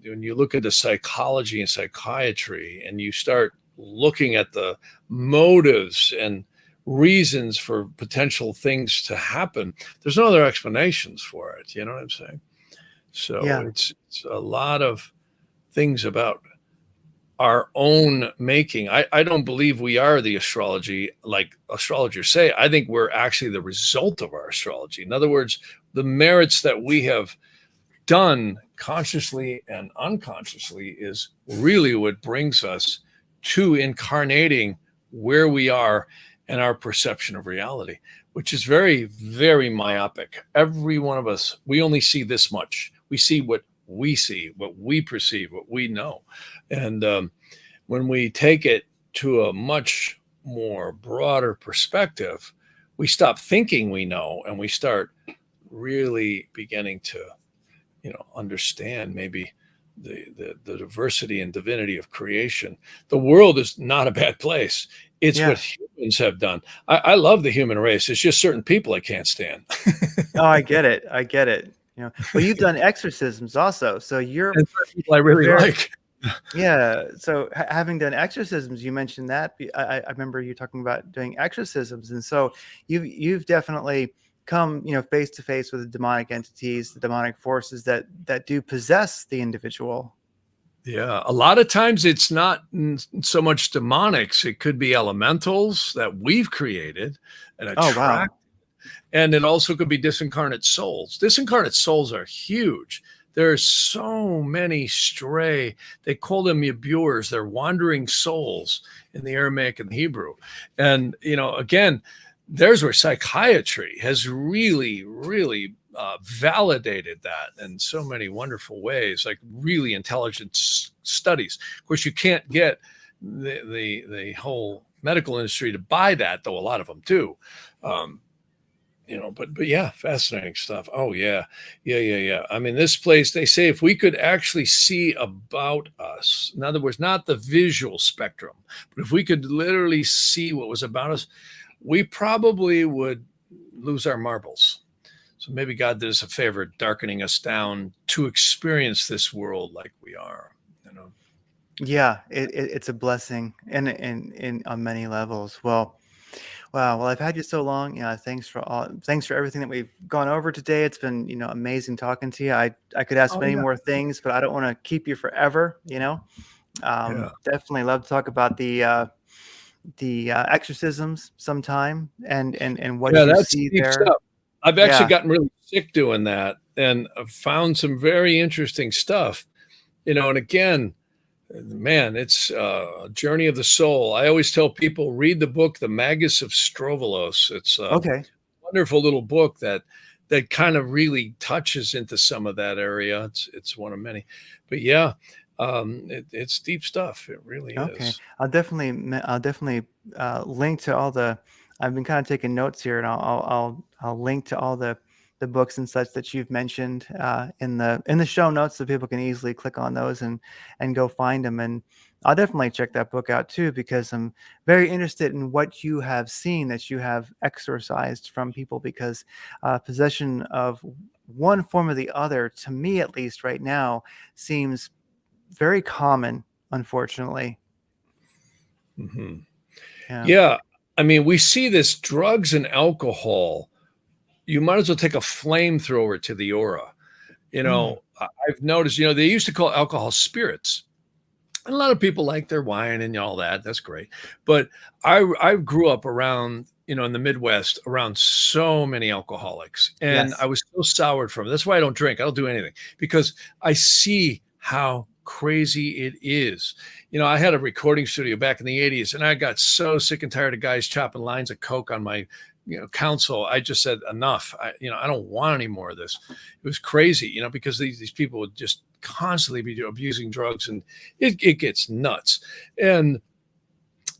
When you look at the psychology and psychiatry, and you start looking at the motives and reasons for potential things to happen, there's no other explanations for it. You know what I'm saying? So it's a lot of things about our own making. I don't believe we are the astrology, like astrologers say. I think we're actually the result of our astrology. In other words, the merits that we have done consciously and unconsciously is really what brings us to incarnating where we are and our perception of reality, which is very, very myopic. Every one of us, we only see this much. We see what we see, what we perceive, what we know. And when we take it to a much more broader perspective, we stop thinking we know, and we start really beginning to understand maybe the diversity and divinity of creation. The world is not a bad place. It's what Yeah. humans have done. I love the human race. It's just certain people I can't stand. Oh, I get it. I get it. Well, you've done exorcisms also, so you're And certain people I really very like. yeah. So having done exorcisms, you mentioned that. I remember you talking about doing exorcisms, and so you've definitely come face to face with the demonic entities, the demonic forces that do possess the individual. Yeah, a lot of times it's not so much demonics. It could be elementals that we've created and Oh wow. attract. And it also could be disincarnate souls. Disincarnate souls are huge. There's so many stray, they call them yaburs. They're wandering souls in the Aramaic and Hebrew. And, again, there's where psychiatry has really, really validated that in so many wonderful ways, like really intelligent studies. Of course, you can't get the whole medical industry to buy that, though a lot of them do. But yeah, fascinating stuff. Oh yeah. I mean, this place, they say if we could actually see about us, in other words, not the visual spectrum, but if we could literally see what was about us, we probably would lose our marbles. So maybe God did us a favor, darkening us down to experience this world like we are. Yeah, it's a blessing in on many levels. Well, wow. Well, I've had you so long. Yeah, thanks for everything that we've gone over today. It's been, amazing talking to you. I could ask Oh many yeah, more things, but I don't want to keep you forever, yeah. Definitely love to talk about the exorcisms sometime and what Yeah, you that's see deep there. stuff. I've actually Yeah. gotten really sick doing that and I've found some very interesting stuff. And again, man, it's a journey of the soul. I always tell people read the book, The Magus of Strovolos. It's a Okay. wonderful little book that kind of really touches into some of that area. It's one of many, but yeah, it's deep stuff. It really Okay, is. I'll definitely link to all the. I've been kind of taking notes here, and I'll link to all the books and such that you've mentioned in the show notes, so people can easily click on those and go find them. And I'll definitely check that book out too, because I'm very interested in what you have seen that you have exorcised from people, because possession of one form or the other, to me at least right now, seems very common, unfortunately. Hmm. Yeah. Yeah, I mean, we see this drugs and alcohol. You might as well take a flamethrower to the aura. Mm. I've noticed. They used to call alcohol spirits. And a lot of people like their wine and all that. That's great. But I grew up around, in the Midwest around so many alcoholics. And I Yes. was so soured from it. That's why I don't drink. I don't do anything because I see how crazy it is. I had a recording studio back in the 80s and I got so sick and tired of guys chopping lines of coke on my council. I just said enough. I don't want any more of this. It was crazy, because these people would just constantly be abusing drugs and it gets nuts. And,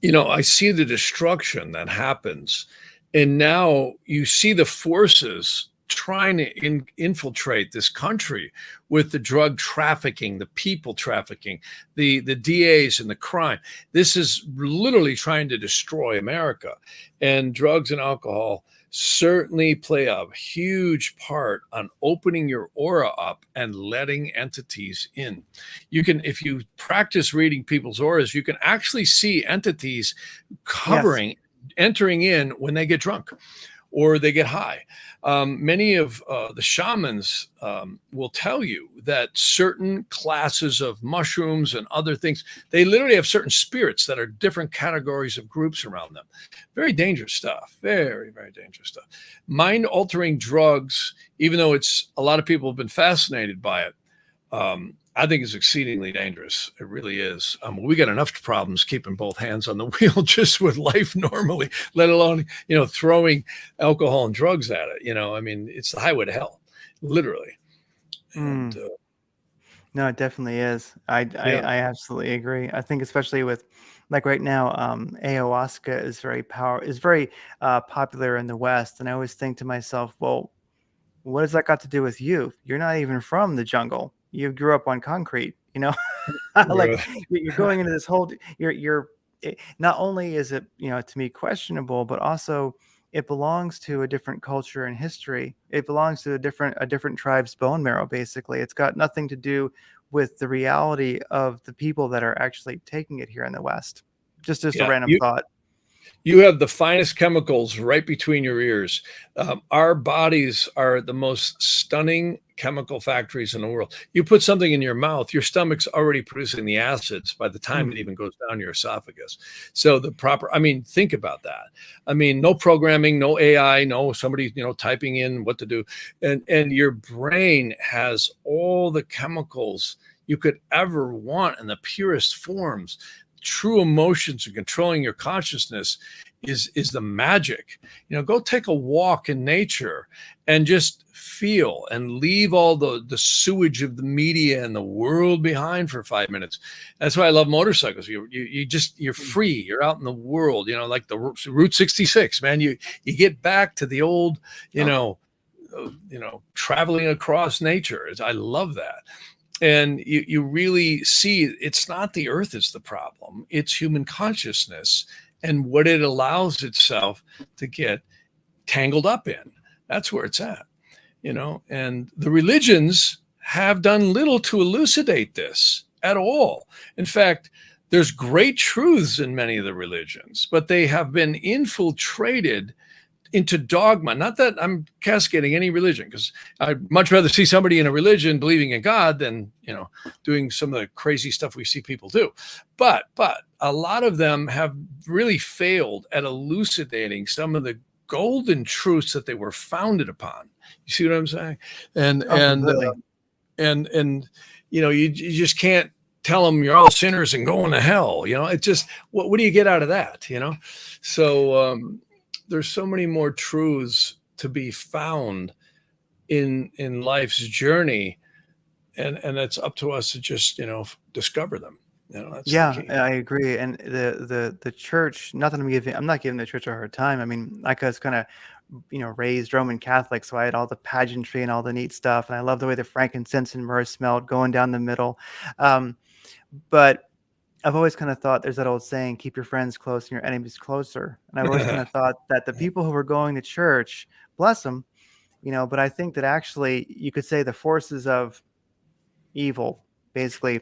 I see the destruction that happens. And now you see the forces trying to infiltrate this country with the drug trafficking, the people trafficking, the DAs and the crime. This is literally trying to destroy America. And drugs and alcohol certainly play a huge part on opening your aura up and letting entities in. If you practice reading people's auras, you can actually see entities Yes. entering in when they get drunk or they get high. Many of the shamans will tell you that certain classes of mushrooms and other things, they literally have certain spirits that are different categories of groups around them. Very dangerous stuff. Very, very dangerous stuff. Mind altering drugs, even though a lot of people have been fascinated by it, I think it's exceedingly dangerous. It really is. We got enough problems keeping both hands on the wheel just with life normally, let alone, throwing alcohol and drugs at it. I mean, it's the highway to hell, literally. And Mm. No, it definitely is. yeah, I absolutely agree. I think especially with like right now, ayahuasca is very popular in the West, and I always think to myself, well, what has that got to do with you? You're not even from the jungle. You grew up on concrete, like Right. you're going into this whole, not only is it, to me questionable, but also it belongs to a different culture and history. It belongs to a different tribe's bone marrow, basically. It's got nothing to do with the reality of the people that are actually taking it here in the West. Just a Yeah. random thought. You have the finest chemicals right between your ears. Our bodies are the most stunning chemical factories in the world. You put something in your mouth, your stomach's already producing the acids by the time it even goes down your esophagus. So think about that. I mean, no programming, no AI, no somebody, typing in what to do. And your brain has all the chemicals you could ever want in the purest forms. True emotions and controlling your consciousness is the magic. Go take a walk in nature and just feel and leave all the sewage of the media and the world behind for 5 minutes. That's why I love motorcycles. You're free. You're out in the world, like the Route 66, man. You get back to the old, traveling across nature. I love that. And you really see it's not the earth is the problem. It's human consciousness and what it allows itself to get tangled up in. That's where it's at, and the religions have done little to elucidate this at all. In fact, there's great truths in many of the religions, but they have been infiltrated into dogma. Not that I'm cascading any religion, because I'd much rather see somebody in a religion believing in God than, doing some of the crazy stuff we see people do. But a lot of them have really failed at elucidating some of the golden truths that they were founded upon. You see what I'm saying? And you just can't tell them you're all sinners and going to hell. It just, what do you get out of that? So, there's so many more truths to be found in life's journey, and it's up to us to just discover them. That's the key. I agree. And the church, not that I'm not giving the church a hard time. I mean, I was kind of raised Roman Catholic, so I had all the pageantry and all the neat stuff, and I love the way the frankincense and myrrh smelled going down the middle. But I've always kind of thought there's that old saying, keep your friends close and your enemies closer. And I've always kind of thought that the people who are going to church, bless them, but I think that actually you could say the forces of evil basically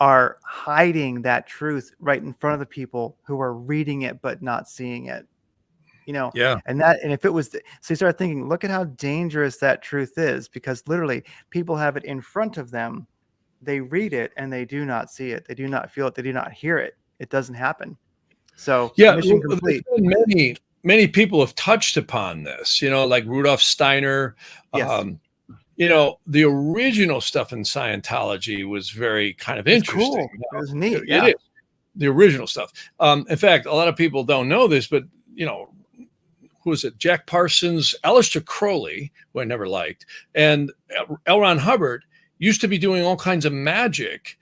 are hiding that truth right in front of the people who are reading it but not seeing it. Yeah. And if it was, so you start thinking, look at how dangerous that truth is, because literally people have it in front of them. They read it and they do not see it. They do not feel it. They do not hear it. It doesn't happen. So mission complete. Many people have touched upon this, like Rudolf Steiner. Yes. The original stuff in Scientology was very kind of interesting. Cool. It was neat. It is the original stuff. In fact, a lot of people don't know this, but who is it? Jack Parsons, Aleister Crowley, who I never liked, and L. Ron Hubbard used to be doing all kinds of magic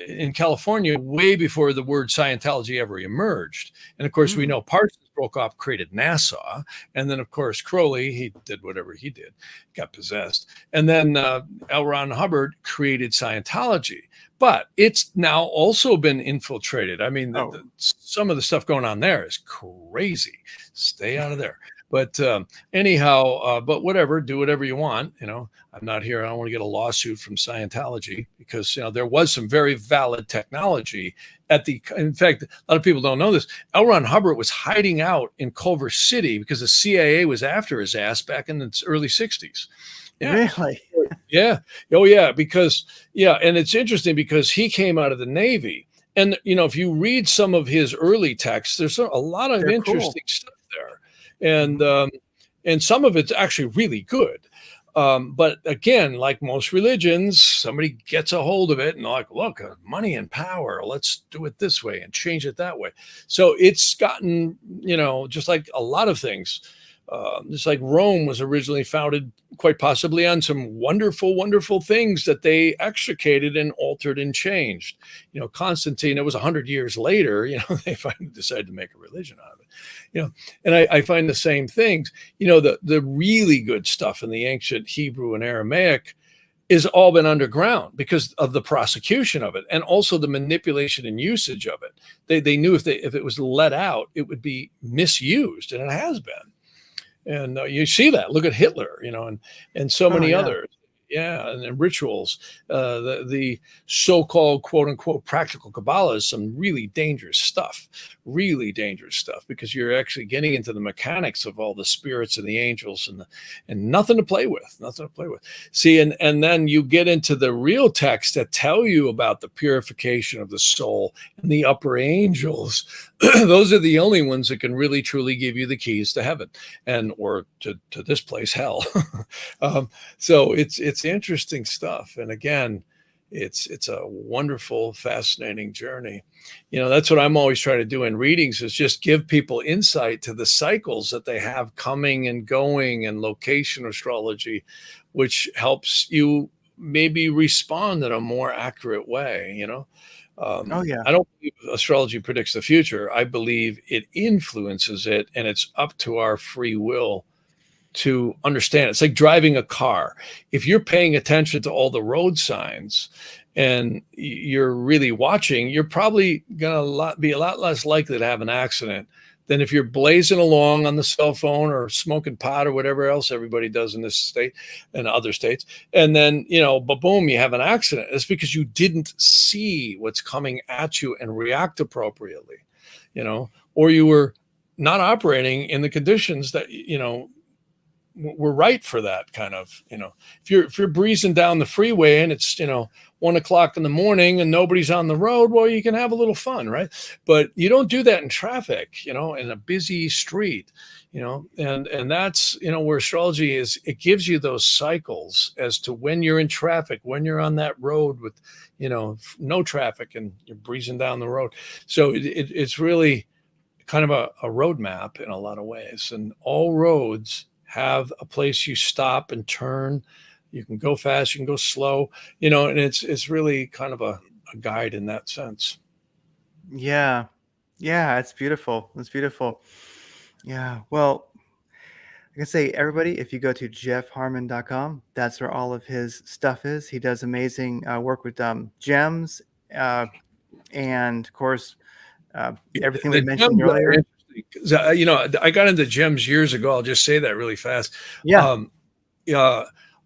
in California way before the word Scientology ever emerged. And of course, we know Parsons broke off, created NASA. And then, of course, Crowley, he did whatever he did, got possessed. And then L. Ron Hubbard created Scientology. But it's now also been infiltrated. I mean, some of the stuff going on there is crazy. Stay out of there. But anyhow, but whatever, do whatever you want. I'm not here. I don't want to get a lawsuit from Scientology, because, there was some very valid technology in fact, a lot of people don't know this. L. Ron Hubbard was hiding out in Culver City because the CIA was after his ass back in the early 60s. Yeah. Really? Yeah. Oh, yeah. Because, and it's interesting because he came out of the Navy. And, if you read some of his early texts, there's a lot of interesting stuff there. And some of it's actually really good. But again, like most religions, somebody gets a hold of it and like, look, money and power, let's do it this way and change it that way. So it's gotten, just like a lot of things, just like Rome was originally founded quite possibly on some wonderful, wonderful things that they extricated and altered and changed. Constantine, it was 100 years later, they finally decided to make a religion out of it. And I find the same things. The really good stuff in the ancient Hebrew and Aramaic is all been underground because of the prosecution of it, and also the manipulation and usage of it. They knew if it was let out, it would be misused, and it has been. And you see that. Look at Hitler, and so many others. Yeah, and then rituals. The so-called quote unquote practical Kabbalah is some really dangerous stuff, because you're actually getting into the mechanics of all the spirits and the angels and nothing to play with, See, and then you get into the real texts that tell you about the purification of the soul and the upper angels. Those are the only ones that can really truly give you the keys to heaven or to this place, hell. So it's interesting stuff. And again, it's a wonderful, fascinating journey. That's what I'm always trying to do in readings, is just give people insight to the cycles that they have coming and going, and location astrology, which helps you maybe respond in a more accurate way. I don't believe astrology predicts the future. I believe it influences it, and it's up to our free will to understand. It's like driving a car. If you're paying attention to all the road signs and you're really watching, you're probably going to be a lot less likely to have an accident than if you're blazing along on the cell phone or smoking pot or whatever else everybody does in this state and other states. And then, boom, you have an accident. It's because you didn't see what's coming at you and react appropriately, or you were not operating in the conditions that, we're right for that kind of, if you're breezing down the freeway and it's, 1:00 in the morning and nobody's on the road, well, you can have a little fun, right? But you don't do that in traffic, in a busy street, and that's, where astrology is. It gives you those cycles as to when you're in traffic, when you're on that road with, no traffic and you're breezing down the road. So it's really kind of a roadmap in a lot of ways, and all roads have a place you stop and turn. You can go fast, you can go slow, and it's really kind of a guide in that sense. Yeah. It's beautiful. Yeah. Well, I can say, everybody, if you go to jeffharman.com, that's where all of his stuff is. He does amazing work with gems, and of course, everything we mentioned earlier. I got into gems years ago. I'll just say that really fast. Yeah.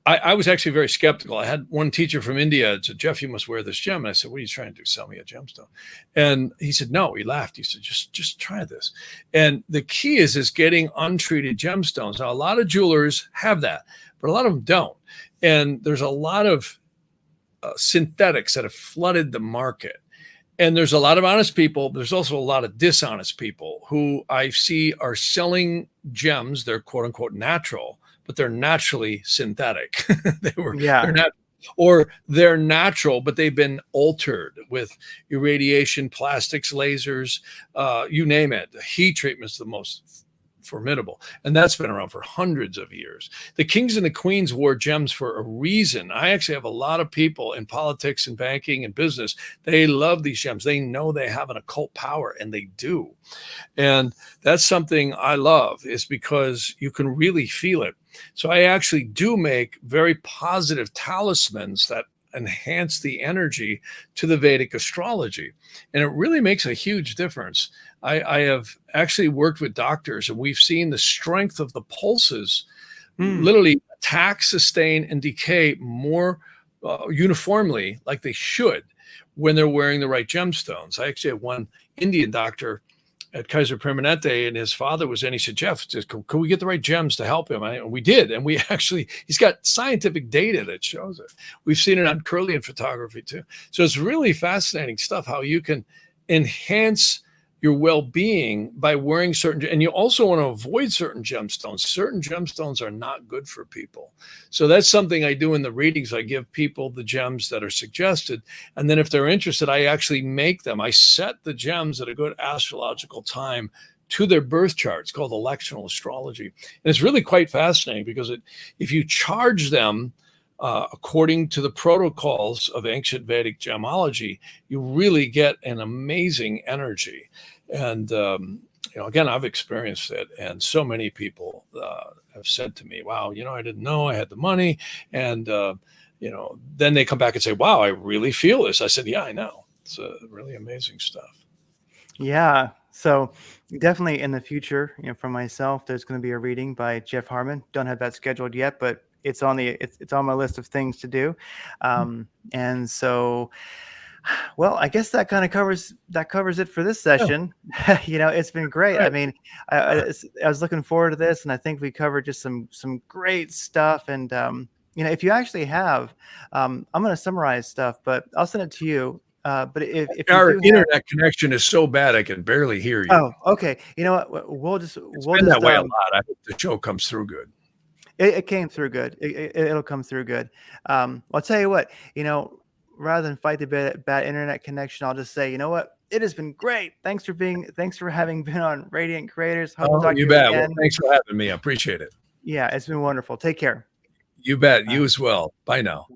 I was actually very skeptical. I had one teacher from India said, "Jeff, you must wear this gem." And I said, "What are you trying to do? Sell me a gemstone?" And he said, "No." He laughed. He said, just try this. And the key is getting untreated gemstones. Now, a lot of jewelers have that, but a lot of them don't. And there's a lot of synthetics that have flooded the market. And there's a lot of honest people. There's also a lot of dishonest people who I see are selling gems. They're quote unquote natural, but they're naturally synthetic. They're natural, but they've been altered with irradiation, plastics, lasers, you name it. The heat treatment's the most formidable, and that's been around for hundreds of years. The kings and the queens wore gems for a reason. I actually have a lot of people in politics and banking and business. They love these gems. They know they have an occult power, and they do. And that's something I love, is because you can really feel it. So I actually do make very positive talismans that enhance the energy to the Vedic astrology. And it really makes a huge difference. I have actually worked with doctors, and we've seen the strength of the pulses literally attack, sustain, and decay more uniformly, like they should, when they're wearing the right gemstones. I actually had one Indian doctor at Kaiser Permanente, and his father was in. He said, "Jeff, can we get the right gems to help him?" And we did. And he's got scientific data that shows it. We've seen it on Kirlian photography too. So it's really fascinating stuff, how you can enhance your well-being by wearing certain, and you also want to avoid certain gemstones. Certain gemstones are not good for people. So that's something I do in the readings. I give people the gems that are suggested. And then if they're interested, I actually make them. I set the gems at a good astrological time to their birth chart. It's called electional astrology. And it's really quite fascinating, because if you charge them according to the protocols of ancient Vedic gemology, you really get an amazing energy. And again, I've experienced it, and so many people have said to me, "Wow, I didn't know I had the money," and then they come back and say, "Wow, I really feel this." I said, "Yeah, I know. It's really amazing stuff." Yeah. So definitely in the future, for myself, there's going to be a reading by Jeff Harman. Don't have that scheduled yet, but it's on my list of things to do. And so, well, I guess that kind of covers it for this session. Yeah. It's been great. Right. I mean, I was looking forward to this, and I think we covered just some great stuff. And if you actually have, I'm going to summarize stuff, but I'll send it to you. But if you Our do internet connection is so bad I can barely hear you. Oh, okay. You know what? We'll It's just been that way a lot. I hope the show comes through good. It came through good. It'll come through good. I'll tell you what. Rather than fight the bad internet connection, I'll just say, you know what? It has been great. Thanks for having been on Radiant Creators. Hope to talk to You you bet. again. Well, thanks for having me. I appreciate it. Yeah, it's been wonderful. Take care. You bet. You as well. Bye now.